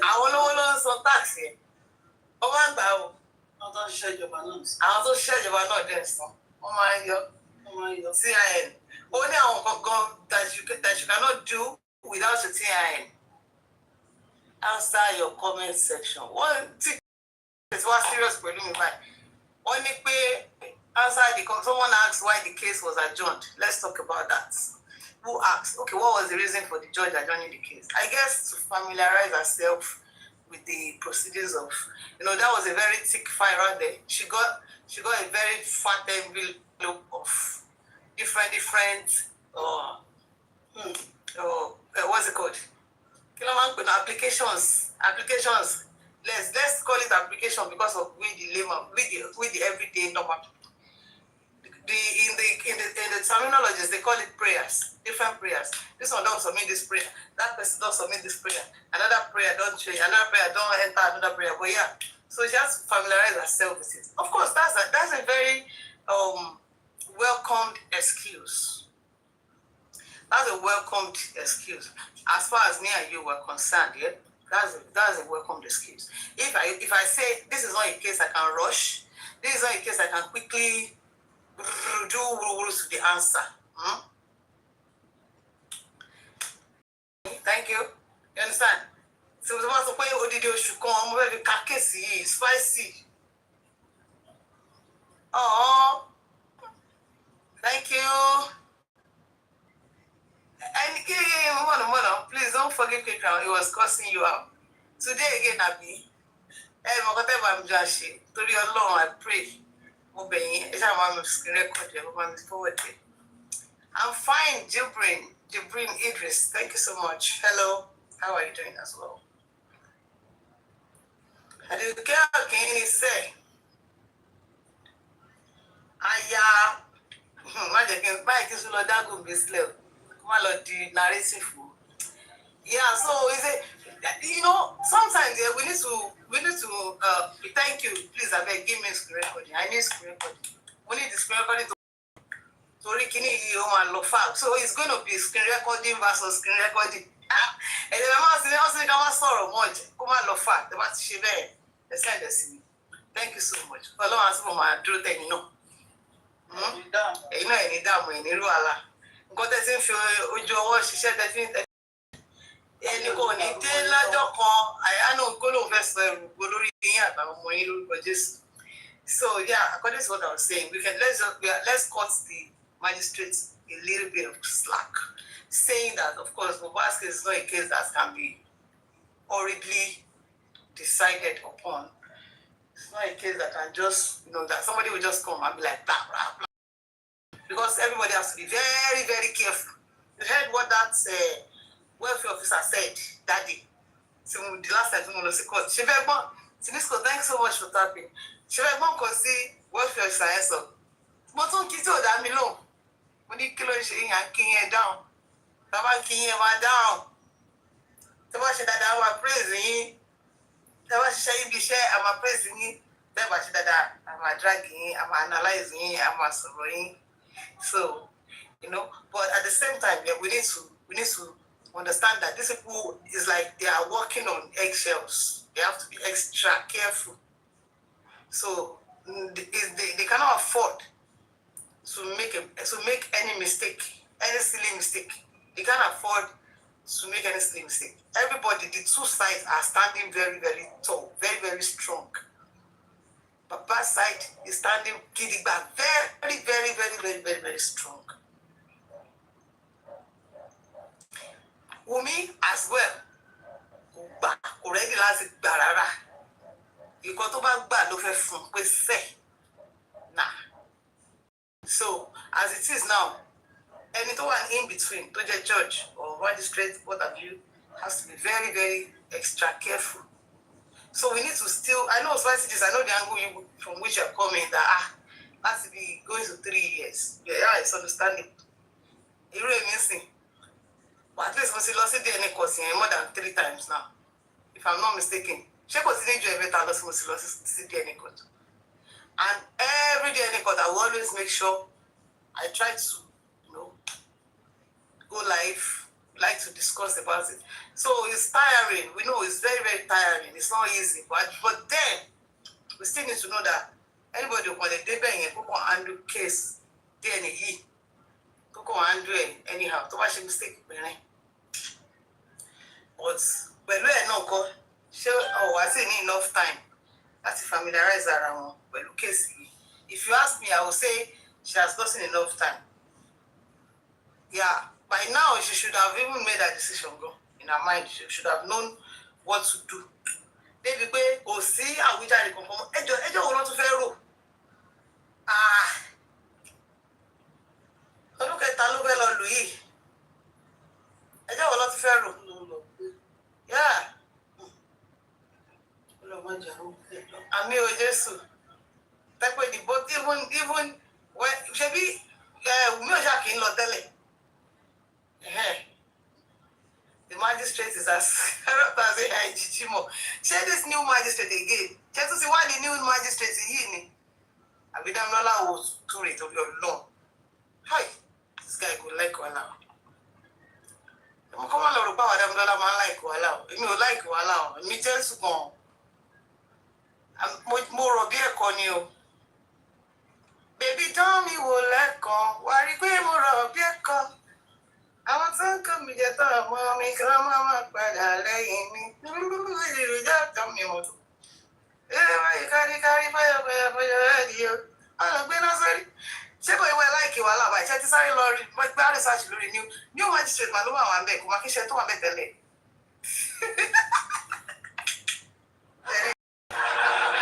Àwọn olówó ló ń sọ táàkì yẹn. Ó máa ń gbà ó. Àwọn tó ń ṣiṣẹ́ ìjọba náà dẹ̀ sọ. Wọ́n máa ń yọ. CIN. Ó ní àwọn kankan that you cannot do without a TIN. Answer your comment section. One thing is what serious pẹ̀lú mi báyìí. Wọ́n ní pé someone asked why the case was adjourned. Let's talk about that. Who asked? Okay, what was the reason for the judge adjourning the case? I guess to familiarize herself with the procedures of, that was a very thick file right there. She got a very fat envelope of different what's it called? Applications. Let's call it application because of with the everyday normal. In the terminologies they call it prayers, different prayers. This one don't submit this prayer. That person don't submit this prayer. Another prayer don't change. Another prayer don't enter another prayer. But yeah, so she has to familiarize herself with it. Of course, that's a very welcomed excuse. That's a welcomed excuse. As far as me and you were concerned, yeah, that's a welcomed excuse. If I say this is not a case I can rush, this is not a case I can quickly do rules to the answer. Thank you. You understand? So the master point odidi oṣù kan mo fẹ́ fi ka case yìí spicy. Thank you. And please don't forget Kikran. It was cursing you out. Today again, Abi. To your Lord, I pray. I'm fine, Jibrin Idris. Thank you so much. Hello. How are you doing as well? I do can you say? Aya, Mike is Lodago be slow. Come on, the narrative. Yeah, so is it? Sometimes we need to thank you. Please, I beg, give me screen recording. I need screen recording. We need the screen recording to so it's going to be screen recording versus screen recording. And the mama also come sorrow much. Come on, love fact. The what she there. The send us me. Thank you so much. For long as my do thing, any damn way, any ruala. God doesn't feel Ujo, she said that. Ẹni kò ní dé lọ́jọ́ kan àyánú gbólóhùn fẹ́ sọ ẹrù gbólórí yín àtàwọn ọmọ yín lórúkọ Jésù. So yeah, according to what I was saying, let's cut the magistrate a little bit of slack, saying that of course Mohbad's case is not a case that can be hurriedly decided upon. It's not a case that can just that somebody will just come and be like blah blah blah. Because everybody has to be very, very careful. You heard what that welfare officer said that day. So the last time we see court. Sinisco, thanks so much for tapping. Shebegbo can see welfare officer answer. But don't kiss you that me long. When you kill and king down. Baba king down. Taba she that I praising. Taba she be share I'm praising. Taba she that I'm dragging, I'm analyzing, I'm surveying. So, but at the same time, yeah, we need to understand that these people is like they are walking on eggshells. They have to be extra careful. So they cannot afford to make any mistake, any silly mistake. They can't afford to make any silly mistake. Everybody, the two sides are standing very, very tall, very, very strong. Papa's side is standing gidigba, very, very, very, very, very, very strong. Wunmi as well. Already last barara. You got to back ló fẹ́ fún pé fẹ́. Nah. So as it is now, any to one in between, to the judge or magistrate, what have you, has to be very, very extra careful. So we need to still, I know spicy this, I know the angle from which you're coming that has to be going to 3 years. Yeah, it's understanding. It really means thing. But at least we see lost DNA course more than 3 times now. If I'm not mistaken. She continue to better loss DNA code. And every DNA code I will always make sure I try to, go live, like to discuss about it. So it's tiring. We know it's very, very tiring. It's not easy. But then we still need to know that anybody who want to handle case DNA, go handle it anyhow. To watch a mistake. But I say enough time. That's to familiarize around with case. If you ask me, I will say she has gotten enough time. Yeah. By now, she should have even made that decision go in her mind. She should have known what to do. Maybe go see how we try to come. Ejo will not fair. Look at Talubelo Louis. Ejo will not fair. Yeah. Ami o Jesu. Take the boat even when shebi Wunmi o sha kin lo tele. The magistrate is as share this new magistrate again. Just to see why the new magistrate is here. Abidam Lola was curate of your law. Hi, this guy could like Wala. Come on, Lord, Adam Lola man like Wala. You like Wala. Me just go. I'm much more of your conio. Baby, tell me what let go. Why you going more of your con? I want to come with your thought, mommy, come on, but I lay in me. You just tell me what. You carry fire for your radio. I'm not sorry. ṣé kò ìwé láìkí wàhálà báyìí ṣe ti sáré lọ rí gbá research lórí new magistrate mà ló wà wà ń bẹ̀ kò má kí ṣe tó wà bẹ̀ tẹ́lẹ̀.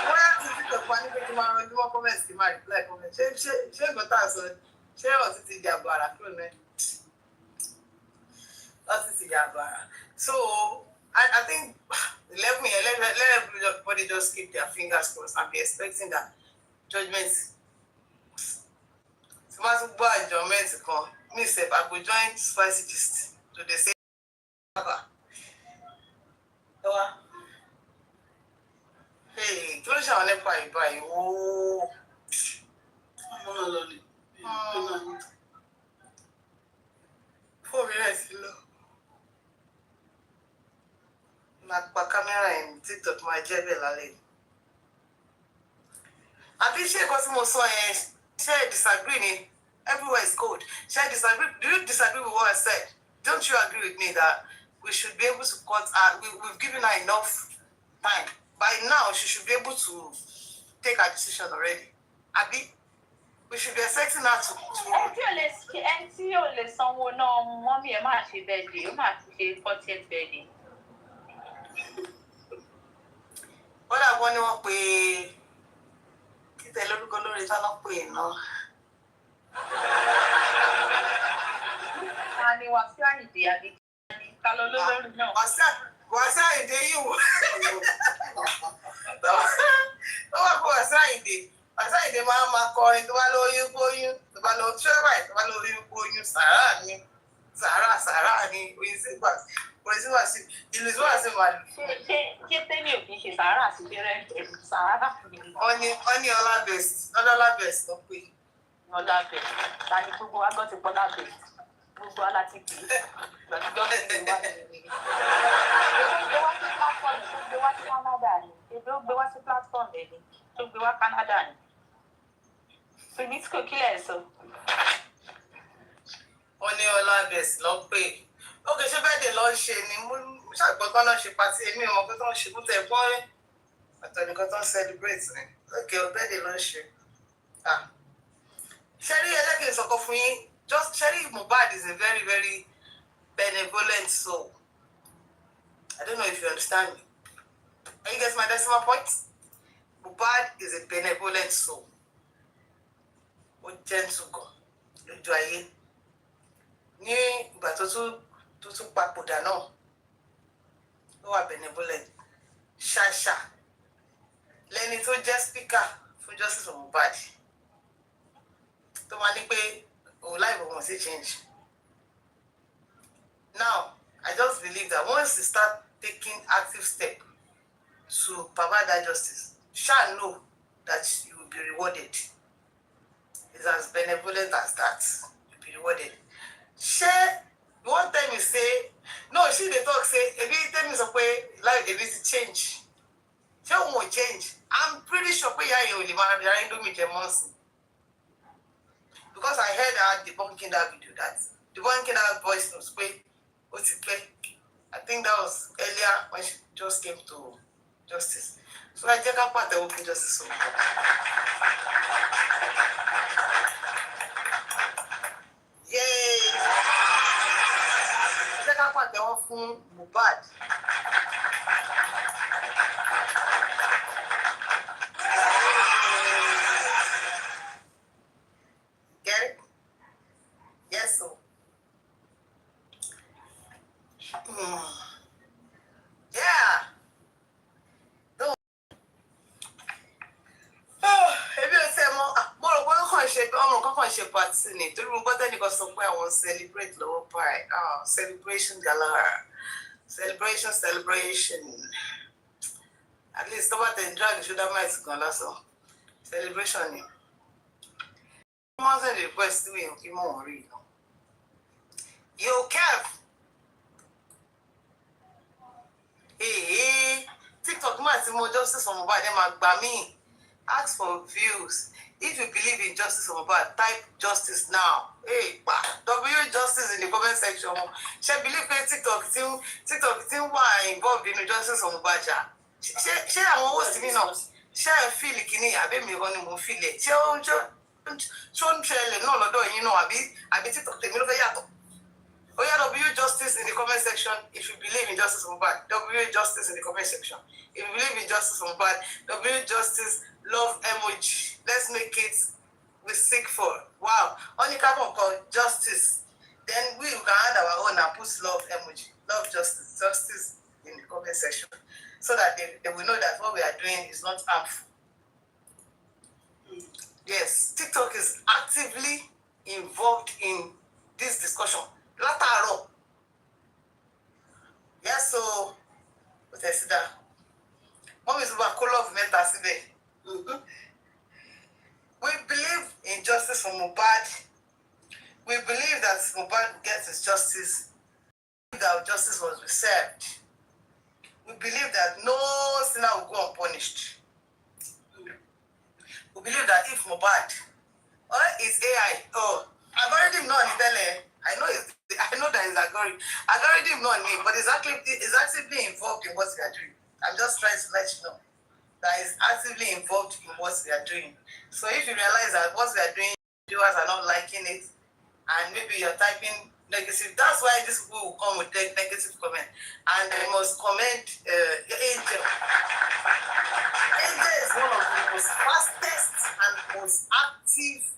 wọ́n yá ti fi tọ̀pọ̀ ní pé kí n máa ranjú mọ́ comment kí n máa reply comment ṣé nǹkan tá à ń sọ ṣé ọtí ti di àbọ̀ àrà kúrò náà ọtí ti di àbọ̀ àrà. So I think let everybody just keep their fingers crossed and be expecting that judgment. So I go join Spicy Gist to the same. Hey, kí ló ṣe àwọn nípa ìbá yìí? Ooo. Fóònù rẹ̀ sí lọ. Máa pa kámẹ́rà ẹ̀ ní TikTok máa jẹ́ bẹ́ẹ̀ lálẹ́. Àbí ṣé nǹkan tí mo sọ yẹn ṣé ẹ disagree ni? Everywhere is cold. Ṣé ẹ disagree? Do you disagree with what I said? Don't you agree with me that we should be able to cut we've given her enough time. By now, she should be able to take her decision already. Abi, we should be expecting her to. Ẹni tí yóò lè sanwó náà mọ́mí ẹ̀ máa ṣe birthday, ó máa ti ṣe 40th birthday. Wọ́n dàgbọ́ ni wọ́n pe títẹ̀ lórúkọ lórí tá lọ́ pè náà. Wọ́n á ní Wàsíù Àyìndé àbí ká lọ lórí náà. Wàsíù Àyìndé yìí wò. Ó wà fún Wàsíù Àyìndé. Wàsíù Àyìndé máa kọrin tó bá lóyún kóyún, tó bá lọ tíwẹ́wà tó bá lóyún kóyún, sàárà ni oyin sí Wàsíù. Oyin sí Wàsíù. Ìlú sí Wàsíù máa lù. Ṣé tẹ́lẹ̀ ò kì í ṣe sàárà sí fẹ́rẹ́ sàárà? Wọ́n ní ọlá best ló pé. Ọlá best. Ta ni gbogbo wa gbọ́ ti pọ́ lábẹ́? Gbogbo wa láti kì í. Gbàgbọ́ mi ti wá nìyí. Tó gbé wá sí Canada ni. Ebi ó gbé wá sí platform ẹ̀ ni. Tó gbé wá Canada ni. Finitco kílẹ̀ sọ. Wọ́n ní ọlá best ló pé. Ókè ṣé bẹ́ẹ̀ dè lọ ṣe ni mo ṣàgbọ́gbọ́n náà ṣe pàtí èmi ọmọ pé tó ń ṣe kú tẹ̀ gbọ́n ẹ̀. Àtọ̀nìkan tó ń celebrate ni. Ókè bẹ́ẹ̀ dè lọ ṣe. Ṣẹ́rí ẹlẹ́kìn sọ̀kọ fún yín. Just Sherry Mohbad is a very, very benevolent soul. I don't know if you understand me. Are you guys my decimal point? Mohbad is a benevolent soul. Ó gentle gan. Lójú ayé. Ní ìgbà tó tún papòdà náà. Ó wà benevolent. Ṣàṣà. Lẹ́ni tó jẹ́ speaker fún Justice for Mohbad. Tó máa ní pé life wants to change. Now, I just believe that once you start taking active step to provide that justice, shall know that you will be rewarded. It's as benevolent as that. You'll be rewarded. One time you say, no, she the talk say, if you tell me some way, life if it change. She won't change. I'm pretty sure you will be because I heard her debunking that video, debunking that voice notes. I think that was earlier when she just came to justice. So I take up part the open justice. Yay! Take up part the open Mohbad. Celebrate lower pie. Celebration galore. Celebration. At least about the drug should have my school. Celebration. Mother request me, you Kev. Hey, TikTok Massimo Justice for Mohbad, them by me. Ask for views. If you believe in justice for Mohbad, type justice now. Hey, W justice in the comment section. She believe that TikTok still involved in the justice for Mohbad. She I'm always me now. She feel like I be me running more feel it. Shouldn't no, you know, I be TikTok, they know the Oh yeah, W justice in the comment section if you believe in justice for Mohbad. W justice in the comment section. If you believe in justice for Mohbad, W justice love emoji. Let's make it we seek for. Wow. Only carbon called justice. Then we can add our own and put love emoji. Love justice. Justice in the comment section. So that they will know that what we are doing is not harmful. Yes, TikTok is actively involved in this discussion. Lataro. Yes, so what I said that. Mom is about color of mental today. We believe in justice for Mohbad. We believe that Mohbad gets his justice. We believe that justice was reserved. We believe that no sinner will go unpunished. We believe that if Mohbad is AI, algorithm not Italian. I know that is algorithm not me, but it's actively involved in what we are doing. I'm just trying to let you know that is actively involved in what we are doing. So if you realize that what we are doing, viewers are not liking it, and maybe you're typing negative, that's why these people will come with negative comment. And I must comment Angel. Angel is one of the most fastest and most active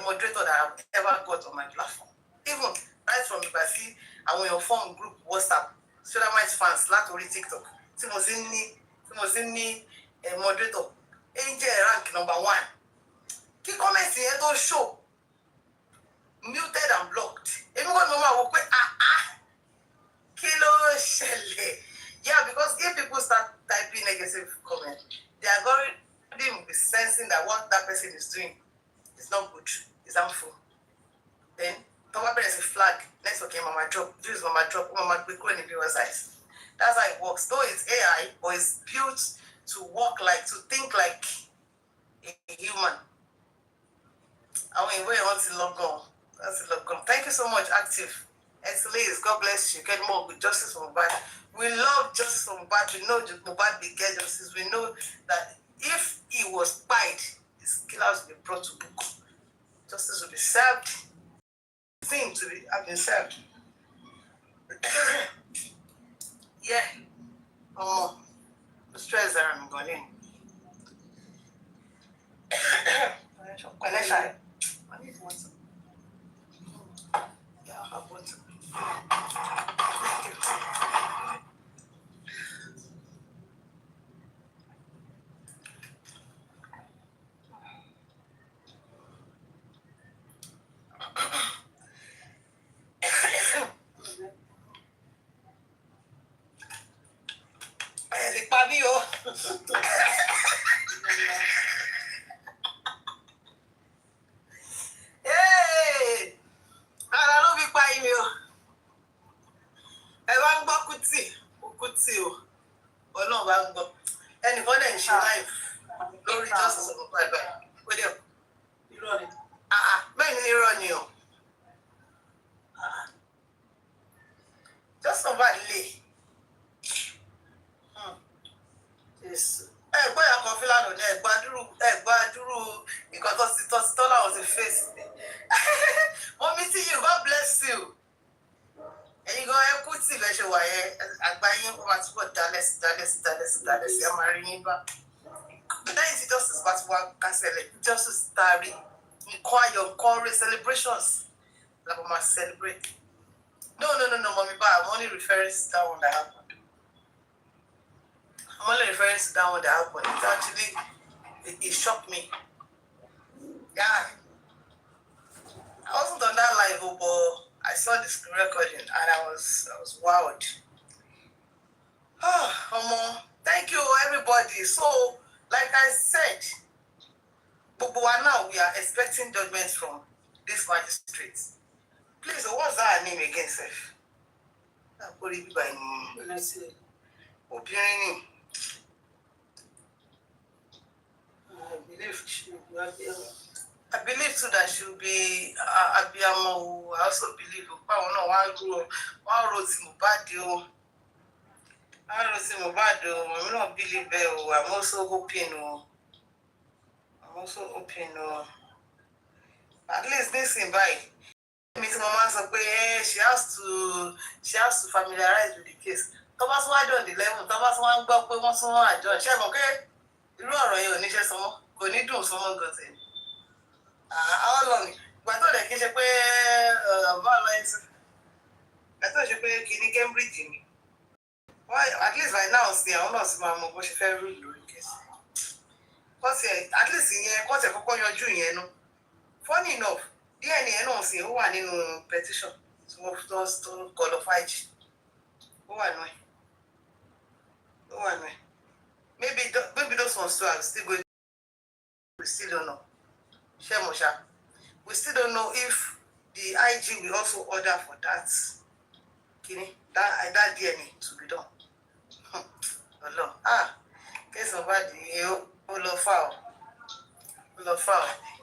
moderator that I've ever got on my platform. Even right from Ibasi, I will form group WhatsApp, Sodomite fans, Latori TikTok. Timozini moderator. Angel rank number 1. Key comments here don't show. Muted and blocked. Anyone know what Kilo Shelley. Yeah, because if people start typing negative comments, the algorithm will be sensing that what that person is doing is not good, it's harmful. Then Mama press a flag, next okay, Mama drop, views Mama drop, Mama quick in the viewer's eyes. That's how it works. Though it's AI, but it's built to work like, to think like a human. I mean, we want to log on. That's a log on. Thank you so much, Active. Excellent. God bless you. Get more with justice for Mohbad. We love justice for Mohbad. We know Mohbad will get justice. We know that if he was spied, his killers will be brought to book. Justice will be served. Thing to be have been served. Yeah. The stress that I'm going in. I need water. Yeah, I have water. Thank you. Hey! I love you, by you. I want Bakuti o. Ọlọ́run bá ń gbọ́. Ẹnìkan dẹ̀ ń ṣe live lórí justice of Mohbad báyìí. Wait there. Irọ́ ni. Bẹ́ẹ̀ ni irọ́ ni o. Just Mohbad lè. Ẹ̀gbọ́n ìyá kan fi lánàá ní ẹ̀gbádúró nǹkan tó ti tọ́ láwọn ti face. Mommy see you, God bless you. Ẹ̀yin gan ẹ kú tí ìfẹ́ ṣe wà yẹn àgbáyé wọn máa túbọ̀ dálẹ̀ sí ẹ máa rí yín bá. Lẹ́yìn tí justice bá ti wá kásẹ̀lẹ̀, justice tààrí nǹkan ayọ̀ nǹkan rẹ̀ celebrations la máa celebrate. No, mommy, but I'm only referring to that one that happened. I'm only referring to that one that happened. It actually, it shocked me. Yeah. I wasn't on that live, but I saw this recording and I was wowed. Thank you, everybody. So, like I said, but now we are expecting judgment from these magistrates. Please, what's that name again, Seth? Let's see. Opinion. I believe too that she'll be Abiyamo. I also believe one wrote Mohbad. I don't believe I'm also hoping also hoping at least this in by Miss Mama she has to familiarize with the case. Thomas why on the level, Thomas one gbọ́ pé wọ́n tún wọ́n àjọ ṣé mọ̀ pé irú ọ̀rọ̀ yẹn ò ní ṣe sọmọ́ kò ní dùn sọmọ́ gan tẹ̀. How long? Ìgbà tó dẹ̀ kí n ṣe pé bọ́ọ̀lù ẹ̀sìn ìgbà tó ṣe pé kìíní Cambridge ni. At least by now sí àwọn náà sì máa mọ bó ṣe fẹ́ rú lórí kẹsì. Kọ́sì at least ìyẹn kọ́sì kọ́kọ́ yanjú ìyẹn nú. Funny enough, DNA náà sì ó wà nínú petition tí wọ́n tó qualify jì. Ó wà nù ẹ̀. Maybe those ones too are still going. We still don't know. Shemosha. We still don't know if the IG will also order for that. That DNA to be done. Hello. Case of bad you love foul.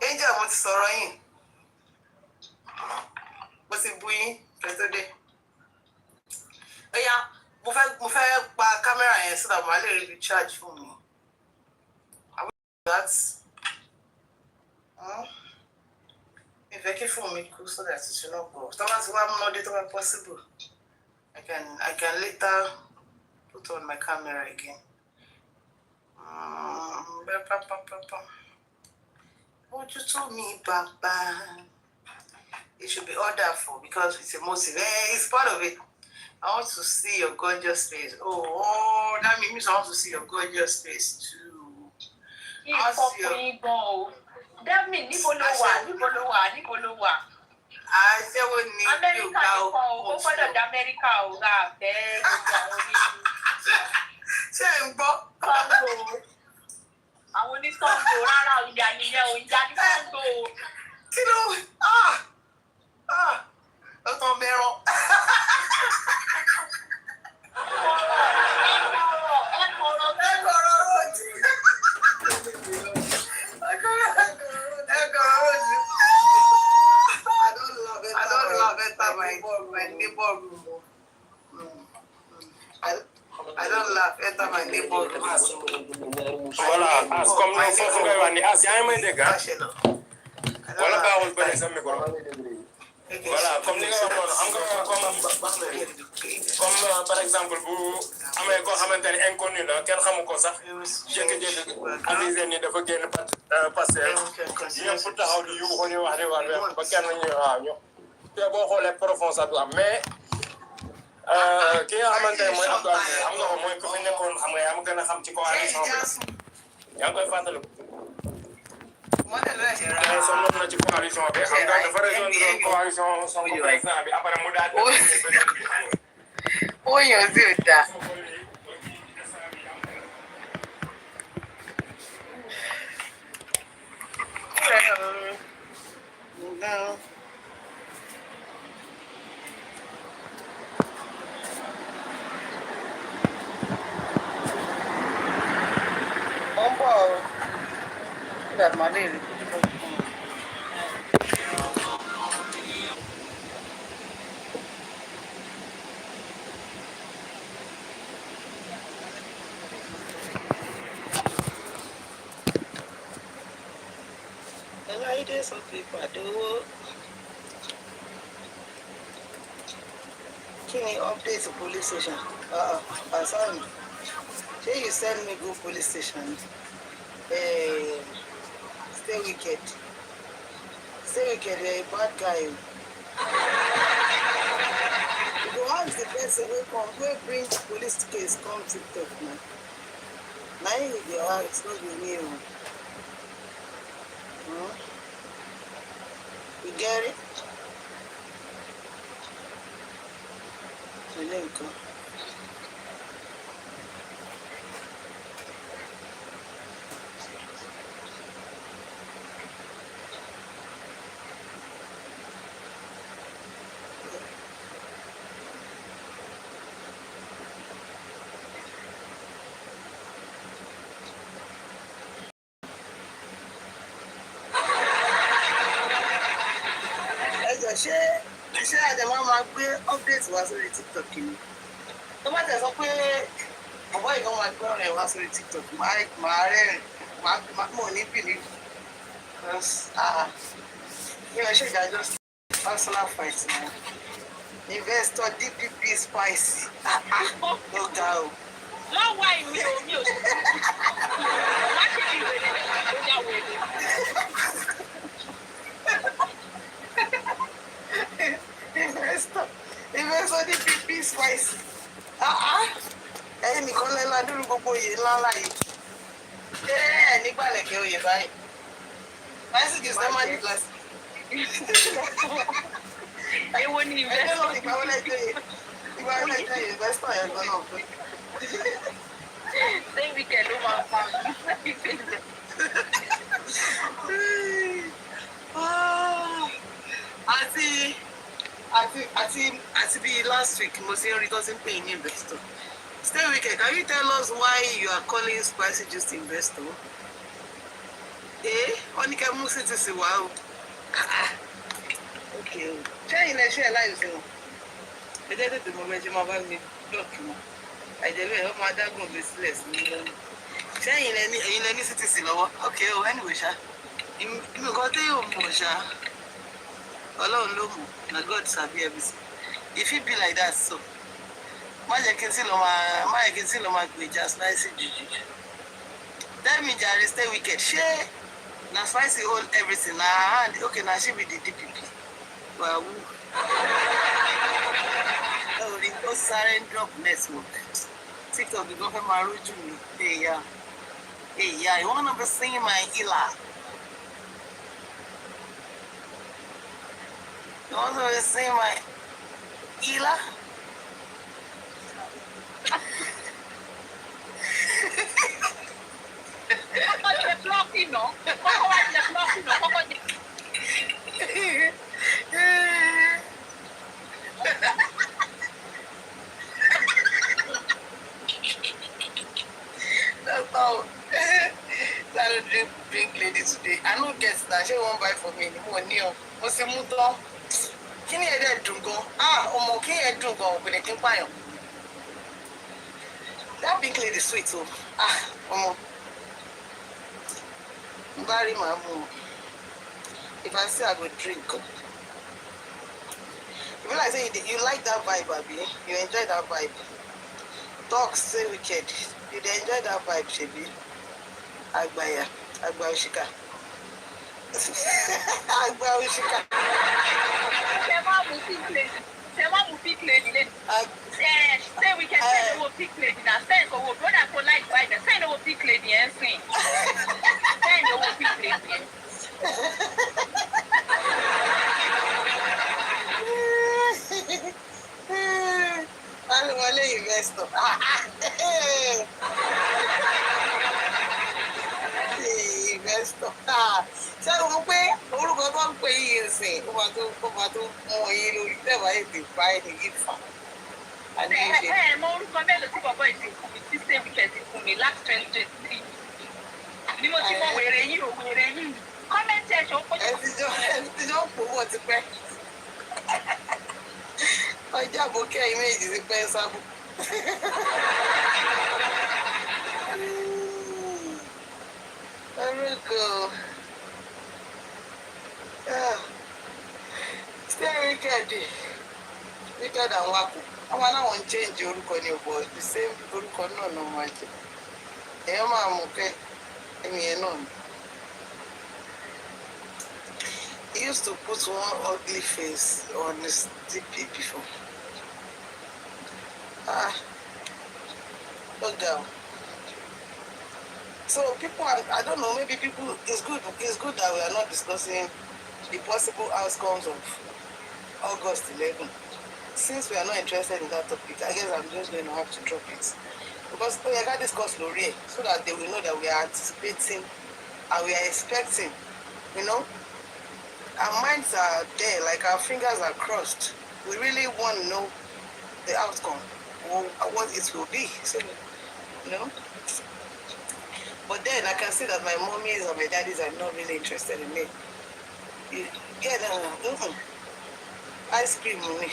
Angel wants to sorrow in. What's it doing today? Oh yeah. Mo fẹ́ pa camera yẹn so that màá lè rí recharge fún mi. I will do that. Ìfẹ́ kí fún mi kú so that it should not go. Tó bá ti wá múná dé tó bá possible. I can later put on my camera again. What you told me, Papa? It should be ordered for because it's a motive. It's part of it. I want to see your gorgeous face. Oh, that means I want to see your gorgeous face too. That means níbo ló wà. I say we need America you now. Ó gbọ́dọ̀ dá America ó ga fẹ́ gbogbo àwọn oníṣẹ́. Ṣé ń gbọ́? Sango. Àwọn oníṣàngó rárá ìyá nìyẹn ìyá ní Sango. Kí ló? Ó tán mẹ́rán. I don't love it at my neighbor room. I don't laugh enter my neighbor room. Voilà, comme nous faisons il y a un moment de gars. Voilà, on peut les amis quoi. Voilà, comme les gars, comme par exemple, vous avez quoi xamanteni inconnu la kenn xamu ko sax jékki-jékki avisé ni dafa génn passé ñëpp taxaw di yuuxu ni wax ba kenn ñu waaw ñu te boo xoolee profond sax du am mais ki nga xamanteni mooy Abdou xam nga ko mooy ku fi nekkoon xam nga yaa ma gën a xam ci coalition bi yaa ngi koy fàttali sonn na ci coalition bi xam nga dafa rejoindre coalition son président bi après mu daal Oyan sí ò dáa. Wọ́n bọ̀ ọ́ dàgbà lè rí. Some people do. Can you update the police station? Sorry. Say you send me go police station. Stay wicked. You're a bad guy. You go ask the person who bring police case come TikTok now. Now you go ask, not be me. You get it? Elenco. Ṣé àdèmọ́ máa gbé update wá sórí TikTok ni? Tó bá tẹ̀ sọ pé ọ̀bọ̀ ìgbọ́n máa gbé ọ̀rẹ́ wá sórí TikTok, máa rẹ́rìn, mò ní bìlì. Because, just personal fight now. Investor DPP spicy. No doubt. No why me. Investor DPP spicy. Ẹ̀yin nìkan lẹ́la dúró gbogbo oyè ńláńlá yìí. Nígbà lẹ̀kẹ́ oyè báyìí. Mẹ́sìkì sẹ́mọ́ ní kílásì. Ewo ni investor. Ìgbà wọlé investor yẹn gan náà pé. Same weekend ló máa pa. Àti bí last week mo ti ń rí tó ti ń pè ní investor. Stay weekend, can you tell us why you are calling spicy juice investor? Wọ́n ní kẹ́ mú CTC wá o. Okay o. Ṣẹ́yìn lẹ ṣe ẹ̀ láì sí wọn. Ẹ jẹ́ tètè mọ bẹ́ẹ̀ ṣe máa bá mi blọọkì wọn. Àìjẹ́bẹ́ ẹ̀ máa dágùn mi sílẹ̀ sí mi lọ́nà. Ṣẹ́yìn ẹ̀yin lẹ ní CTC lọ́wọ́. Okay o, anyway ṣá. Nǹkan tí yóò mọ̀ ṣá. Ọlọ́run ló mọ̀, na God sabi everything. If it be like that so. Má jẹ́ kí n sì lọ máa gbèjà spicy juju. Tell me jare stay wicked. Ṣé na spicy hold everything na hand? Okay, na she be the DPP. Wow. Ó sáré ń drop network. TikTok bí wọ́n fẹ́ máa rójú mi. You wanna be seeing my Ila? You wanna be seeing my Ila? That's all. That drink lady today. I don't get that. She won't buy for me anymore. What's the mood? Kí ni ẹ̀dẹ̀ dùn gan? Ọmọ kí ẹ̀ dùn gan ògbìn kí n pààyàn. That pink lady sweet o. Ọmọ. Very mamu. If I say I go drink. You feel like say you like that vibe, Abi. You enjoy that vibe. Talk say wicked. You enjoy that vibe, Shebi. Agbaya. Agba Oshika. Agba Oshika. Say we can say no pick lady now. Say go brother for like by the say no pick lady and sing. Say no pick lady. Wale investor. Investor. Ṣé o mọ̀ pé orúkọ tó ń pè yìí sìn ó máa tó mú yín lórí tẹ̀wá èdè pa ẹni yìí fà. Mo orúkọ mélòó tí bọ̀bọ̀ ìdí fún mi tí same weekend fún mi last 2023. Ni mo ti mọ wèrè yìí. Comment section ó pọ̀jù. Ẹ ti jọ pò wọ́n ti pẹ́. Ọjọ́ àbókẹ́ ìméjì ti pẹ́ sábò. Orúkọ. Stay wicked and waku. Àwọn aláwọ̀ ń change orúkọ ni ọ̀bọ̀ the same orúkọ náà ló máa jẹ. Èèyàn máa mú kẹ́ ẹ̀mí ẹ̀ náà ni. He used to put one ugly face on his DP before. Look down. So people, I don't know, maybe people, it's good that we are not discussing the possible outcomes of August 11. Since we are not interested in that topic, I guess I'm just going to have to drop it. Because we got discuss L'Oreal so that they will know that we are anticipating and we are expecting, you know. Our minds are there, like our fingers are crossed. We really want to know the outcome, or what it will be, so, you know. But then I can see that my mommies and my daddies are not really interested in me. Yeah, no, ice cream money.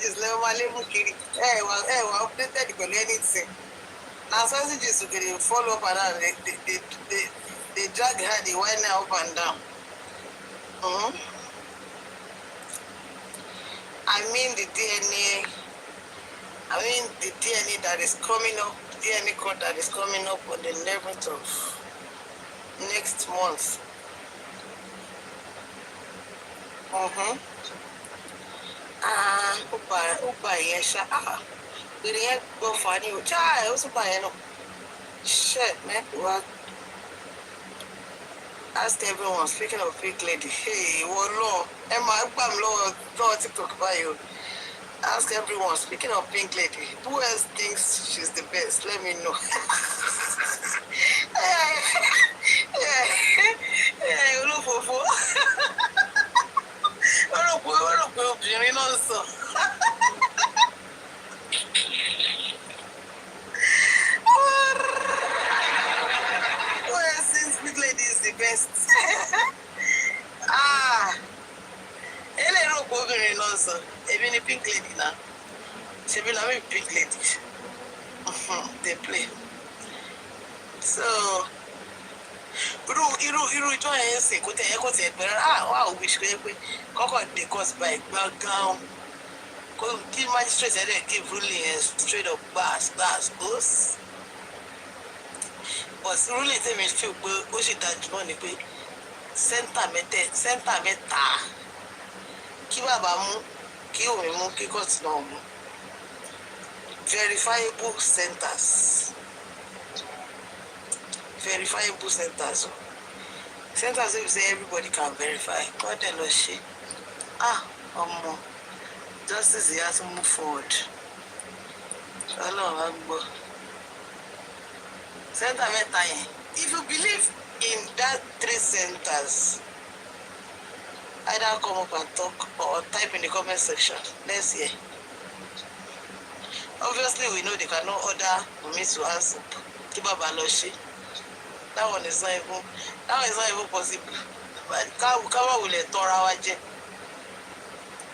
Just never updated with anything. Now sausages to get follow up and down. They drag her, they wind her up and down. I mean the DNA that is coming up, DNA code that is coming up on the 11th of next month. Upa yesha. We didn't go for any child. What's upa no? Shit, man. What? Ask everyone. Speaking of pink lady, hey, what law? Emma, I'm law TikTok by you. Ask everyone. Speaking of pink lady, who else thinks she's the best? Let me know. Yeah, look for. Who else thinks pink lady is the best? Even a pink lady now. She be like pink lady. They play. So, Iru join say ko te wow wish we koko dey cause by background. Ko the magistrate dey give ruling straight up bars goes. But ruling tell me feel pé ó ṣe dájú náà ni pé center mẹ́ta kí bàbá mú kí omi mú kí court náà mú verifiable centers centers wey say everybody can verify God dey lọ ṣe justice has to move forward Ọlọ́run á gbọ́ center mẹ́ta yẹn if you believe in that 3 centers either come up and talk or type in the comment section. Let's hear. Obviously, we know they cannot order me to answer. That one is not even possible. But Kawa will let Tora Waje.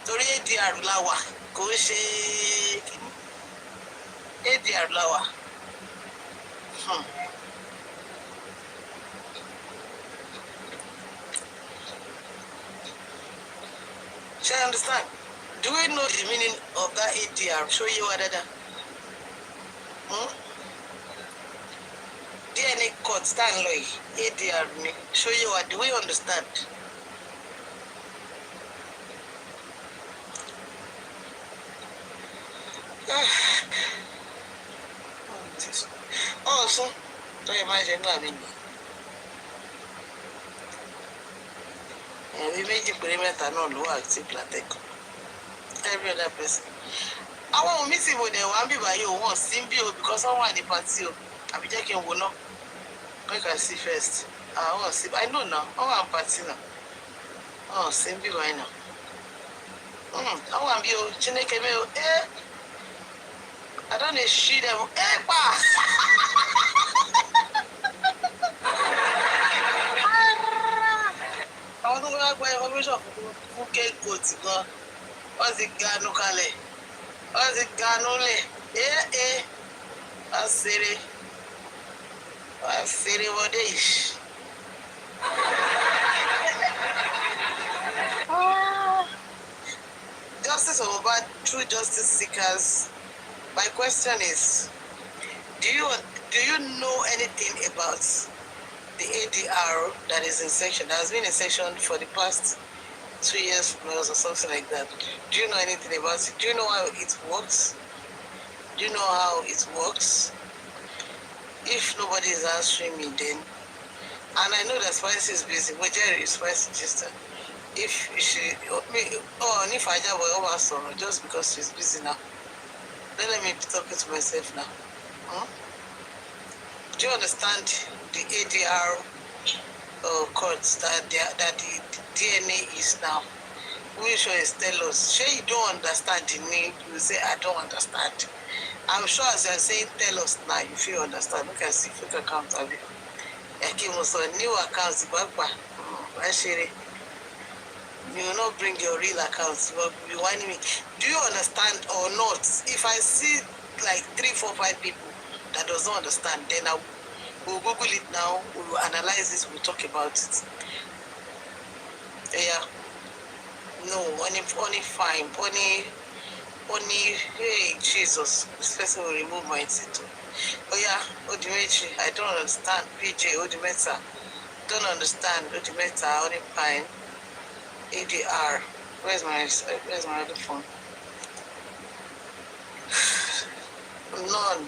Tori ADR Lawa. Koshe ADR Lawa. Shall I understand? Do we know the meaning of that ADR? Show you what that. DNA code stand loy ADR me. Show you what. Do we understand? Also, don't imagine that me. We made the perimeter no low active plateau. Every other person. I want meeting with them one be by you one symbio because I want the party. I'll be checking one up. I can see first. I want to see. I know now. I want party now. Oh, symbio right now. I want to be a Chineke me. I don't need shoot them. I don't know why information who can go to go. What's the Gano Kale? What's the Ganole? I said what is. Justice Mohbad, true justice seekers. My question is, do you know anything about the ADR that is in section, that has been in section for the past 2 years plus or something like that? Do you know anything about it? Do you know how it works? Do you know how it works? If nobody is answering me then, and I know that Spicy is busy, but Jerry is Spicy just if she if I just just because she's busy now, then let me be talking to myself now. Do you understand the ADR codes that the DNA is now? We sure is tell us. Sure you don't understand the name, you say I don't understand. I'm sure as you're saying tell us now, if you understand. Look at see fake account of it. New accounts, you will not bring your real accounts. You want me? Do you understand or not? If I see like 3, 4, 5 people that does not understand, then we'll Google it now, we'll analyze it, we'll talk about it. Yeah. No, only fine. Only, hey, Jesus. This person will remove my title. Oh, yeah, Odimechi, I don't understand. PJ, Odimeta, don't understand. Odimeta, only fine. ADR. Where's my other phone? None.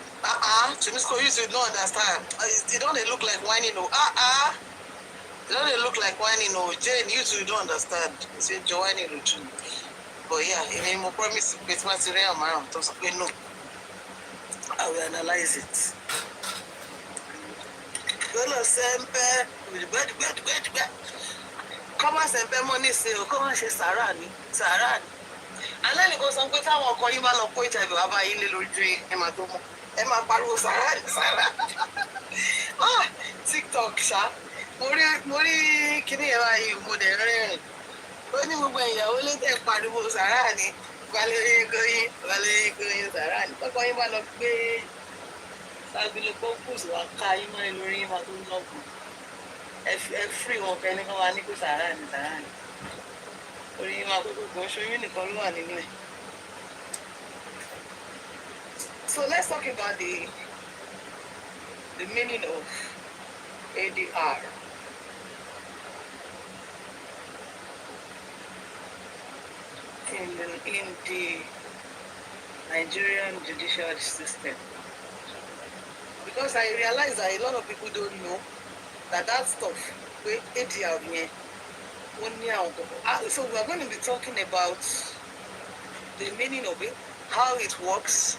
Tunisco used to don't understand. They don't look like whining. They don't look like whining. Jane, you two don't understand. It's a whining routine. But yeah, if you promise with material man, no. I will analyze it. Come on, Sempe money say, come on, she's Sarani. And then it goes on with our call you a point of a little dream, Emma Domo. Emma Paro Sarani. TikTok, sha. Mori, can you have you modern? When you went, you only take Paro Sarani. Valerie going, Sarani. But going one of me, I'll be the focus or carrying my lorry, my own love. Free or any one, Sarani. So let's talk about the meaning of ADR. In the Nigerian judicial system. Because I realize that a lot of people don't know that stuff with ADR here. So we're going to be talking about the meaning of it, how it works,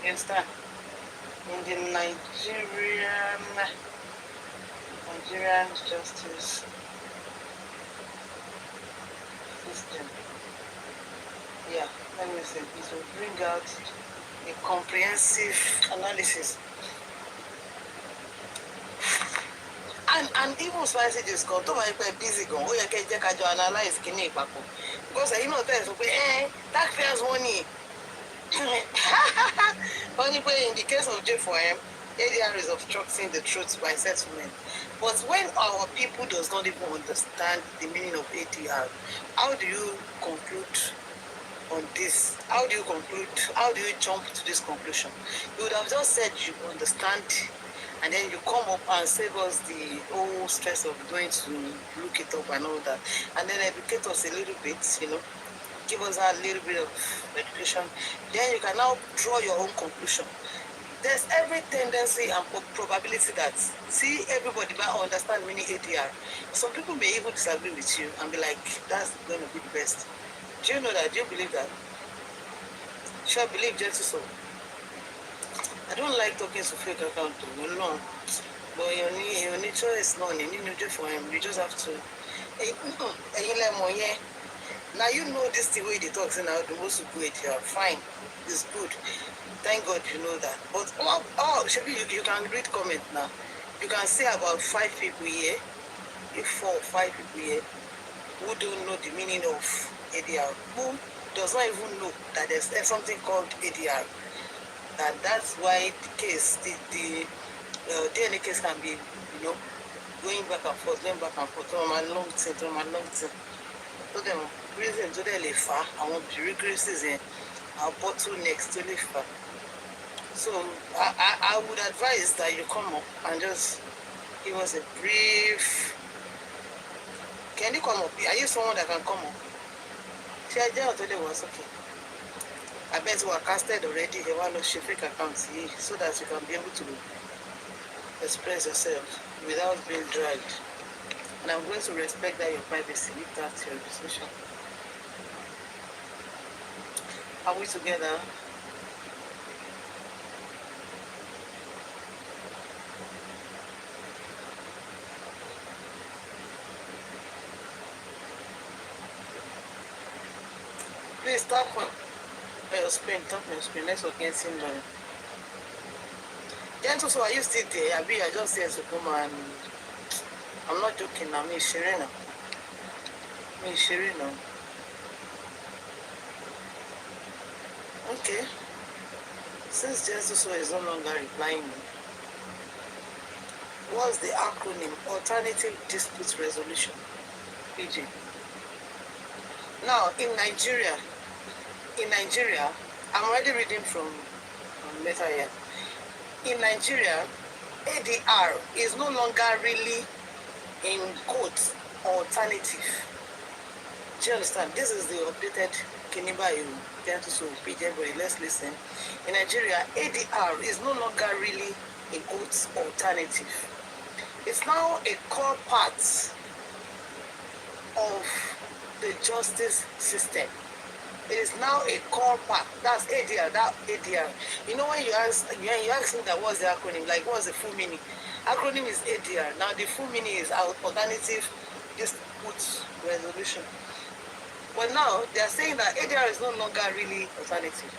you understand, in the Nigerian justice system. Yeah, let me say, it will bring out a comprehensive analysis. And even spicy just go to my busy go. Oh, you can analyze kini papo. Because you know that tax payers money. Only in the case of J4M, ADR is obstructing the truth by settlement. But when our people does not even understand the meaning of ADR, how do you conclude on this? How do you conclude? How do you jump to this conclusion? You would have just said you understand, and then you come up and save us the whole stress of going to look it up and all that, and then educate us a little bit, give us a little bit of education. Then you can now draw your own conclusion. There's every tendency and probability that everybody might understand meaning ADR. Some people may even disagree with you and be like, that's going to be the best. Do you know that? Do you believe that? Sure, believe gentle soul. I don't like talking to fake account, no. But your nature is not in need for him. You just have to. Now you know this the way they talk now, the most good, you are fine. It's good. Thank God you know that. But you can read comment now. You can say about 5 people here, 4 or 5 people here who don't know the meaning of ADR, who does not even know that there's something called ADR. That's why the case, the DNA case can be, going back and forth, from a long thing. So the reason to the far, I want bureaucracies in our bottlenecks to live far. So I would advise that you come up and just give us a brief. Can you come up? Are you someone that can come up? See, I just told you was okay. I bet you are casted already. They want to share fake accounts here so that you can be able to express yourself without being dragged. And I'm going to respect that your privacy if that's your decision. Are we together? Please talk on your screen. Let's get him done. Gentle, so are you still there? I just said to come and I'm not joking. I'm Shirena. Okay. Since Jesus is no longer replying me, what's the acronym? Alternative Dispute Resolution, PG. Now, in Nigeria, I'm already reading from Meta here. In Nigeria, ADR is no longer really in quotes alternative. Do you understand? This is the updated Kiniba you tend to PJ, but let's listen. In Nigeria, ADR is no longer really in quotes alternative. It's now a core part of the justice system. It is now a core part. That's ADR. That ADR. You know when you ask me that what's the acronym? Like what's the full meaning? Acronym is ADR. Now the full meaning is alternative dispute resolution. But now they are saying that ADR is no longer really alternative.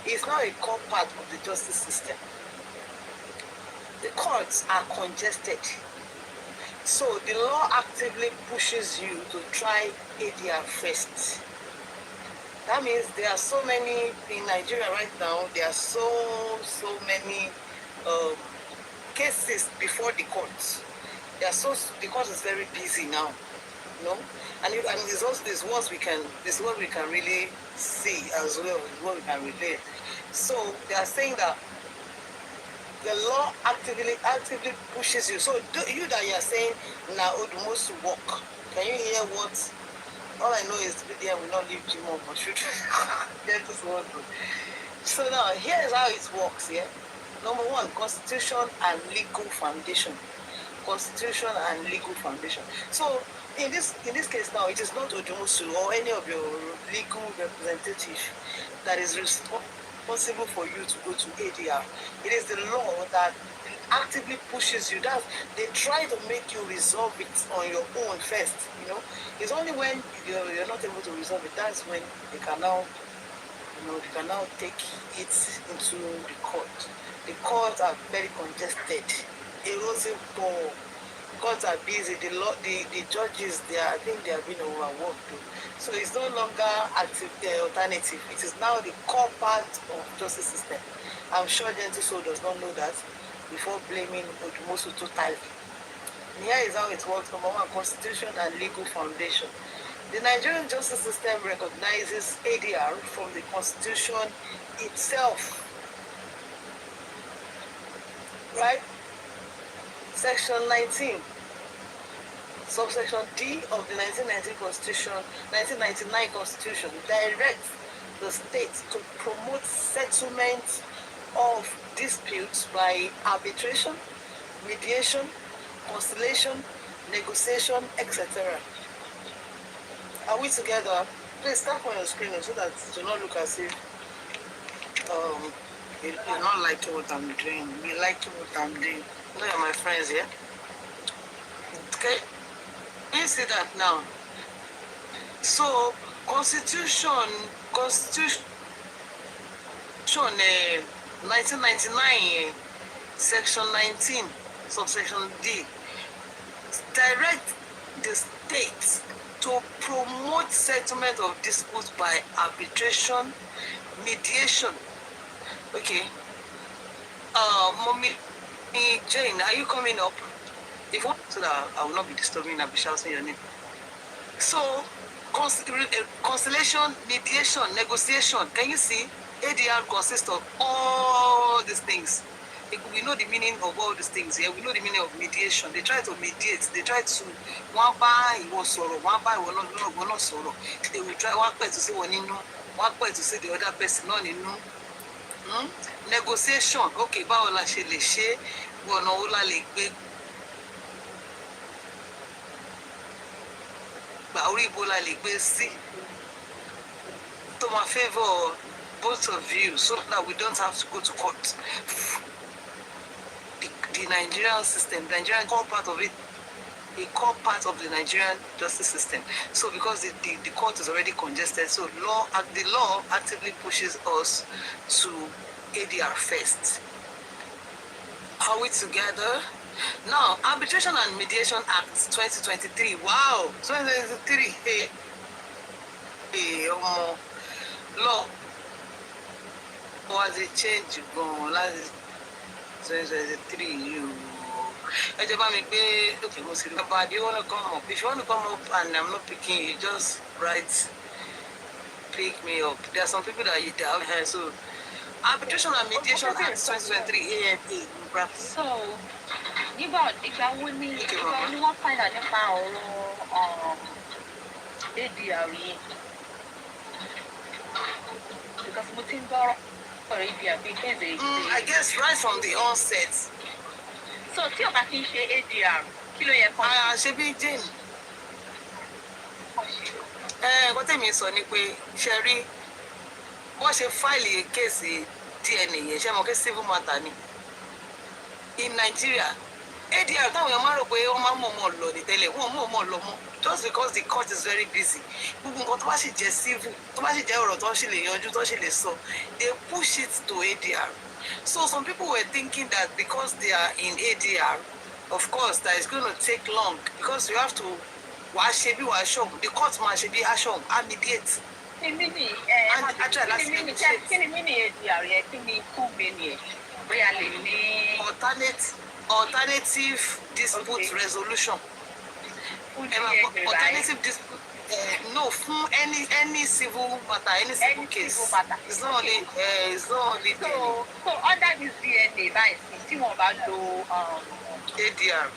It's now a core part of the justice system. The courts are congested. So the law actively pushes you to try ADR first. That means there are so many in Nigeria right now. There are so many cases before the courts. The court is very busy now, you know. And it's also what we can really see as well. What we can relate. So they are saying that the law actively pushes you. So you that you are saying now most work. Can you hear what? All I know is the video will not leave Jim but should get this one. So now here's how it works. Yeah. Number one, constitution and legal foundation. Constitution and legal foundation. So in this case now, it is not Odumosu or any of your legal representative that is responsible for you to go to ADR. It is the law that actively pushes you. That they try to make you resolve it on your own first. You know, it's only when you're not able to resolve it that's when they can now, take it into the court. The courts are very congested. Erosion poor. Courts are busy. The judges, I think they have been overworked too. So it's no longer alternative. It is now the core part of justice system. I'm sure Gentle Soul does not know that before blaming Odumosu totally. Here is how it works. Number one, constitution and legal foundation. The Nigerian justice system recognizes ADR from the constitution itself. Right? Section 19, subsection D of the 1999 Constitution directs the state to promote settlement of disputes by arbitration, mediation, conciliation, negotiation, etc. Are we together? Please start on your screen so that it do not look as if you're not liking what I'm doing. You're liking what I'm doing. Look at my friends here. Okay, you see that now. So, Constitution, 1999, Section 19, subsection D, direct the states to promote settlement of disputes by arbitration, mediation. Okay. Mommy Jane, are you coming up? If you so that I will not be disturbing, I'll be shouting your name. So, conciliation, mediation, negotiation. Can you see? ADR consists of all these things. We know the meaning of all these things here. We know the meaning of mediation. They try to mediate. They try to one by one sorrow, one by one not sorrow. They will try one person to say one in one person to say the other person not in Negotiation. Okay, báwo la ṣe lè ṣe ọ̀nà wo la lè gbé gbà orí ibo la lè gbé sí to my favor both of you so that we don't have to go to court. The Nigerian system, the Nigerian core part of it, a core part of the Nigerian justice system. So because the court is already congested, so the law actively pushes us to ADR first. Are we together? Now, Arbitration and Mediation Act 2023. Wow, 2023. Law Was it change gan last 2023? Okay, but do you want to come up? If you want to come up and I'm not picking you, just write, pick me up. There are some people that you have here, so arbitration and mediation act 2023 AMA. So, ìgbà wo ni wọ́n find out nípa ọ̀rọ̀ ADR yìí? Because mo ti ń gbọ́ ọ̀rọ̀ ADR bíi kéde. I guess right from the onset. So tí o bá kí n ṣe ADR, kí ló yẹ kọ́? Ṣe bí Jane. Nǹkan tèmi sọ ni pé ṣe rí wọ́n ṣe fáìlì kéèsì DNA yẹn ṣe mọ̀ kí civil matter ni. In Nigeria, ADR táwọn èèyàn máa rò pé wọ́n máa mọ̀ lọ ní tẹ́lẹ̀ wọ́n mọ̀ lọ mọ́ just because the court is very busy. Gbogbo nǹkan tó bá sì jẹ́ civil tó bá sì jẹ́ ọ̀rọ̀ tó sì lè yanjú tó sì lè sọ they push it to ADR. So some people were thinking that because they are in ADR, of course, that it's going to take long because you have to the court man should be ashong, mediate. Kí ni mí ni ADR yẹ? Kí ni kú mi ni ẹ̀? Bóyá lè ní alternative dispute resolution. Alternative dispute. No, from any civil matter, any civil case. It's not only. So under this DNA, right? Tí wọ́n bá lo ADR.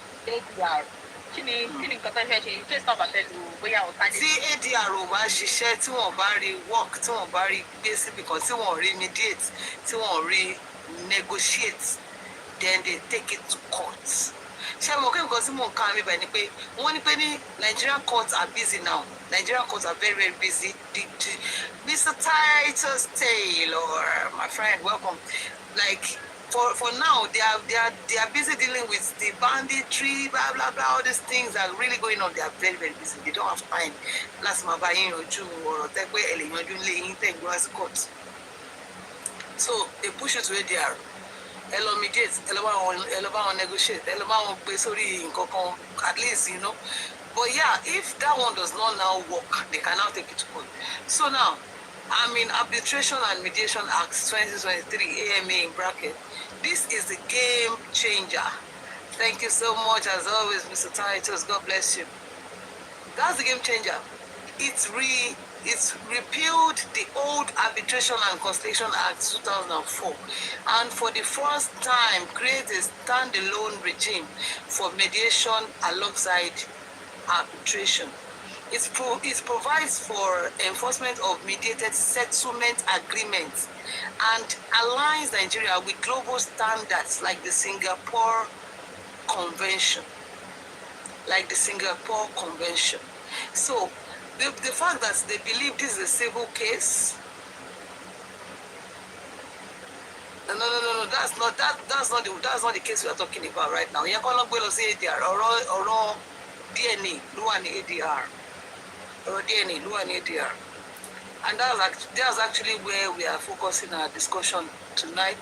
Kí ni nǹkan tó ń fẹ́ ṣe? Trace number fẹ́ lu bóyá alternative. Tí ADR ò bá ṣiṣẹ́, tí wọ́n bá rí work, tí wọ́n bá rí gbé síbi kan, tí wọ́n rí mediate, tí wọ́n rí negotiate, then they take it to court. Ṣé mo kí nǹkan tí mò ń ká mi bẹ̀ ni pé wọ́n ní pé ní Nigerian courts are busy now. Nigerian courts are very, very busy. Mr. Titus Taylor, my friend, welcome. Like for now, they are busy dealing with the banditry, blah blah blah. All these things are really going on. They are very, very busy. They don't have time. Last month, so they push it to ADR. Hello mediate, hello negotiate, hello at least, you know. But yeah, if that one does not now work, they can now take it to court. So now, I'm in Arbitration and Mediation Act 2023, AMA in bracket. This is the game changer. Thank you so much, as always, Mr. Titus. God bless you. That's the game changer. It's repealed the old Arbitration and Conciliation Act 2004 and for the first time create a standalone regime for mediation alongside arbitration. It provides for enforcement of mediated settlement agreements and aligns Nigeria with global standards like the Singapore Convention. So the fact that they believe this is a civil case, no, that's not the case we are talking about right now. You're going to say ADR or DNA, ADR, or DNA, ADR, and that's actually where we are focusing our discussion tonight.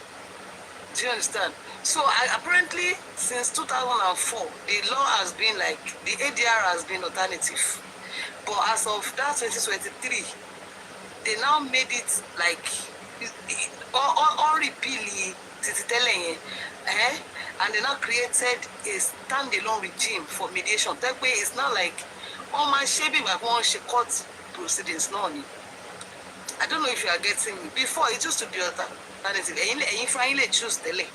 Do you understand? So apparently, since 2004, the law has been like the ADR has been alternative. But as of that 2023, they now made it like all repealing, and they now created a standalone regime for mediation. That way, it's not like my shaping like one court proceedings. No, I don't know if you are getting me. Before it used to be alternative. And if I choose the lay,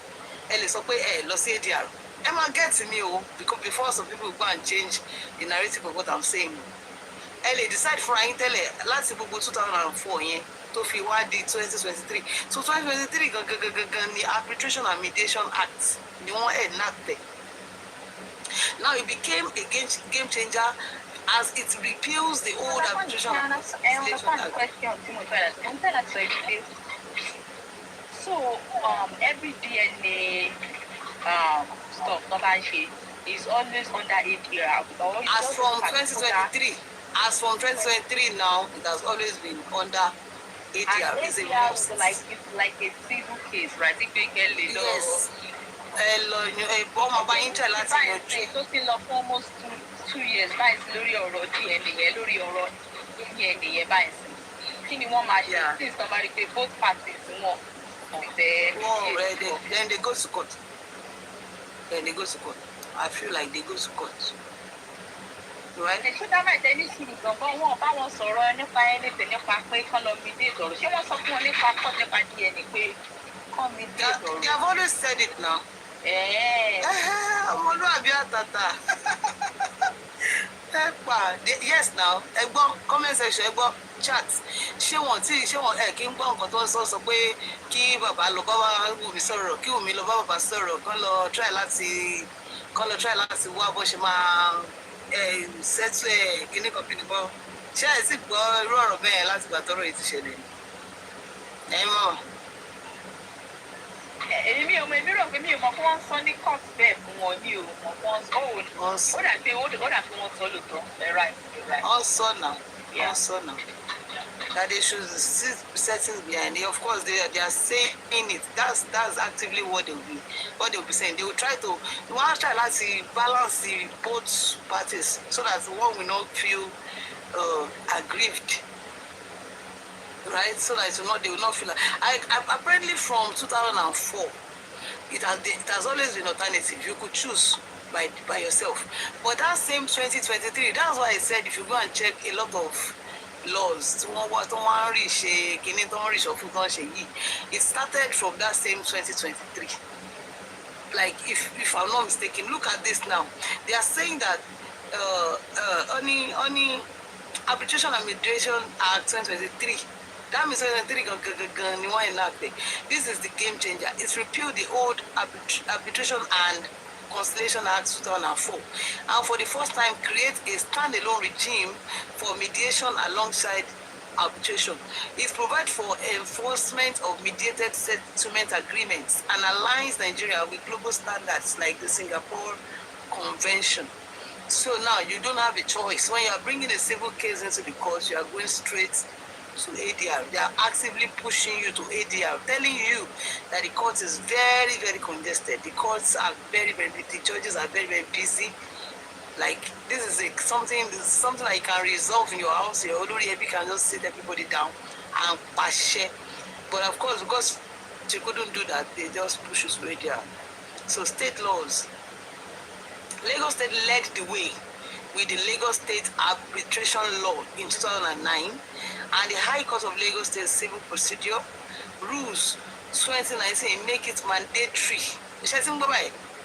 ADR. Am I getting me? Because before some people go and change the narrative of what I'm saying. They decide for last 2004 to fi wá di 2023. So 2023 the Arbitration and Mediation Act ni wọ́n enacted. Now it became a game changer as it repeals the old Arbitration and Mediation Act. So every DNA stuff is always under ADR. As from 2023 now, it has always been under ADR. It's like a civil case, right? Yes. So still of almost 2 years. That is lórí ọ̀rọ̀ DNA, lórí ọ̀rọ̀ DNA. Kí ni wọ́n máa ṣe since somebody pay both parties won. Then they go to court. I feel like they go to court. Right? Ṣé dábàá ìtẹ́lẹ̀ sí ìgbọ̀ngàn wọn bá wọn sọ̀rọ̀ nípa anything nípa pé kán lọ mi dé ìdọ̀rọ̀ ṣé wọ́n sọ fún wọn nípa kọ́ nípa DNA pé kán mi dé ìdọ̀rọ̀. They have always said it now. Ọmọlúwàbí àtàtà. Yes now, comment section, chat. Ṣé wọ́n kí ń gbọ́ nǹkan tó ń sọ pé kí bàbá lọ bá Wùmí sọ̀rọ̀, kí Wùmí lọ bá bàbá sọ̀rọ̀, kán lọ try láti wá bó ṣe máa settle kíní kan kíní kan. Ṣé ẹ sì gbọ́ irú ọ̀rọ̀ bẹ́ẹ̀ láti gbà tọ́rọ̀ yìí ti ṣẹlẹ̀? Ẹ mọ̀. Èmi rò pé mi ò mọ̀ kí wọ́n sọ ní court bẹ́ẹ̀ fún wọn ní o mọ̀ wọ́n sọ ó dà pé wọ́n sọ lóòótọ́ right. Wọ́n sọ náà. That they should see settings behind it. Of course, they are saying it. That's actively what they will be saying. They will try to balance the both parties so that one will not feel aggrieved. Right? So that they will not feel like apparently from 2004, it has always been alternative. You could choose by yourself. But that same 2023, that's why I said if you go and check a lot of laws, it started from that same 2023. Like if I'm not mistaken, look at this now. They are saying that only Arbitration and Mediation Act 2023. That means 2023. This is the game changer. It's repealed the old Arbitration and Conciliation Act 2004, and for the first time create a standalone regime for mediation alongside arbitration. It provides for enforcement of mediated settlement agreements and aligns Nigeria with global standards like the Singapore Convention. So now you don't have a choice. When you are bringing a civil case into the court, you are going straight to ADR. They are actively pushing you to ADR, telling you that the court is very, very congested. The courts are the judges are very, very busy. Like this is something that you can resolve in your house. You can just sit everybody down and pass. But of course, because you couldn't do that, they just push you to ADR. So state laws. Lagos State led the way with the Lagos State Arbitration Law in 2009 and the High Court of Lagos State Civil Procedure Rules 2019 make it mandatory.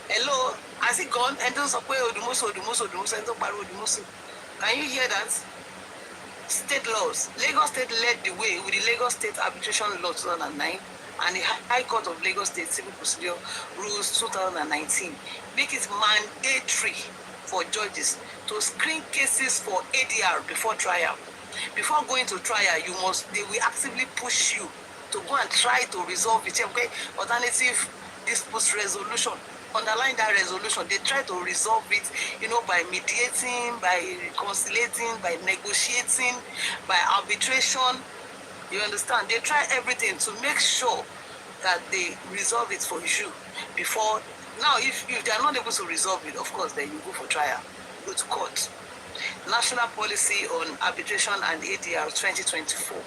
Hello, has it gone? And those are Can you hear that? State laws. Lagos State led the way with the Lagos State Arbitration Law 2009 and the High Court of Lagos State Civil Procedure Rules 2019 make it mandatory for judges to screen cases for ADR before trial. Before going to trial, they will actively push you to go and try to resolve it. Okay, alternative dispute resolution. Underline that resolution. They try to resolve it, by mediating, by reconciliating, by negotiating, by arbitration. You understand? They try everything to make sure that they resolve it for you before. Now, if they are not able to resolve it, of course, then you go for trial, go to court. National Policy on Arbitration and ADR 2024,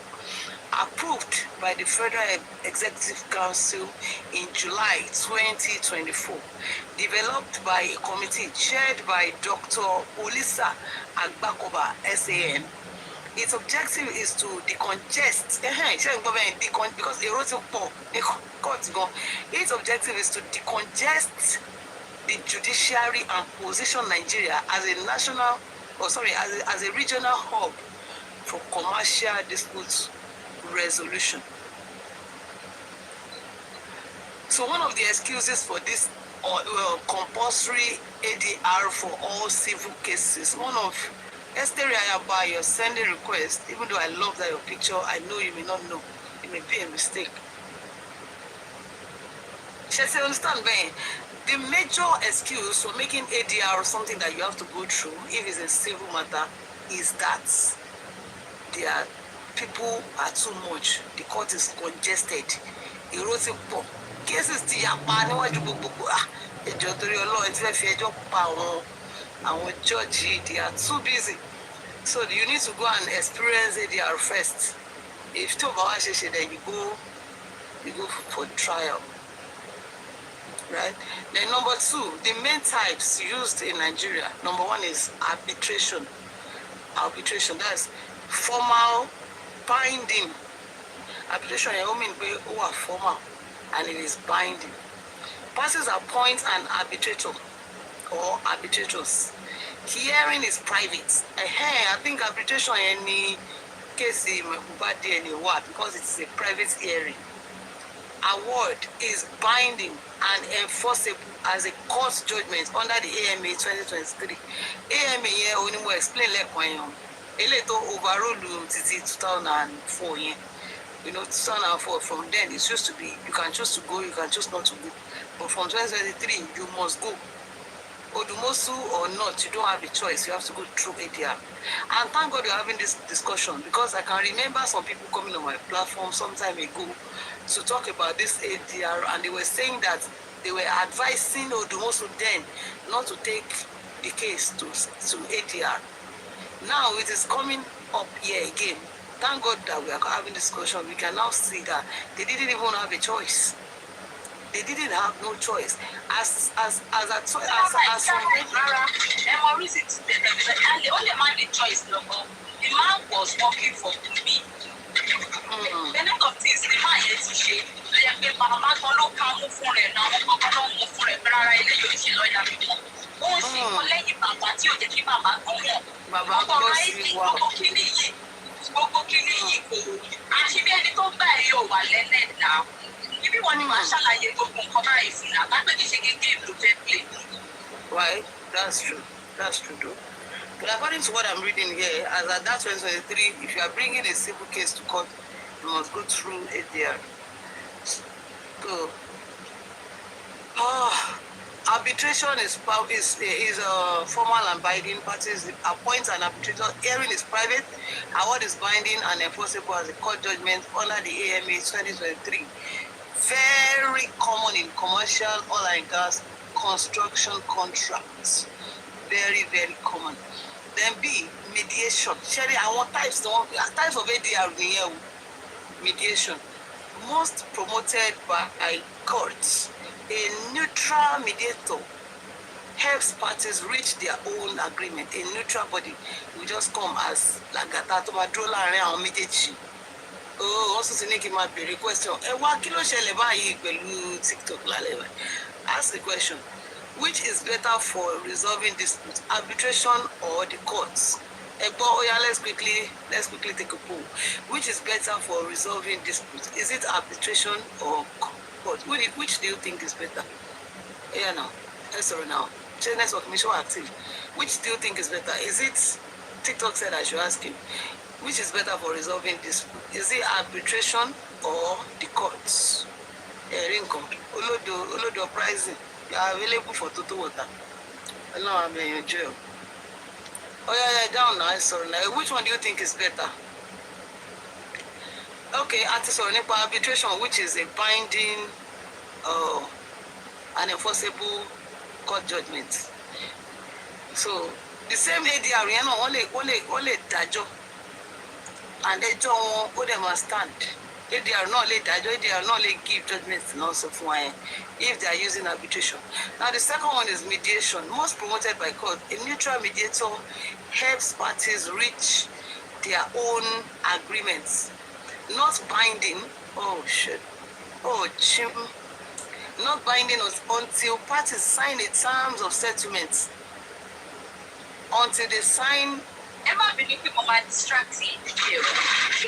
approved by the Federal Executive Council in July 2024, developed by a committee chaired by Dr. Olisa Agbakoba, SAN. Its objective is to decongest, because they wrote its objective is to decongest the judiciary and position Nigeria as a as a regional hub for commercial dispute resolution. So one of the excuses for this compulsory ADR for all civil cases, one of Esther Ayaba, you're sending request, even though I love that your picture, I know you may not know. It may be a mistake. She said, understand, man, the major excuse for making ADR something that you have to go through, if it's a civil matter, is that people are too much. The court is congested. Cases they are too busy. So you need to go and experience ADR first. If then you go you go for trial. Right? Then number 2, the main types used in Nigeria. Number 1 is arbitration. Arbitration, that's formal binding. Arbitration, you mean who are formal and it is binding. Parties appoint an arbitrator or arbitrators. Hearing is private. I think arbitration any case in Mohbad what because it's a private hearing. Award is binding and enforceable as a court judgment under the AMA 2023. AMA here only more explain like a little overall 2004 year. 2004 from then it used to be you can choose to go, you can choose not to go. But from 2023 you must go. Odumosu or not, you don't have a choice. You have to go through ADR. And thank God you're having this discussion because I can remember some people coming on my platform some time ago to talk about this ADR and they were saying that they were advising Odumosu then not to take the case to ADR. Now it is coming up here again. Thank God that we are having this discussion. We can now see that they didn't even have a choice. They didn't have no choice. As the only man the choice no go. The man was working for me. The lot of things the man had to share. The mama don't come for it now. Don't move for it. But I let you see lawyer people. Oh, she collect him and party on the keep mama. Baba, she made it all by you over now. If you want to shall go right, that's true. That's true, though. But according to what I'm reading here, as at that 2023, if you are bringing a civil case to court, you must go through ADR. So, arbitration is formal and binding. Parties appoint an arbitrator. Hearing is private. Award is binding and enforceable as a court judgment under the AMA 2023. Very common in commercial oil and gas construction contracts. Very, very common. Then B, mediation. Sherry, I want types of ADR. Mediation. Most promoted by courts. A neutral mediator helps parties reach their own agreement. A neutral body will just come as Lagata to Adura and Medechi. Oh, also to make him a question. TikTok. Ask the question. Which is better for resolving disputes, arbitration or the courts? Let's quickly take a poll. Which is better for resolving disputes? Is it arbitration or court? Which do you think is better? Yeah, now. Sorry, now. Network Commission active. Which do you think is better? Is it TikTok said I should ask you? Which is better for resolving dispute? Is it arbitration or the courts? Olodo pricing. You are available for total water. No, I'm in jail. Oh yeah, down now. Sorry. Now, which one do you think is better? Okay, arbitration, which is a binding, and enforceable court judgment. So the same ADR, only dajo, and they don't put them a stand. ADR not let dajo, ADR not let give judgments and also for if they are using arbitration. Now the second one is mediation, most promoted by court. A neutral mediator helps parties reach their own agreements. Not binding. Oh shit. Oh chim. Not binding us until parties sign the terms of settlement. Until they sign. Emma believe people are distracted. You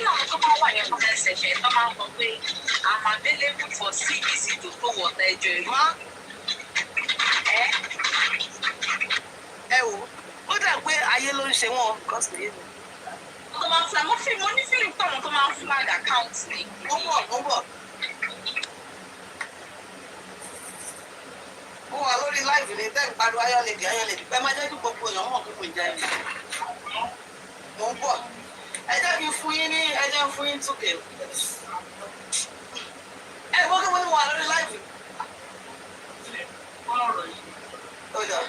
know, come on, one comment section. Come on, way. I'm available for CBC to do what they do. What that way are you launching one? Because they. Come on, I'm not feeling money. Feeling come on, flag accounts. Over. Oh, I already live in it. Then I lady. But my dad to go for your mom to put down. No more. I don't you free any. I don't free to kill. Hey, what do you want to live? Oh yeah.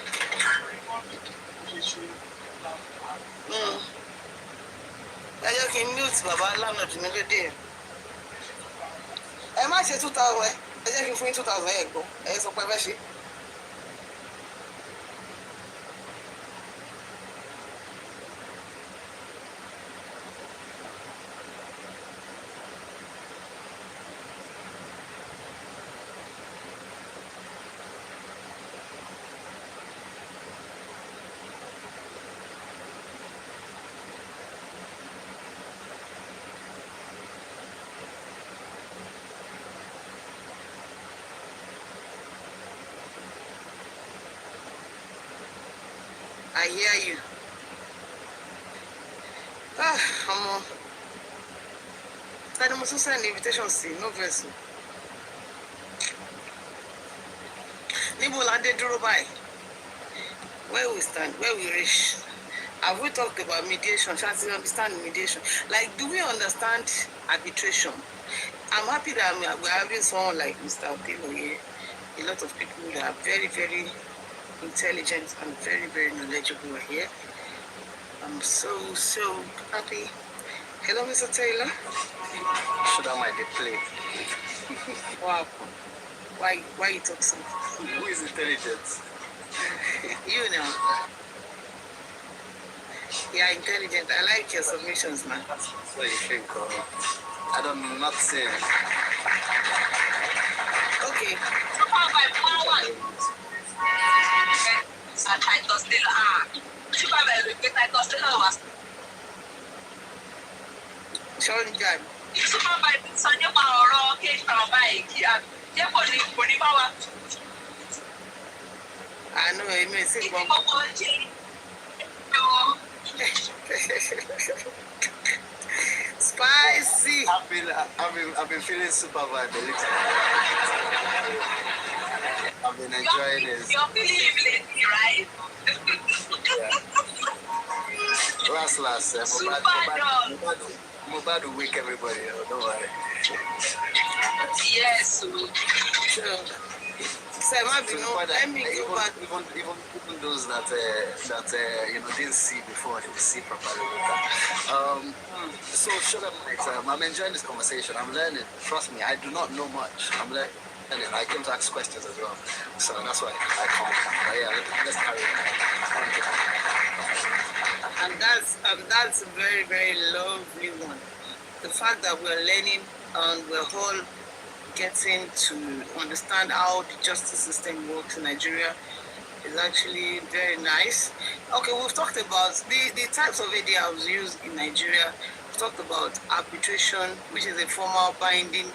I just can mute Baba. I'm not doing it. ẹ má ṣe 2000 ẹ jẹ́ kí n fún yín 2000 ẹ̀ gbọ́ ẹ sọ pé ẹ fẹ́ ṣe. I hear you. I must send invitation. See, no verse. Nibola de Dubai. Where we stand, where we reach. Have we talked about mediation? Shall we understand mediation? Like, do we understand arbitration? I'm happy that we're having someone like Mr. Otilo here. A lot of people that are very, very intelligent and very, very knowledgeable here. I'm so happy. Hello, Mr. Taylor. Should I might play? Wow. Why you talk so? Who is intelligent? You know. Yeah, intelligent. I like your submissions, man. So you think? I don't know, not saying. Okay. And I was still Sean John. I know, it may say spicy. I've been feeling super vibe a little. I've been enjoying this. You're feeling right? Last. Mohbad will wake everybody up, don't worry. Yes. Let me go back. Even those that didn't see before, they will see properly later. So I'm enjoying this conversation. I'm learning. Trust me, I do not know much. I'm learning. I came to ask questions as well, so that's why I come. But yeah, let's carry on. And that's a very, very lovely one. The fact that we're learning and we're all getting to understand how the justice system works in Nigeria is actually very nice. Okay, we've talked about the types of ADRs used in Nigeria. We've talked about arbitration, which is a formal binding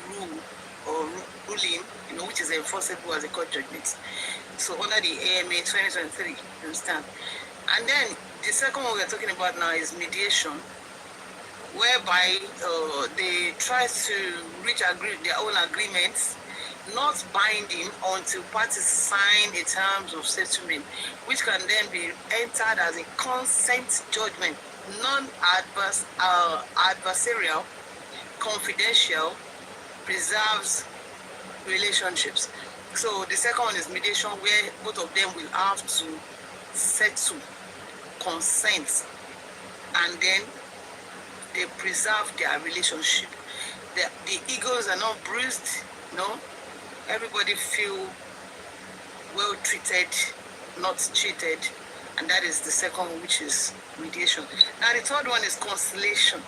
rule or ruling, which is enforceable as a court judgment. So under the AMA 2023, you understand? And then the second one we're talking about now is mediation, whereby they try to reach their own agreements, not binding until parties sign the terms of settlement, which can then be entered as a consent judgment, non-adversarial, confidential, preserves relationships. So the second one is mediation, where both of them will have to settle, consent, and then they preserve their relationship. The egos are not bruised, everybody feel well treated, not cheated, and that is the second one, which is mediation. Now the third one is conciliation.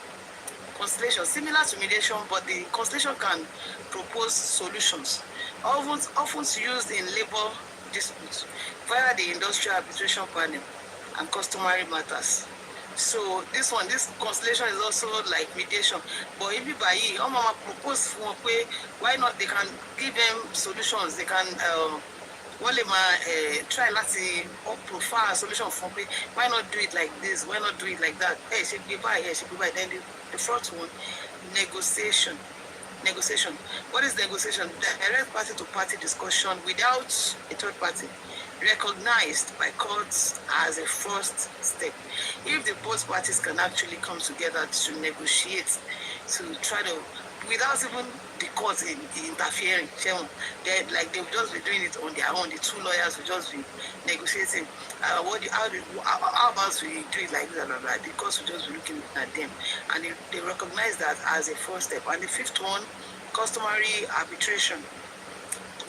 Conciliation, similar to mediation, but the conciliation can propose solutions, often used in labor disputes via the industrial arbitration panel and customary matters. So this conciliation is also like mediation. But if you buy it, mama propose for why not? They can give them solutions. They can try to profile a solution for me. Why not do it like this? Why not do it like that? Hey, she be by. Then the fourth one, negotiation. Negotiation. What is negotiation? Direct party-to-party discussion without a third party, recognized by courts as a first step. If the both parties can actually come together to negotiate, to try to, without even the courts interfering, they'll just be doing it on their own. The two lawyers will just be negotiating. How about we do it like that? The courts will just be looking at them, and they recognize that as a first step. And the fifth one customary arbitration.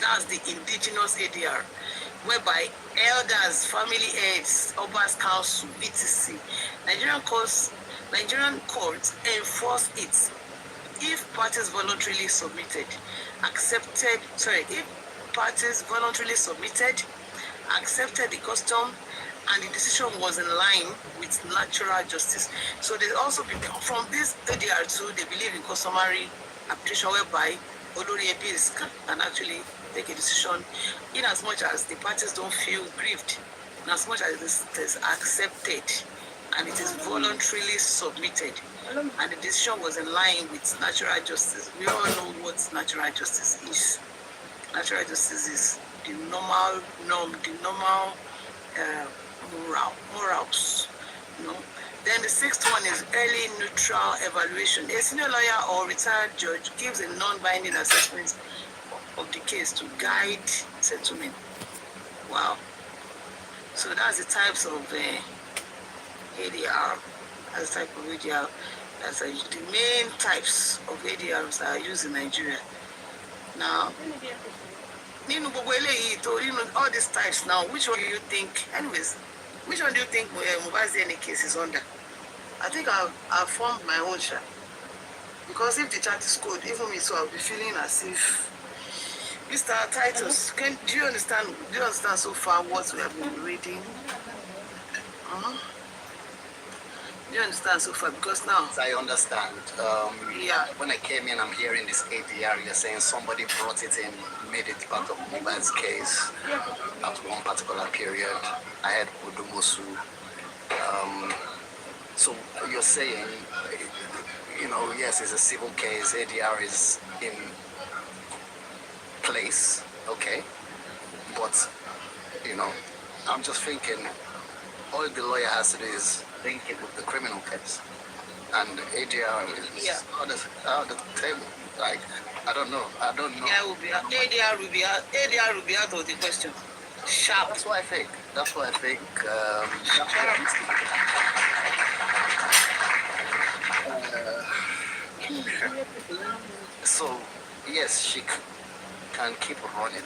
That's the indigenous ADR, whereby elders, family heads, Oba's Council, etc. Nigerian courts enforce it if parties voluntarily submitted, if parties voluntarily submitted, accepted the custom, and the decision was in line with natural justice. So they also, from this ADR too, they believe in customary arbitration, whereby Olori Ebis can actually take a decision in as much as the parties don't feel grieved, in as much as it is accepted and it is voluntarily submitted, and the decision was in line with natural justice. We all know what natural justice is. Natural justice is the normal norm, the normal morals. You know. Then the sixth one is early neutral evaluation. A senior lawyer or retired judge gives a non-binding assessment of the case to guide settlement. Wow. So that's the types of ADR. That's the type of ADR. That's the main types of ADRs that are used in Nigeria. Now, all these types now, which one do you think, anyways, which one do you think Mohbad's DNA case is under? I think I've formed my own share. Because if the chat is code, even me, so I'll be feeling as if Mr. Titus, do you understand so far what we have been reading? Do you understand so far? Because now I understand. Yeah. When I came in, I'm hearing this ADR. You're saying somebody brought it in, made it part of Mohbad's case at one particular period. I had Udumusu. So you're saying, yes, it's a civil case. ADR is in place, okay? But, I'm just thinking, all the lawyer has to do is link it with the criminal case. And ADR is on the table. Like, I don't know. ADR will be out of the question. Sharp. That's what I think. So, yes, she can keep running.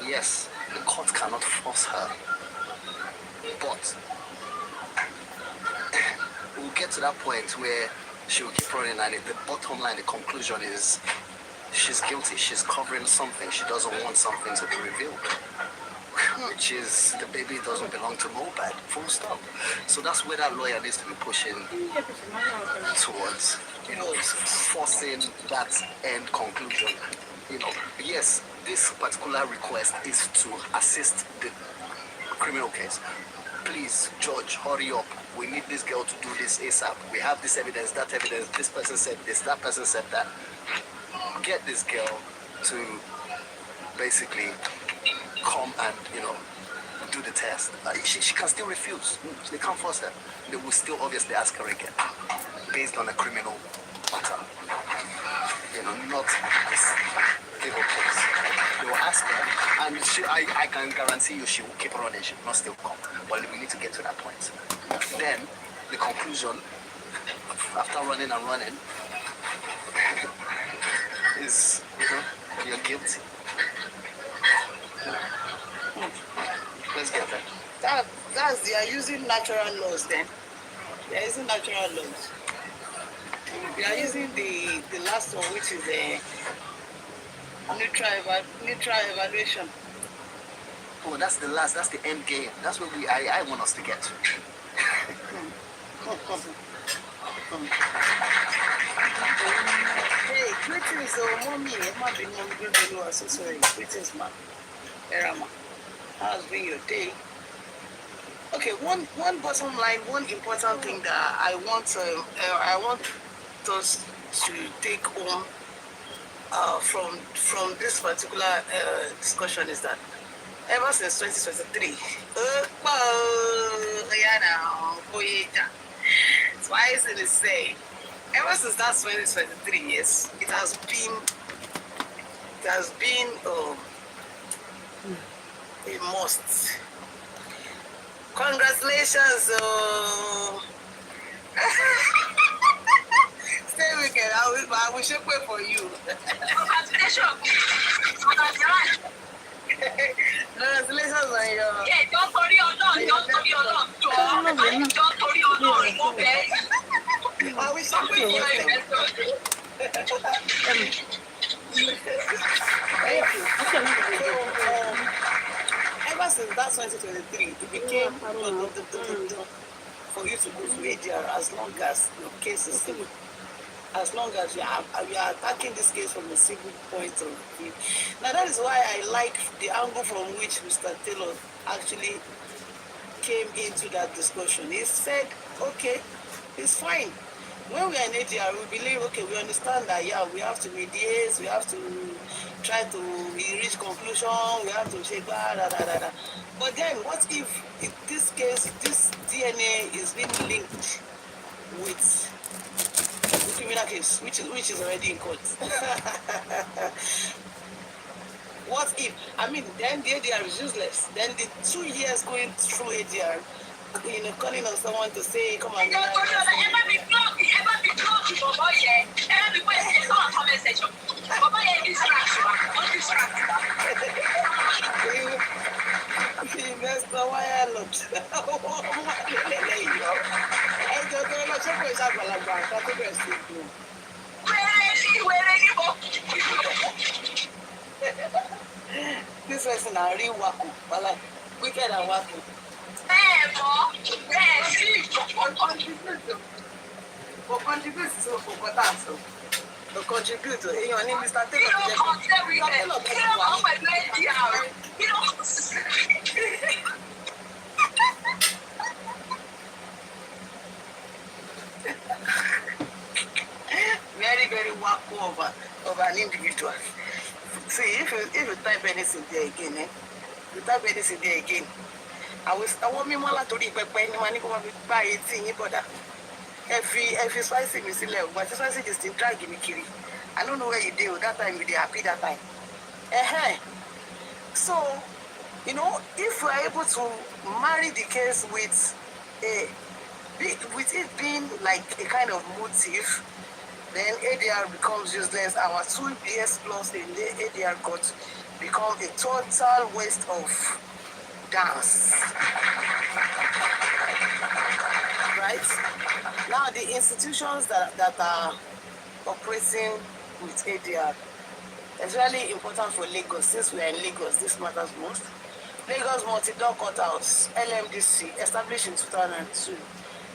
Yes, the court cannot force her. But we'll get to that point where she will keep running, and the bottom line, the conclusion is she's guilty. She's covering something. She doesn't want something to be revealed, which is the baby doesn't belong to Mohbad, full stop. So that's where that lawyer needs to be pushing towards, forcing that end conclusion. Yes, this particular request is to assist the criminal case. Please, Judge, hurry up. We need this girl to do this ASAP. We have this evidence, that evidence. This person said this, that person said that. Get this girl to basically come and, do the test. She can still refuse. They can't force her. They will still obviously ask her again, based on a criminal matter. Not this civil case. They will ask her, and I can guarantee you she will keep running. She will not still come. Well, we need to get to that point. Then, the conclusion, after running and running, is, you're guilty. Let's get there. They are using natural laws then. They are using natural laws. They are using the last one, which is a neutral evaluation. Oh, that's the last, that's the end game. That's what I want us to get to. Hey, greetings, Omowummi. So sorry. Greetings, ma. Erama. How's been your day? Okay, one bottom line, one important thing that I want us to take home from this particular discussion is that ever since 2023, twice in the same. Ever since that 2023 years, it has been a must. Congratulations, stay weekend. I will shape way for you. Congratulations. Congratulations on your. Yeah, don't worry or not. Don't worry or not. Don't worry or not. Okay. I will shape way for you. Thank you. So, ever since that 2023, it became for you to go to ADR as long as your case is civil. As long as you are attacking this case from a civil point of view. Now that is why I like the angle from which Mr. Taylor actually came into that discussion. He said, okay, it's fine. When we are in ADR, we believe, okay, we understand that, yeah, we have to mediate, we have to try to reach conclusion, we have to say, blah, blah, blah, blah. But then, what if, in this case, this DNA is being linked with the criminal case, which is already in court? What if, then the ADR is useless. Then the 2 years going through ADR, calling on someone to say, come on. Investor, why I looked? This person are real waku, but like wicked and waku. Contribute to contribute to your name is Mr. Very, very waku over an individual. See, if you type anything there again, I want me more to read any money come buy it in your brother. If you spicy me still left, but spicy just still dragging me kiri. I don't know where you did that time, you did happy that time. So, if we are able to marry the case with it being like a kind of motive, then ADR becomes useless. Our 2 years plus in the ADR court become a total waste of dance. Right? Now the institutions that are operating with ADR, it's really important for Lagos. Since we are in Lagos, this matters most. Lagos Multi-Door Courthouse, LMDC, established in 2002.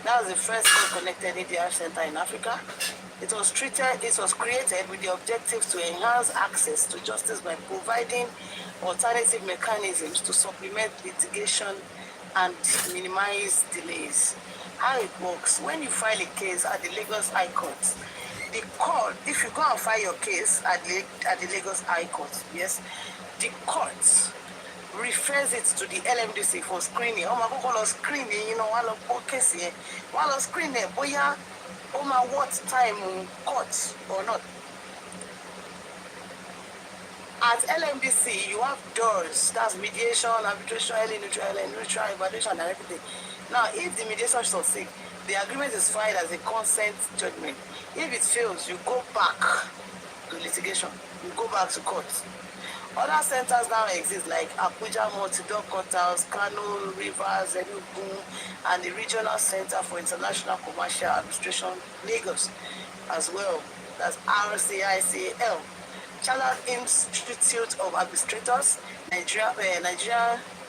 That was the first connected ADR center in Africa. It was created with the objective to enhance access to justice by providing alternative mechanisms to supplement litigation and minimize delays. How it works, when you file a case at the Lagos High Court, the court, if you go and file your case at the Lagos High Court, yes, the court refers it to the LMDC for screening. Screening, while case here, while screening, boya, what time court or not. At LMDC, you have doors, that's mediation, arbitration, neutral, evaluation, and everything. Now, if the mediation succeeds, the agreement is filed as a consent judgment. If it fails, you go back to litigation. You go back to court. Other centers now exist like Abuja Multi-Door Courthouse, Kano, Rivers, Enugu, and the Regional Center for International Commercial Administration, Lagos, as well. That's RCICL. Chartered Institute of Administrators, Nigeria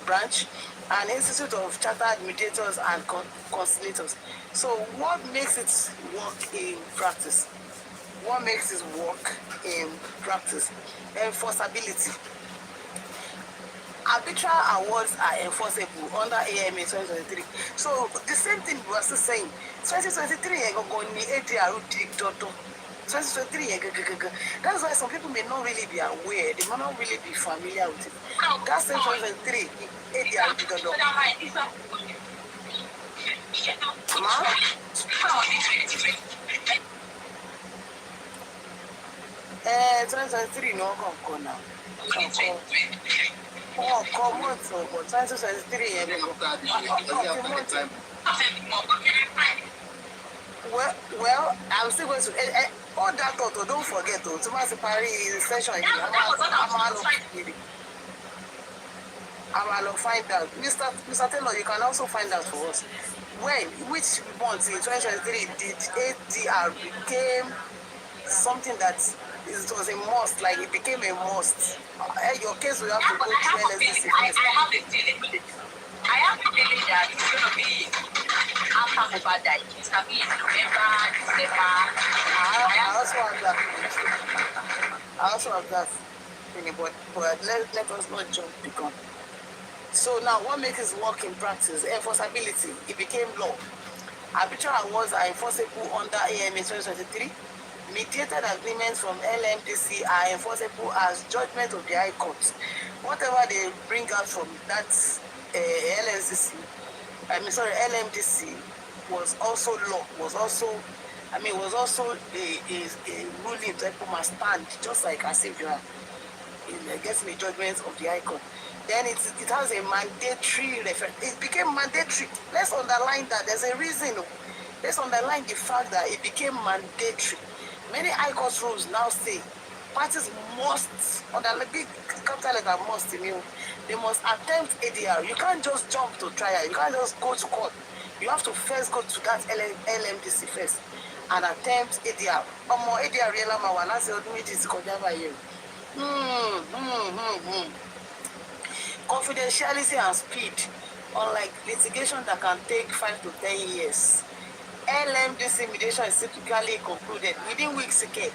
branch, and Institute of Chartered Mediators and Conciliators. So what makes it work in practice? Enforceability. Arbitral awards are enforceable under AMA 2023. So the same thing we are still saying. 2023 that's why some people may not really be aware, they may not really be familiar with it. That's 2023 ADR 2023 no come now. Oh, come on, so 2023 Well, I'm still going to. All that thought, don't forget, to Mr. Paris session, I will find out. Mr. Taylor, you can also find out for us. Which month in 2023 did ADR became something that it was a must, like it became a must? Your case will have to go through LSDC. I have a feeling that it's going to be after Mohbad died. It's going to be in November, December. I also have that feeling, but let us not jump the gun. So now, what makes it work in practice? Enforceability. It became law. Arbitral awards are enforceable under AMA 2023. Mediated agreements from LMDC are enforceable as judgment of the High Court. Whatever they bring out from that LMDC was also law. Was also a ruling that people must stand, just like as if you are getting the judgment of the High Court. Then it has a mandatory reference. It became mandatory. Let's underline that. There's a reason. Let's underline the fact that it became mandatory. Many High Court rules now say parties must, under the big capital letter must, they must attempt ADR. You can't just jump to trial. You can't just go to court. You have to first go to that LMDC first and attempt ADR. ADR real one. I say, confidentiality and speed, unlike litigation that can take 5 to 10 years. LMDC mediation is typically concluded within weeks. Okay.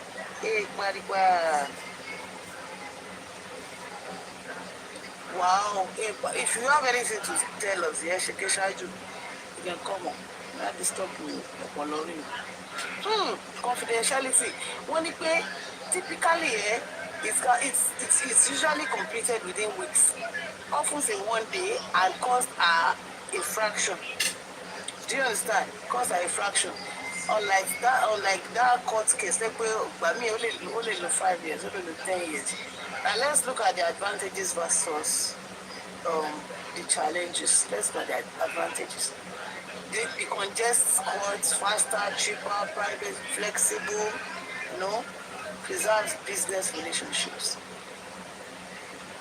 Wow. If you have anything to tell us, yes, you can come on. Not disturb me. Confidentiality. When you pay, typically, it's usually completed within weeks, often in one day, and cost a fraction. Do you understand? Cost a fraction. Unlike that court case, they only 5 years, only 10 years. Now let's look at the advantages versus the challenges. Let's look at the advantages. It congests courts faster, cheaper, private, flexible, preserves business relationships.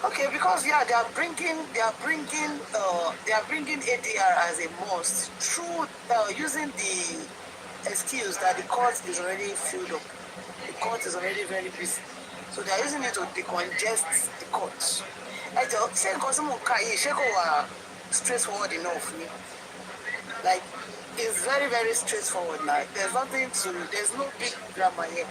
Okay, because they are bringing ADR as a must through using the excuse that the court is already filled up. The court is already very busy, so they are using it to decongest the courts. Straightforward enough. Like, it's very, very straightforward. Like, there's no big drama here.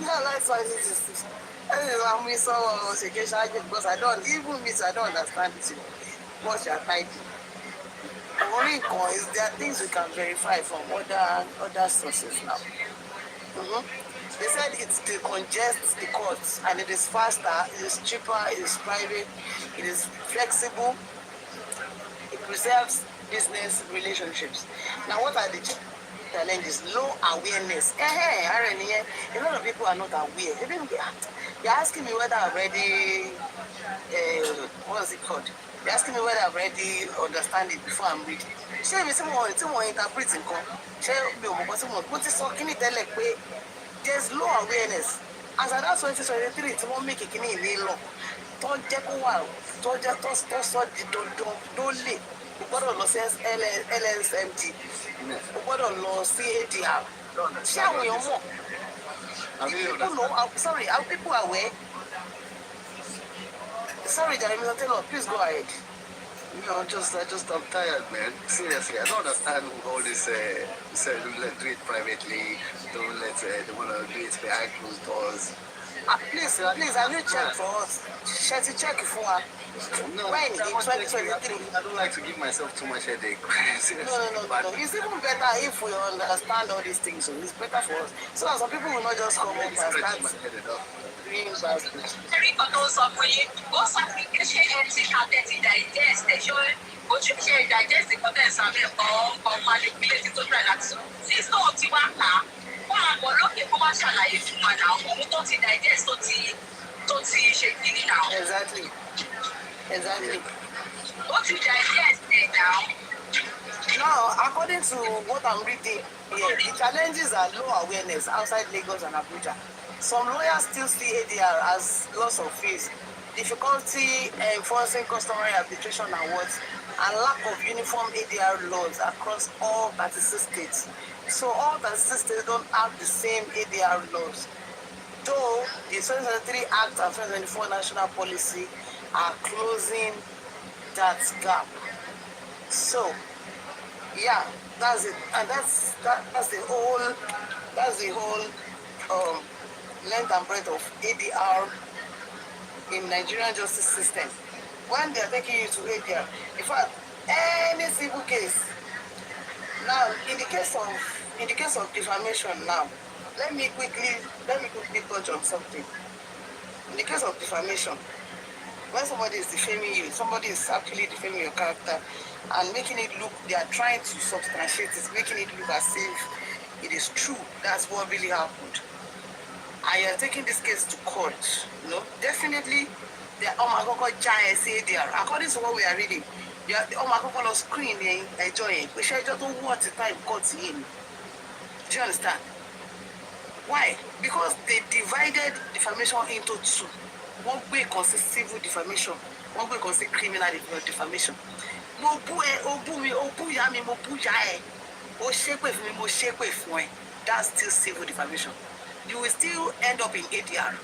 That's why this is because I don't understand it. What you are typing. There are things we can verify from other sources now. They said it decongests the courts, and it is faster, it is cheaper, it is private, it is flexible, it preserves business relationships. Now, what are the challenges? Low awareness. A lot of people are not aware. You're asking me whether I've already, what is it called? You're asking me whether I've already understand it before I'm reading. There's low awareness. As at that 2023, it won't make a kidney in law. Don't check a while. Don't late. We got on LSMT. We got on CADR. Share with your mom. People know. Sorry, are people aware? Sorry, Mr. Taylor, please go ahead. I'm tired, man. Seriously, I don't understand all this. Don't do it privately. Don't let they want to do it behind closed doors. Please, have you checked for us? Check for us. No, when in 2023? I don't like to give myself too much headache. No. It's even better if we understand all these things. So it's better for us. So that some people will not just come up and start doing bad things. Exactly. Exactly. What is the idea now? Now, according to what I'm reading here, the challenges are low awareness outside Lagos and Abuja. Some lawyers still see ADR as loss of fees, difficulty enforcing customary arbitration awards, and lack of uniform ADR laws across all 36 states. So all 36 states don't have the same ADR laws. Though the 2023 Act and 2024 National Policy are closing that gap. So yeah, that's it, and that's the whole length and breadth of ADR in Nigerian justice system. When they are taking you to ADR, in fact, any civil case now, in the case of defamation now, let me quickly touch on something. In the case of defamation, when somebody is defaming you, somebody is actually defaming your character and making it look, they are trying to substantiate it, making it look as if it is true. That's what really happened. And you are taking this case to court, definitely the Omakoko Giant say there, according to what we are reading, the Omakoko screen enjoying, we shall just don't want the time court in. Do you understand? Why? Because they divided defamation into two. One way consists civil defamation, one way consists criminal defamation. Mo bú ẹ, o bú mi, o bú ìyá mi, mo bú ìyá ẹ. O ṣépè fún mi, mo ṣépè fún ẹ. That's still civil defamation. You will still end up in ADR.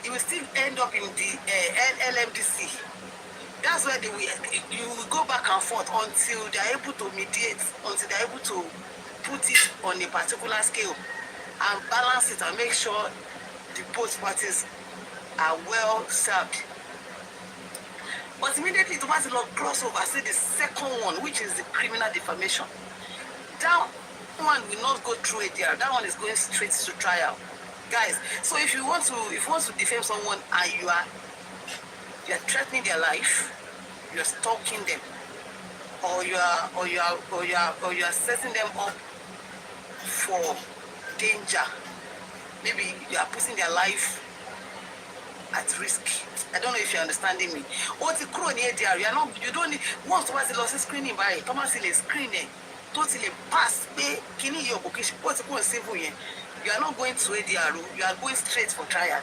You will still end up in the LMDC. That's where you will go back and forth until they are able to mediate, until they are able to put it on a particular scale and balance it and make sure the both parties are well served. But immediately to pass the law crossover, see the second one, which is the criminal defamation. That one will not go through ADR. That one is going straight to trial. Guys, so if you want to defame someone and you are threatening their life, you are stalking them, or you are setting them up for danger. Maybe you are putting their life at risk. I don't know if you're understanding me. What's the crew in ADR? You don't need once to watch the losses screening by Thomas is screening. Totally pass pay kini your vocation. What's the civil here? You are not going to ADR, you are going straight for trial.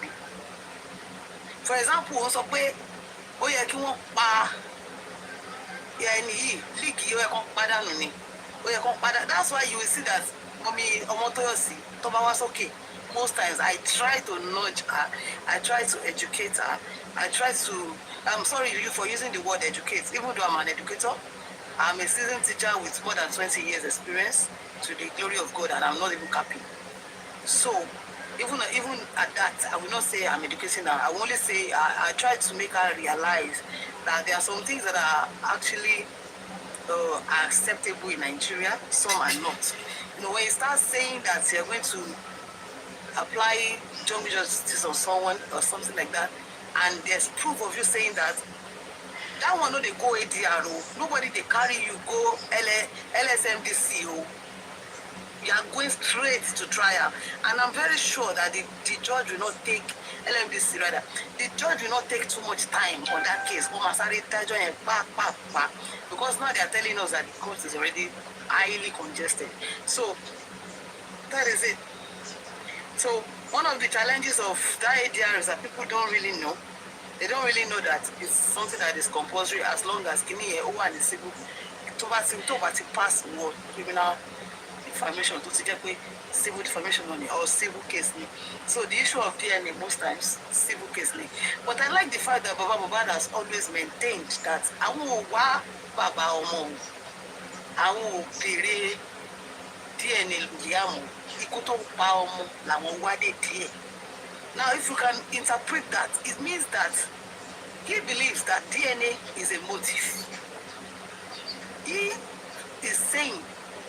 For example, also pay that's why you will see that mommy Omotoyosi Toba okay. Most times I try to nudge her, I try to educate her, I'm sorry for using the word educate, even though I'm an educator. I'm a seasoned teacher with more than 20 years experience, to the glory of God, and I'm not even capping. So even at that, I will not say I'm educating her. I will only say I try to make her realize that there are some things that are actually acceptable in Nigeria, some are not. When you start saying that you're going to apply jungle justice on someone or something like that, and there's proof of you saying that one no they go ADR, nobody they carry you go LSMDC, you are going straight to trial. And I'm very sure that the judge will not take LMDC rather. The judge will not take too much time on that case. Because now they are telling us that the court is already highly congested. So that is it. So one of the challenges of that ADR is that people don't really know. They don't really know that it's something that is compulsory as long as Kini and the civil to pass criminal defamation to civil defamation money or civil case. So the issue of DNA most times civil case. But I like the fact that Mohbad has always maintained that I won't wa Baba Omo, I won't pere DNA Lugiamo, Ikoto Paomo, Lamon Wade DNA. Now, if you can interpret that, it means that he believes that DNA is a motive. He is saying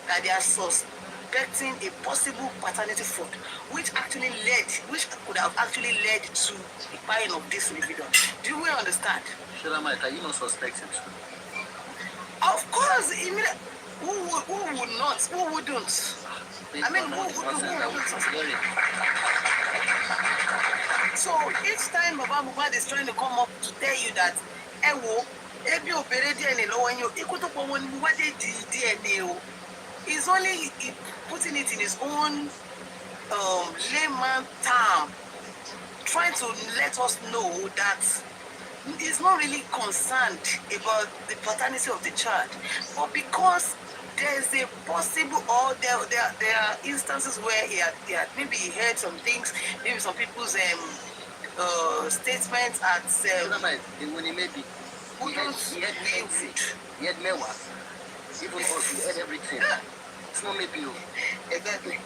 that they are suspecting a possible paternity fraud, which could have actually led to the buying of this individual. Do you understand? Are you not suspecting? Of course, who would not? Who wouldn't? I mean, who wouldn't? So each time Mohbad is trying to come up to tell you that wo ebi obere DNA lọ́wọ́ yín o ikú tó pọ̀ wọn ni mo wá dé di DNA o. He's only putting it in his own layman term, trying to let us know that he's not really concerned about the paternity of the child, but because there's a possible, or there are instances where he had maybe heard some things, maybe some people's statements at when he maybe he had mewa, even us, he had everything. It's not maybe you. Exactly.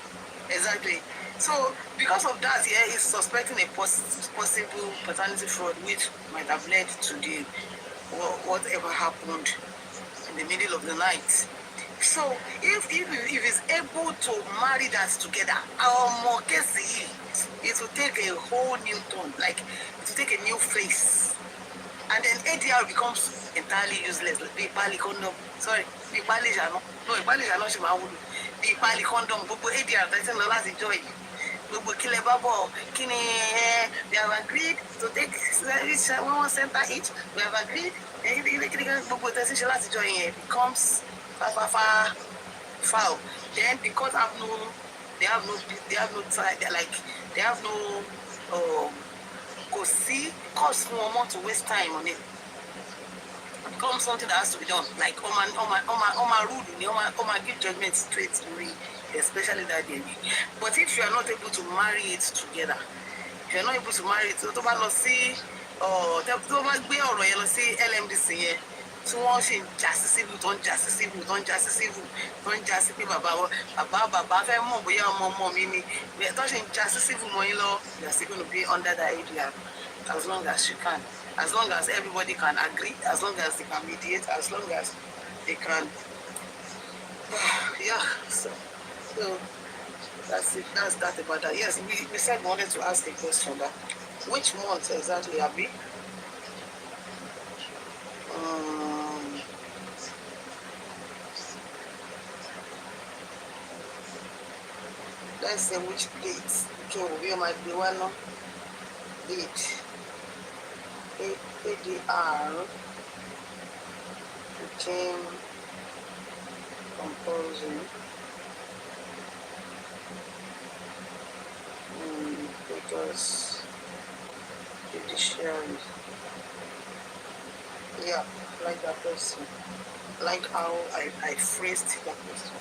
So because of that, yeah, he's suspecting a possible paternity fraud, which might have led to the whatever happened in the middle of the night. So if he's able to marry that together, our case, it will take a whole new tone, like it will take a new face. And then ADR becomes entirely useless. The Pali condom, sorry, the Pali Jano, no, the Pali Jano Shimawulu, the Pali condom, Bubu ADR, that's in the last enjoy. Bubu Kilebabo, Kini, we have agreed to take each 1 center each. We have agreed, Bubu, that's in the last enjoy, it becomes foul. Then because they have no time, they have no, go see, cause no more to waste time on it. Becomes something that has to be done. Like Oma rude, Oma give judgment straight away, especially that day. But if you are not able to marry it together, if you are not able to marry it, to see LMDC here. So wọ́n ṣe jásísíbù tó ń jásísíbù tó ń jásísíbù tó ń jásíbù bàbá fẹ́ mọ̀ bóyá ọmọ mi ni tó ṣe jásísíbù mọ́ yín lọ, you are still going to be under the ADR as long as you can, as long as everybody can agree, as long as they can mediate, as long as they can. Yeah, so that's it. That's that about that. Yes, we said we wanted to ask a question that which month exactly, Abi? Let's say which date. Okay, we might be one date. ADR became compulsory because judiciary. Yeah, like that person. Like how I phrased that question.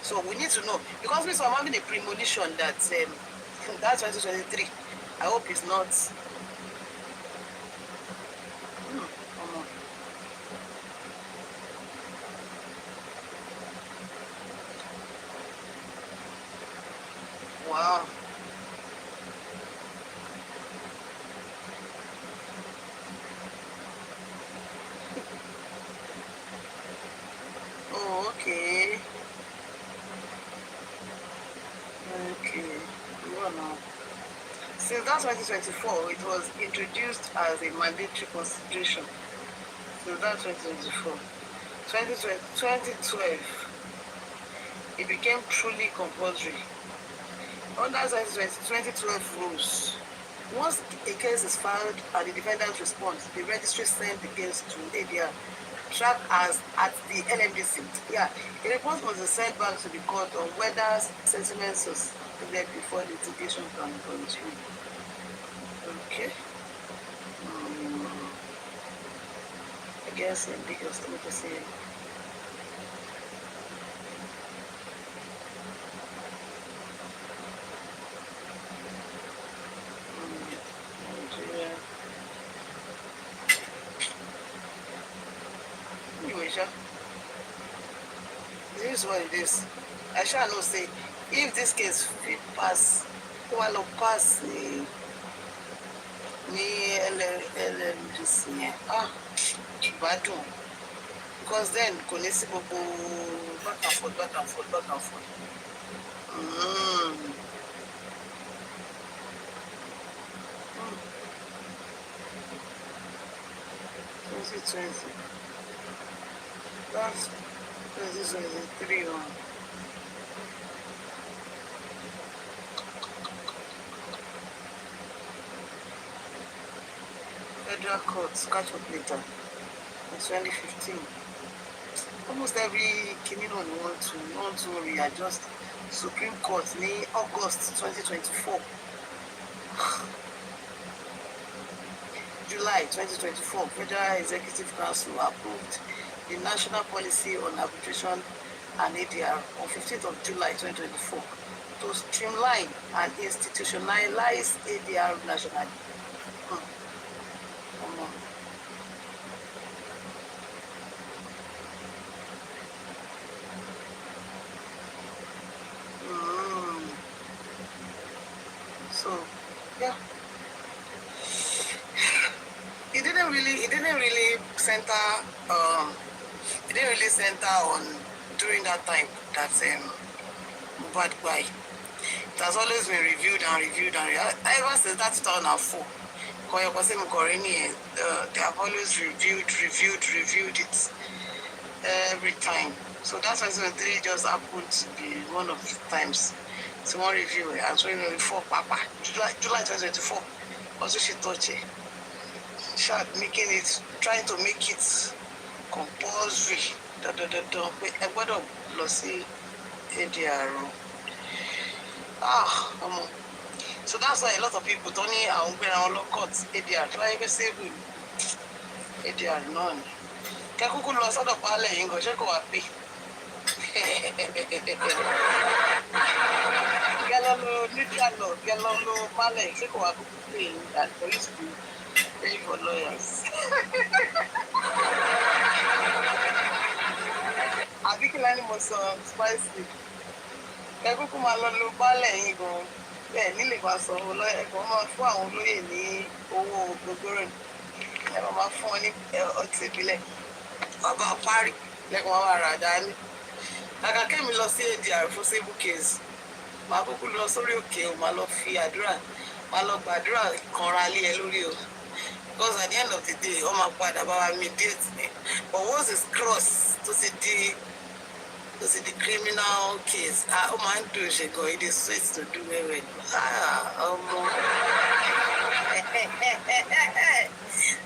So we need to know, because I'm having a premonition that that's 2023. I hope it's not. Wow. Oh, okay. Okay. Well, now. Since that's 2024, it was introduced as a mandatory consideration. Since that's 2024. 2012, it became truly compulsory. Under 2012 rules, once a case is filed and the defendant responds, the registry sends the case to ADR, tracked as at the LMDC. Yeah, a report must be sent back to the court on whether settlements was made before the litigation can continue. Okay. I guess because let me just say. This is what it is. I shall not say if this case fit pass, will pass the LMDC. Bad one. Because then Konesi will go back and forth. 2020. That's 2023 on. Federal courts, catch up later. in 2015. Almost every Kini no want to readjust Supreme Court in August 2024. July 2024, Federal Executive Council approved the National Policy on Arbitration and ADR on 15th of July 2024 to streamline and institutionalize ADR nationally. So, yeah. It didn't really center on during that time that Mohbad guy. It has always been reviewed and reviewed ever since that 2004. They have always reviewed it every time. So that's why 2023 just happened to be one of the times. So one review and 2024 Papa July 2024 also she touched it. Trying to make it compulsory. So that's why a lot of people don't need our local ADR. Try to say ADR none. Kakuku lost out of Pale in Gosheko Api. Gallo Pale, Seko Api, that police pay for lawyers. I think animals spicy. Kakuku Malolo Pale in Go. Bẹ́ẹ̀ nílé máa sọ ẹ̀kọ́ máa fún àwọn olóyè ní owó gbogbooro ẹ̀rọ máa fún ọ ní ọtí ìbílẹ̀ bàbá parí lẹ́kọ̀ọ́ máa wà rà dání. Kàkà kémi lọ sí ADR fún civil case màá kúkú lọ sórí òkè o máa lọ fi àdúrà máa lọ gbàdúrà kanra lé ẹ lórí o because at the end of the day ọ máa padà bá wa mediate ni but once it's cross tó ti di criminal case. Oh man, it is sweet to do it.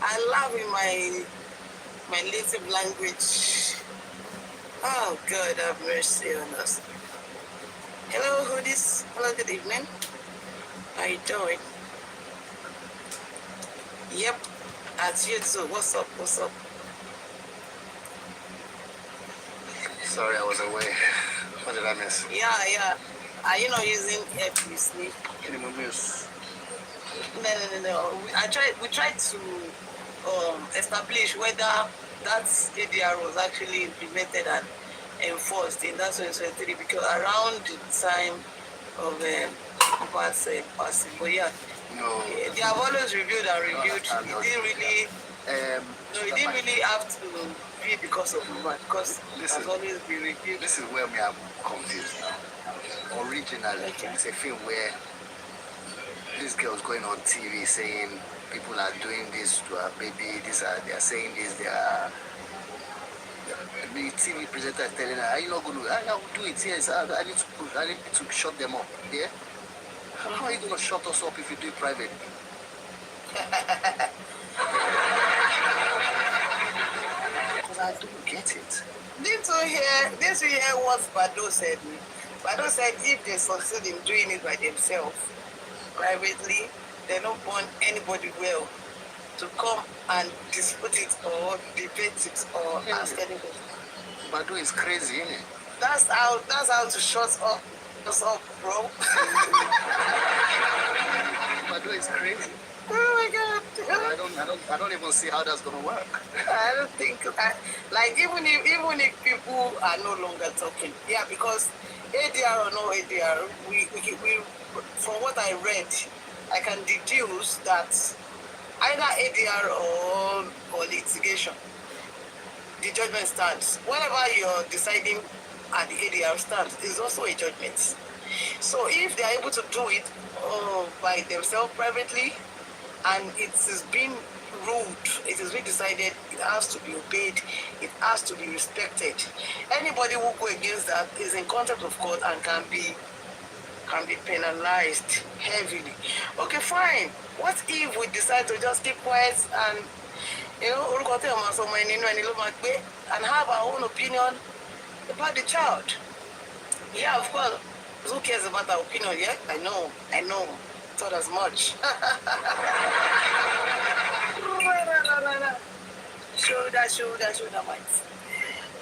I love in my native language. Oh God, have mercy on us. Hello, hoodies. Hello, good evening. How you doing? Yep, at you too. What's up? Sorry, I was away. What did I miss? Yeah. Are you not using earpiece? Can you miss? No. We tried to establish whether that ADR was actually implemented and enforced in that 2023 because around the time of passing, but yeah. No. They have always reviewed and reviewed. It didn't really have to be because of Mohbad, because it has always been reviewed. This is where me I'm confused now. Originally, it's a film where this girl's going on TV saying people are doing this to her baby, they are saying this, the TV presenter is telling her, are you not going to, I will do it, yes, I need to shut them up, yeah? How are you going to shut us up if you do it privately? I don't get it. Didn't you hear what Bado said? Bado said if they succeed in doing it by themselves, privately, they don't want anybody well to come and dispute it or debate it or ask anybody. Bado is crazy, isn't it? That's how to shut us up, bro. Bado is crazy. Oh my God! I don't even see how that's gonna work. I don't think even if people are no longer talking, yeah, because ADR or no ADR, we from what I read, I can deduce that either ADR or litigation, the judgment stands. Whatever you're deciding at the ADR stands is also a judgment. So if they are able to do it by themselves privately, and it is being ruled, it is being decided, it has to be obeyed, it has to be respected. Anybody who go against that is in contempt of court and can be penalized heavily. Okay, fine. What if we decide to just keep quiet and You know, and have our own opinion about the child. Yeah, of course. Who cares about our opinion? Yeah, I know. Thought as much. Shoulder, mate.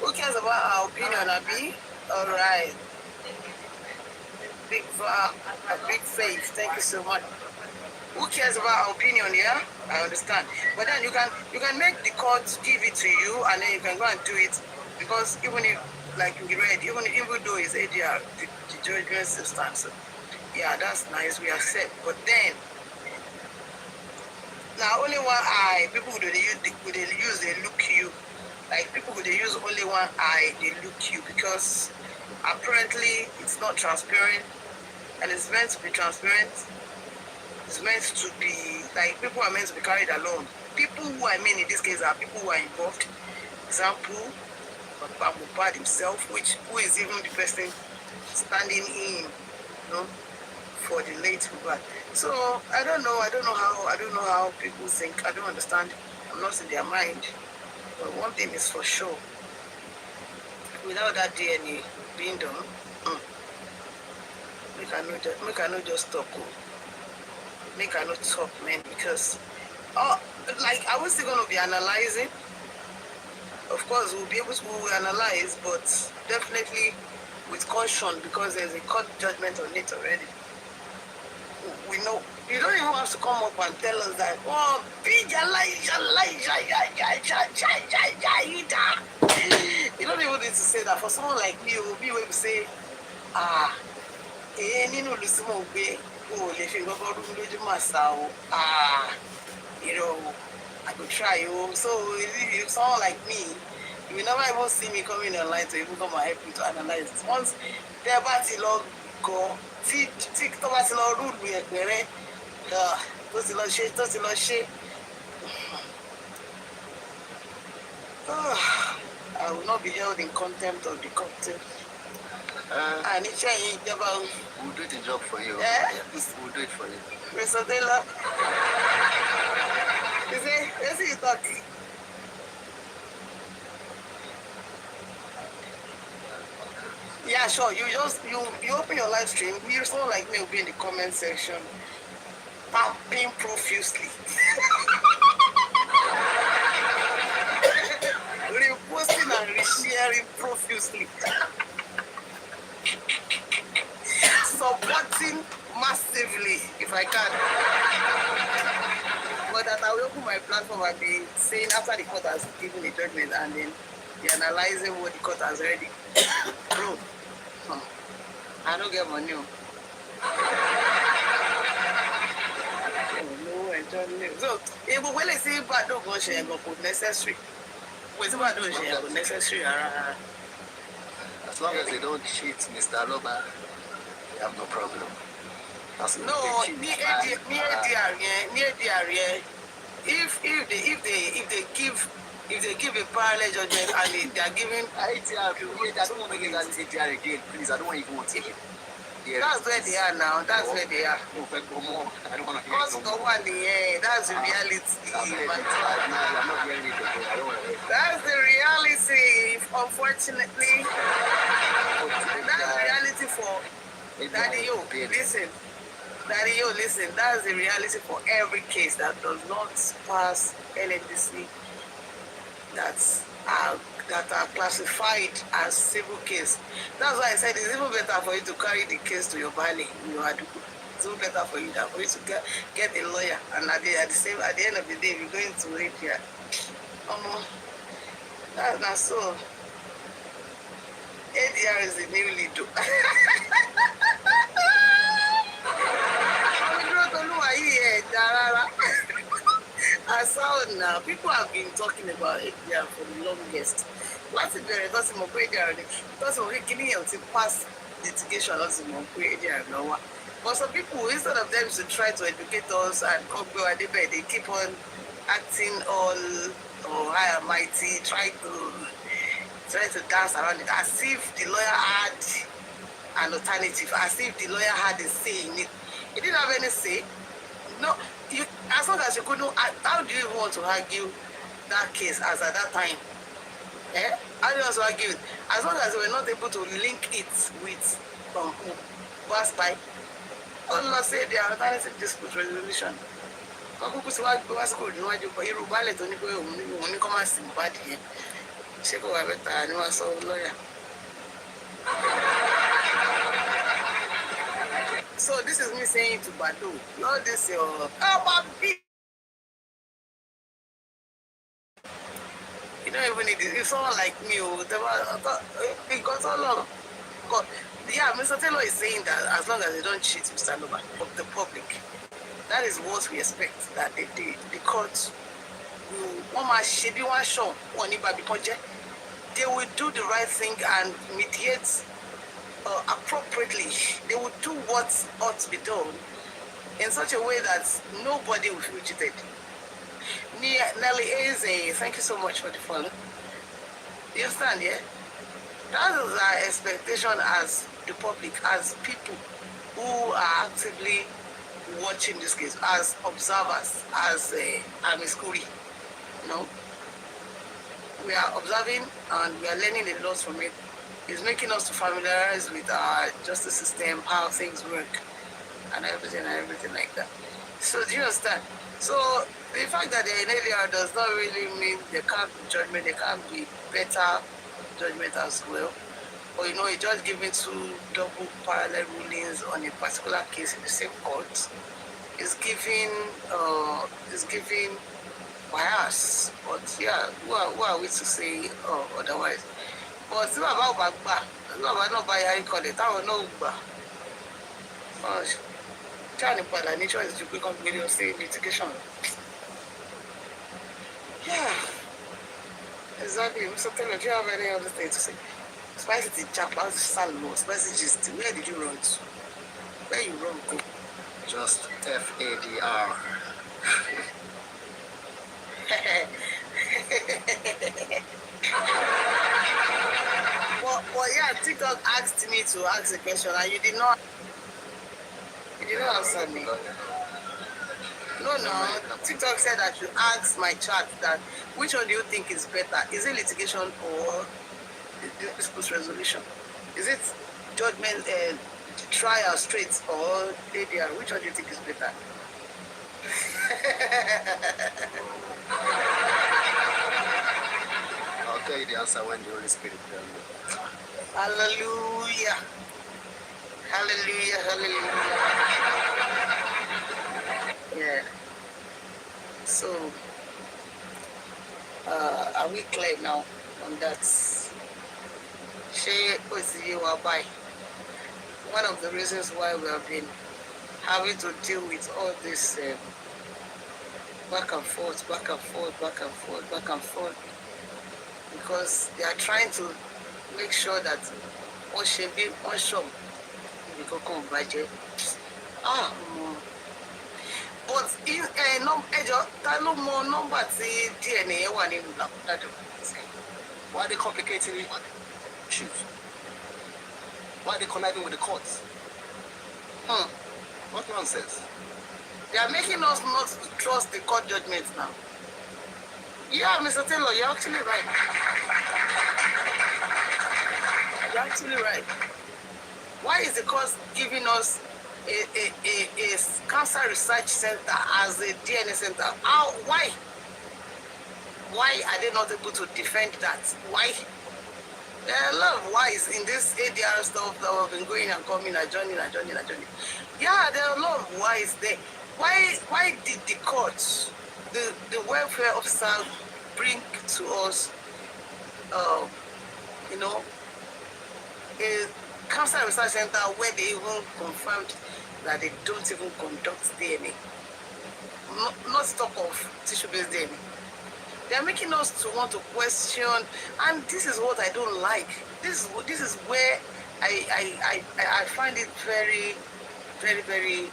Who cares about our opinion, Abi? All right. A big faith. Thank you so much. Who cares about our opinion? Yeah, I understand. But then you can make the court give it to you, and then you can go and do it, because even if, like you read, even though it's ADR, the judgment still stands. So, yeah, that's nice. We accept. But then now only one eye. People would they look you. Like people would use only one eye. They look you because apparently it's not transparent, and it's meant to be transparent. It's meant to be, like, people are meant to be carried along. People who I mean in this case are people who are involved. Example, Mohbad himself, who is even the person standing in, for the late Mohbad. So I don't know how people think. I don't understand. I'm not in their mind. But one thing is for sure. Without that DNA being done, we cannot just stop. Make I not talk, man, because like I was still gonna be analyzing. Of course, we'll analyze, but definitely with caution, because there's a court judgment on it already. We know you don't even have to come up and tell us that, oh, big you don't even need to say that. For someone like me, who will be able to say, oh, if you go to I could try. So if someone like me, you will never even see me coming online to even come and help you to analyze it. Once the party log go, tick Thomas law rule me a query, I will not be held in contempt of the cocktail. And it's we'll do the job for you. Yeah? We'll do it for you. Mr. Taylor. You see, let's see you talk. Yeah, sure. You open your live stream. You someone like me will be in the comment section, pumping profusely, reposting and resharing profusely, supporting massively if I can. But that I will open my platform and be saying after the court has given the judgment, and then be analyzing what the court has already ruled. I don't get money. So, if we say bad, don't go share, go put necessary. Wait, bad don't share, go necessary. As long as they don't cheat, Mr. Loba, they have no problem. No, near the area. If they give a parallel judgment and they are giving I don't want to get that ATR again, please. I don't want you to take it. Yeah, that's where they are now. That's where they are. No, I don't want to hear Because it. the one, that's the reality. I'm not hearing it again. I don't want to hear it. That's the reality, unfortunately. That's the reality for Daddy Yo. Listen. That's the reality for every case that does not pass LNDC that are classified as civil case. That's why I said it's even better for you to carry the case to your valley. It's even better for you than for you to get a lawyer, and at the end of the day, you're going to read here. That's not so. ADR is the new leader. I saw now, people have been talking about ADR for the longest. What's it very because of ADR? Because of getting to pass litigation, also ADR now. But some people, instead of them to try to educate us and come go at debate, they keep on acting all high and mighty, try to dance around it as if the lawyer had an alternative, as if the lawyer had a say in it. He didn't have any say. No, as long as you couldn't, how do you want to argue that case as at that time. How do you also argue it? As long as they were not able to link it with past by, all of us say they are alternative dispute resolution. Kọ́kúkú sí wá gbé wá school níwájú pé irú baálẹ̀ tó ní pé òun ní kọ́ máa sì Mohbad yẹn. Ṣé kò wá bẹ́tà ni wọ́n sọ lọ́yà? So this is me saying to Bado, not this your you don't even need it. If someone like me or whatever, because all of God, yeah, Mr. Taylor is saying that as long as they don't cheat Mr. Loba of the public, that is what we expect. That the court will they will do the right thing and mediate appropriately. They will do what ought to be done in such a way that nobody will feel cheated. Nelly Eze, thank you so much for the follow. You understand, yeah? That is our expectation as the public, as people who are actively watching this case, as observers, as Miss Kuri. You know, we are observing and we are learning a lot from it. It's making us to familiarize with our justice system, how things work, and everything like that. So do you understand? So the fact that they're in ADR does not really mean there can't be judgment, there can't be better judgment as well. Or you know, it just giving two double parallel rulings on a particular case in the same court is giving bias. But yeah, who are we to say otherwise? But see about Bagba, not by how you call it, I will know Bagba. Trying to nature is to become video say litigation. Yeah, exactly. Mr. Taylor, do you have any other thing to say? Spicy the chap, how's the salon? Spicy gist. Where did you run to? Where you run to? Just FADR. Well, yeah, TikTok asked me to ask a question and you did not answer me. No. TikTok said that you asked my chat that which one do you think is better? Is it litigation or dispute resolution? Is it judgment trial straight or ADR? Which one do you think is better? I'll tell you the answer when the Holy Spirit tells me. Hallelujah. Yeah. So, are we clear now on that? One of the reasons why we have been having to deal with all this back and forth, because they are trying to make sure that what should be one shop become budget. But in number DNA one in Why are they complicating issues? Why are they conniving with the courts? What nonsense? They are making us not trust the court judgments now. Yeah, Mr. Taylor, you're actually right. You're actually right. Why is the court giving us a cancer research center as a DNA center? How? Why? Why are they not able to defend that? Why? There are a lot of whys in this ADR stuff that have been going and coming and joining. Yeah, there are a lot of whys there. Why did the courts, the welfare officer, bring to us, a cancer research center where they even confirmed that they don't even conduct DNA? Not talk of tissue-based DNA. They are making us to want to question, and this is what I don't like. This is where I find it very, very, very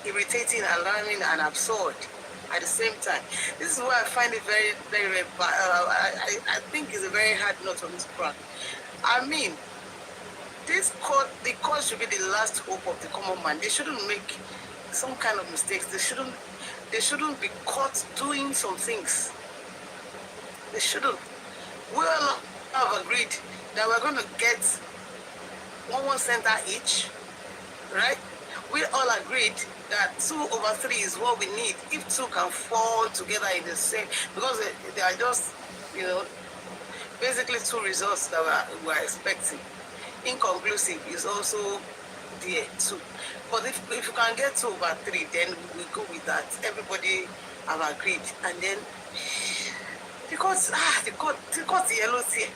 irritating, alarming, and absurd at the same time. This is why I find it very, very, very bad. I think it's a very hard note on this crack. I mean, the court should be the last hope of the common man. They shouldn't make some kind of mistakes. they shouldn't be caught doing some things. They shouldn't. We all have agreed that we're going to get 1 center each, right? We all agreed that 2/3 is what we need. If 2 can fall together in the same, because they are just, basically 2 results that we're expecting. Inconclusive is also there too. But if you can get 2/3, then we go with that. Everybody have agreed, and then because the yellow thing,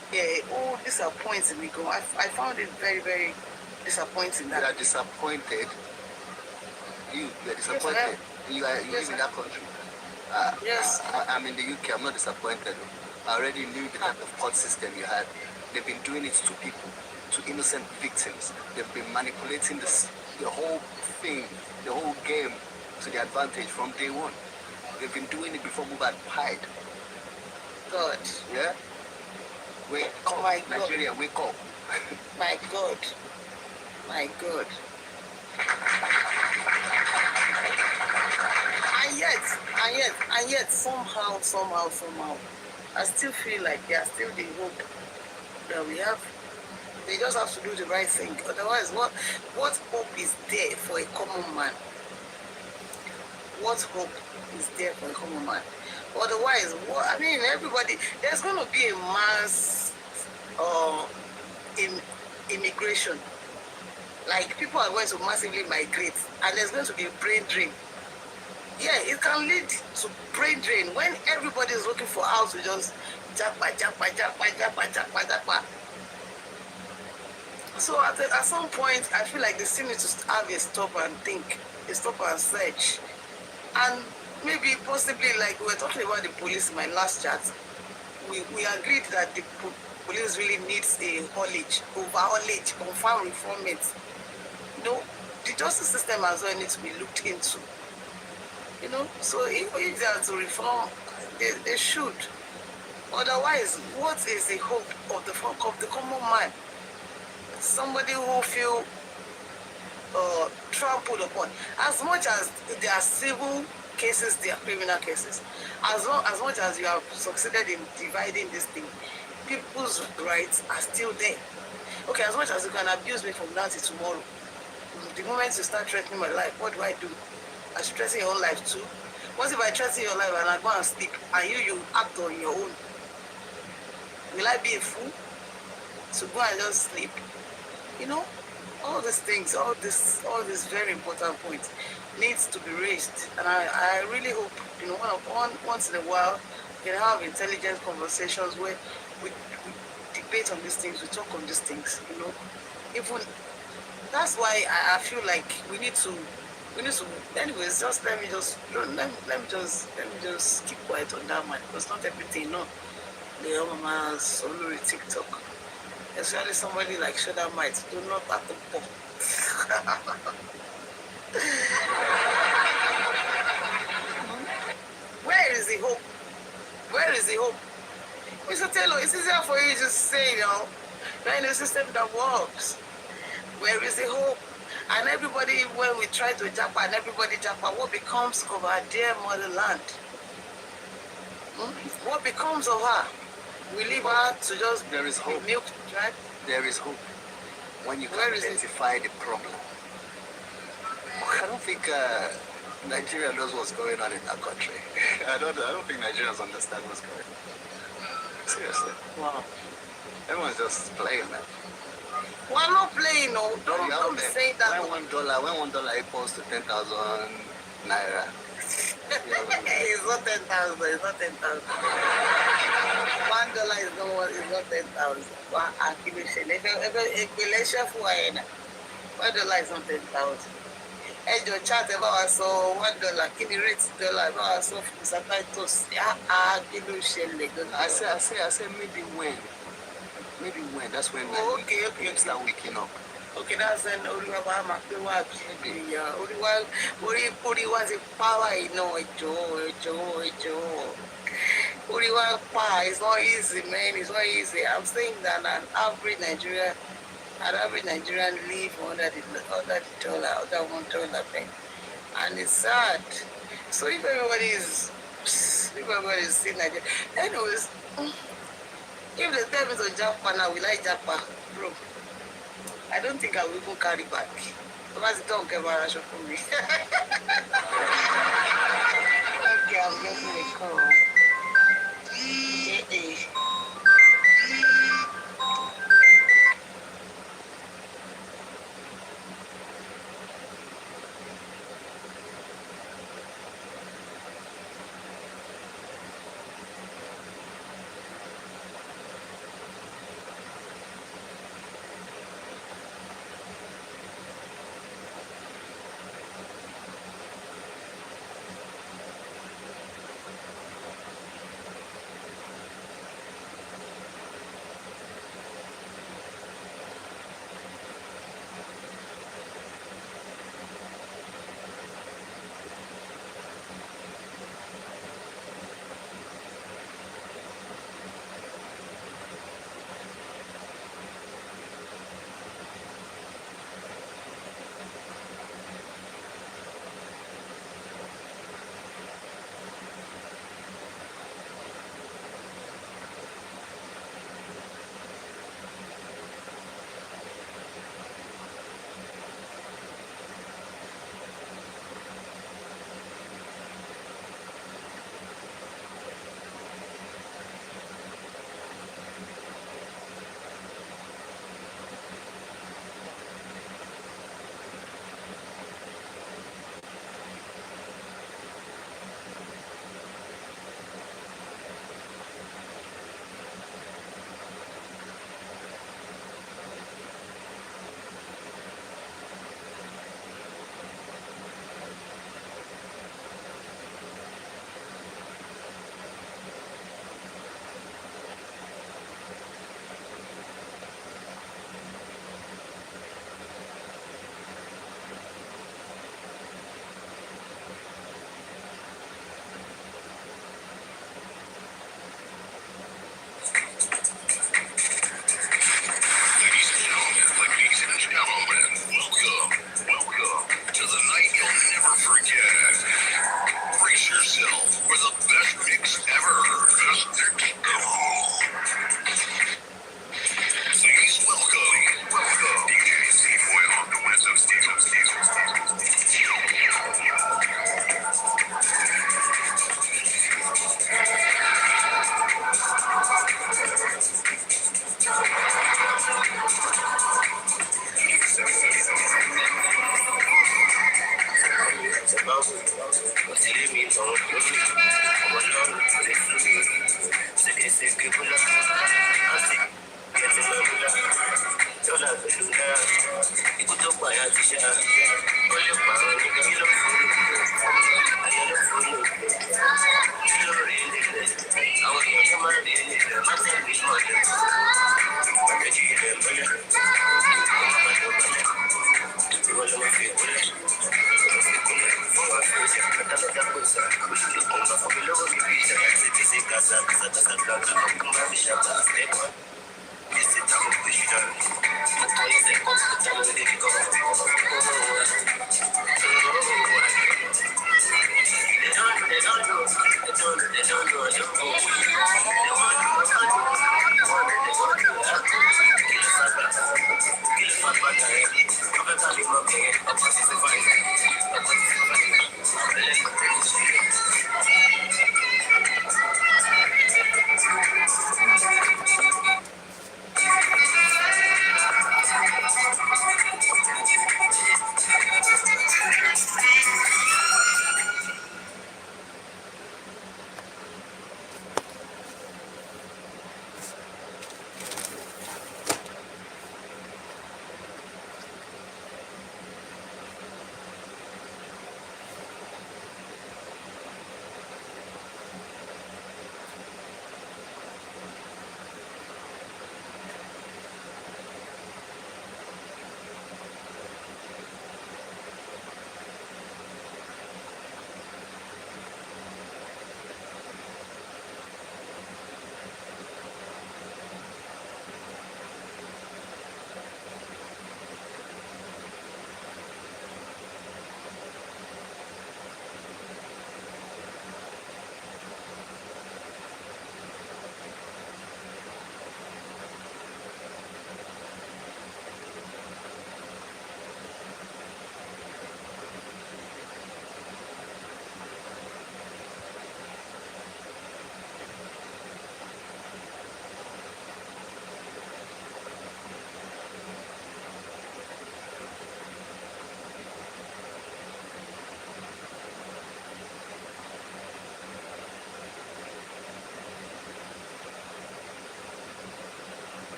disappointing me. I found it very, very disappointing. That you are disappointed. You are disappointed. You live in that country. Yes. I'm in the UK. I'm not disappointed. I already knew the type of court system you had. They've been doing it to people, to innocent victims. They've been manipulating the whole thing, the whole game to the advantage from day one. They've been doing it before Mohbad died. God. Yeah? Wake up, my God. Nigeria, wake up. My God. My God. And yet, somehow, I still feel like there's still the hope that we have. They just have to do the right thing. Otherwise, what hope is there for a common man? What hope is there for a common man? Otherwise, everybody, there's going to be a mass immigration. Like, people are going to massively migrate, and there's going to be a brain drain. Yeah, it can lead to brain drain when everybody is looking for how to just japa. So at some point, I feel like they still need to have a stop and think, a stop and search. And maybe possibly, like we were talking about the police in my last chat, we agreed that the police really needs a overhaulage, confirm reformment. The justice system as well needs to be looked into. So if they are to reform, they should. Otherwise, what is the hope of the common man? Somebody who feel trampled upon. As much as there are civil cases, there are criminal cases. As much as you have succeeded in dividing this thing, people's rights are still there. Okay, as much as you can abuse me from now till tomorrow, the moment you start threatening my life, what do? I should threaten your own life too. What if I threaten your life and I go and sleep and you act on your own? Will I be a fool to go and just sleep? All these things, all these very important points needs to be raised. And I really hope, once in a while, we can have intelligent conversations where we debate on these things, we talk on these things, Even that's why I feel like we need to. Anyways, just let me just keep quiet on that man, because not everything, the Omamas only TikTok. Especially somebody like Shoda might do not have to pop. Where is the hope? Where is the hope? Mr. Taylor, it's easier for you to say, you're in a system that works. Where is the hope? And everybody, when we try to japa and everybody japa, what becomes of our dear motherland? What becomes of her? We leave her to just There is hope. be milked, right? There is hope when you can identify the problem. I don't think Nigeria knows what's going on in that country. I don't think Nigerians understand what's going on. Seriously. Wow. Everyone's just playing, man. We're not playing, no. Don't be saying that. When $1 equals to 10,000 naira. It's not 10,000. It's not 10,000. $1 is not 10,000. $1 is not 10,000. Your chat about us so $1. Can you rate $1 about us so subtitles? I say maybe when. That's when okay. start waking up. Okay, that's when Oriwa was a power, Oriwa power is not easy, man. It's not easy. I'm saying that an average Nigerian live under the $1 thing. And it's sad. So if everybody is seeing Nigeria, anyways, if they tell me to Japan, now will I Japan, bro? I don't think I will even carry back. Because it don't get embarrassing for me. Okay, I'm getting a call.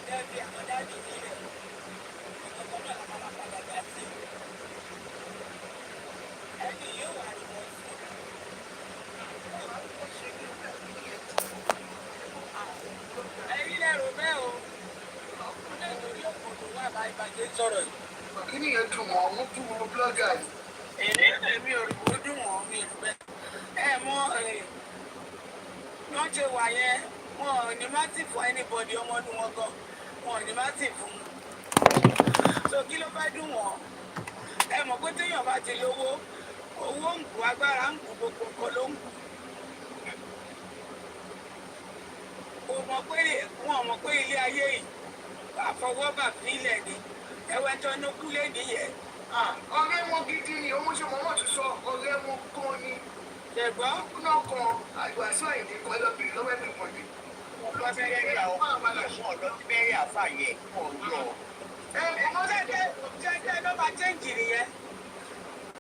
Dẹ́bi àwọn dáàbì nílẹ̀. Ọ̀pọ̀ náà la máa padà dá sí. Ẹni yóò wà ní wọ́n sí. Ẹ̀yin lẹ́rù bẹ́ẹ̀ o. Nítorí òkòtò wà bá ìbàjẹ́ sọ̀rọ̀ yìí. Kí ni yẹn dùn wọ́n? Wọ́n dùn wọ́n blọ́gà yìí. Èmi ò rí bó dùn wọ́n mi rí bẹ́ẹ̀. Ẹ mọ wọ́n ṣe wà yẹn wọn ò ní má tì fún anybody ọmọ ọdún wọn gan wọn ò ní má tì fún. So kí ló fẹ́ dùn wọ́n? Ẹ mọ̀ pé téèyàn bá ti lówó owó ń kú agbára ń kú gbogbo nǹkan ló ń kú. Wọn mọ̀ pé ilé ayé yìí àfọwọ́bà fílẹ̀ ni ẹwẹ́ tó ní kú lé nìyẹn. Ọ̀rẹ́ wọn gidi ni òun ṣe mọ́mọ́ tún sọ ọ̀rẹ́ wọn kan ni. Ṣẹ̀gbọ́n náà kan àgbàsọ ìdí kan lọ́bì lọ́wọ́ ẹ̀mí kan ni. Lọ sí bẹ́ẹ̀rẹ̀ àwọn ọmọ lọ sí bẹ́ẹ̀rẹ̀ àfàyẹ ọ̀rọ̀. ọmọdé jẹ́ ló máa jẹ́ ìjì nìyẹn.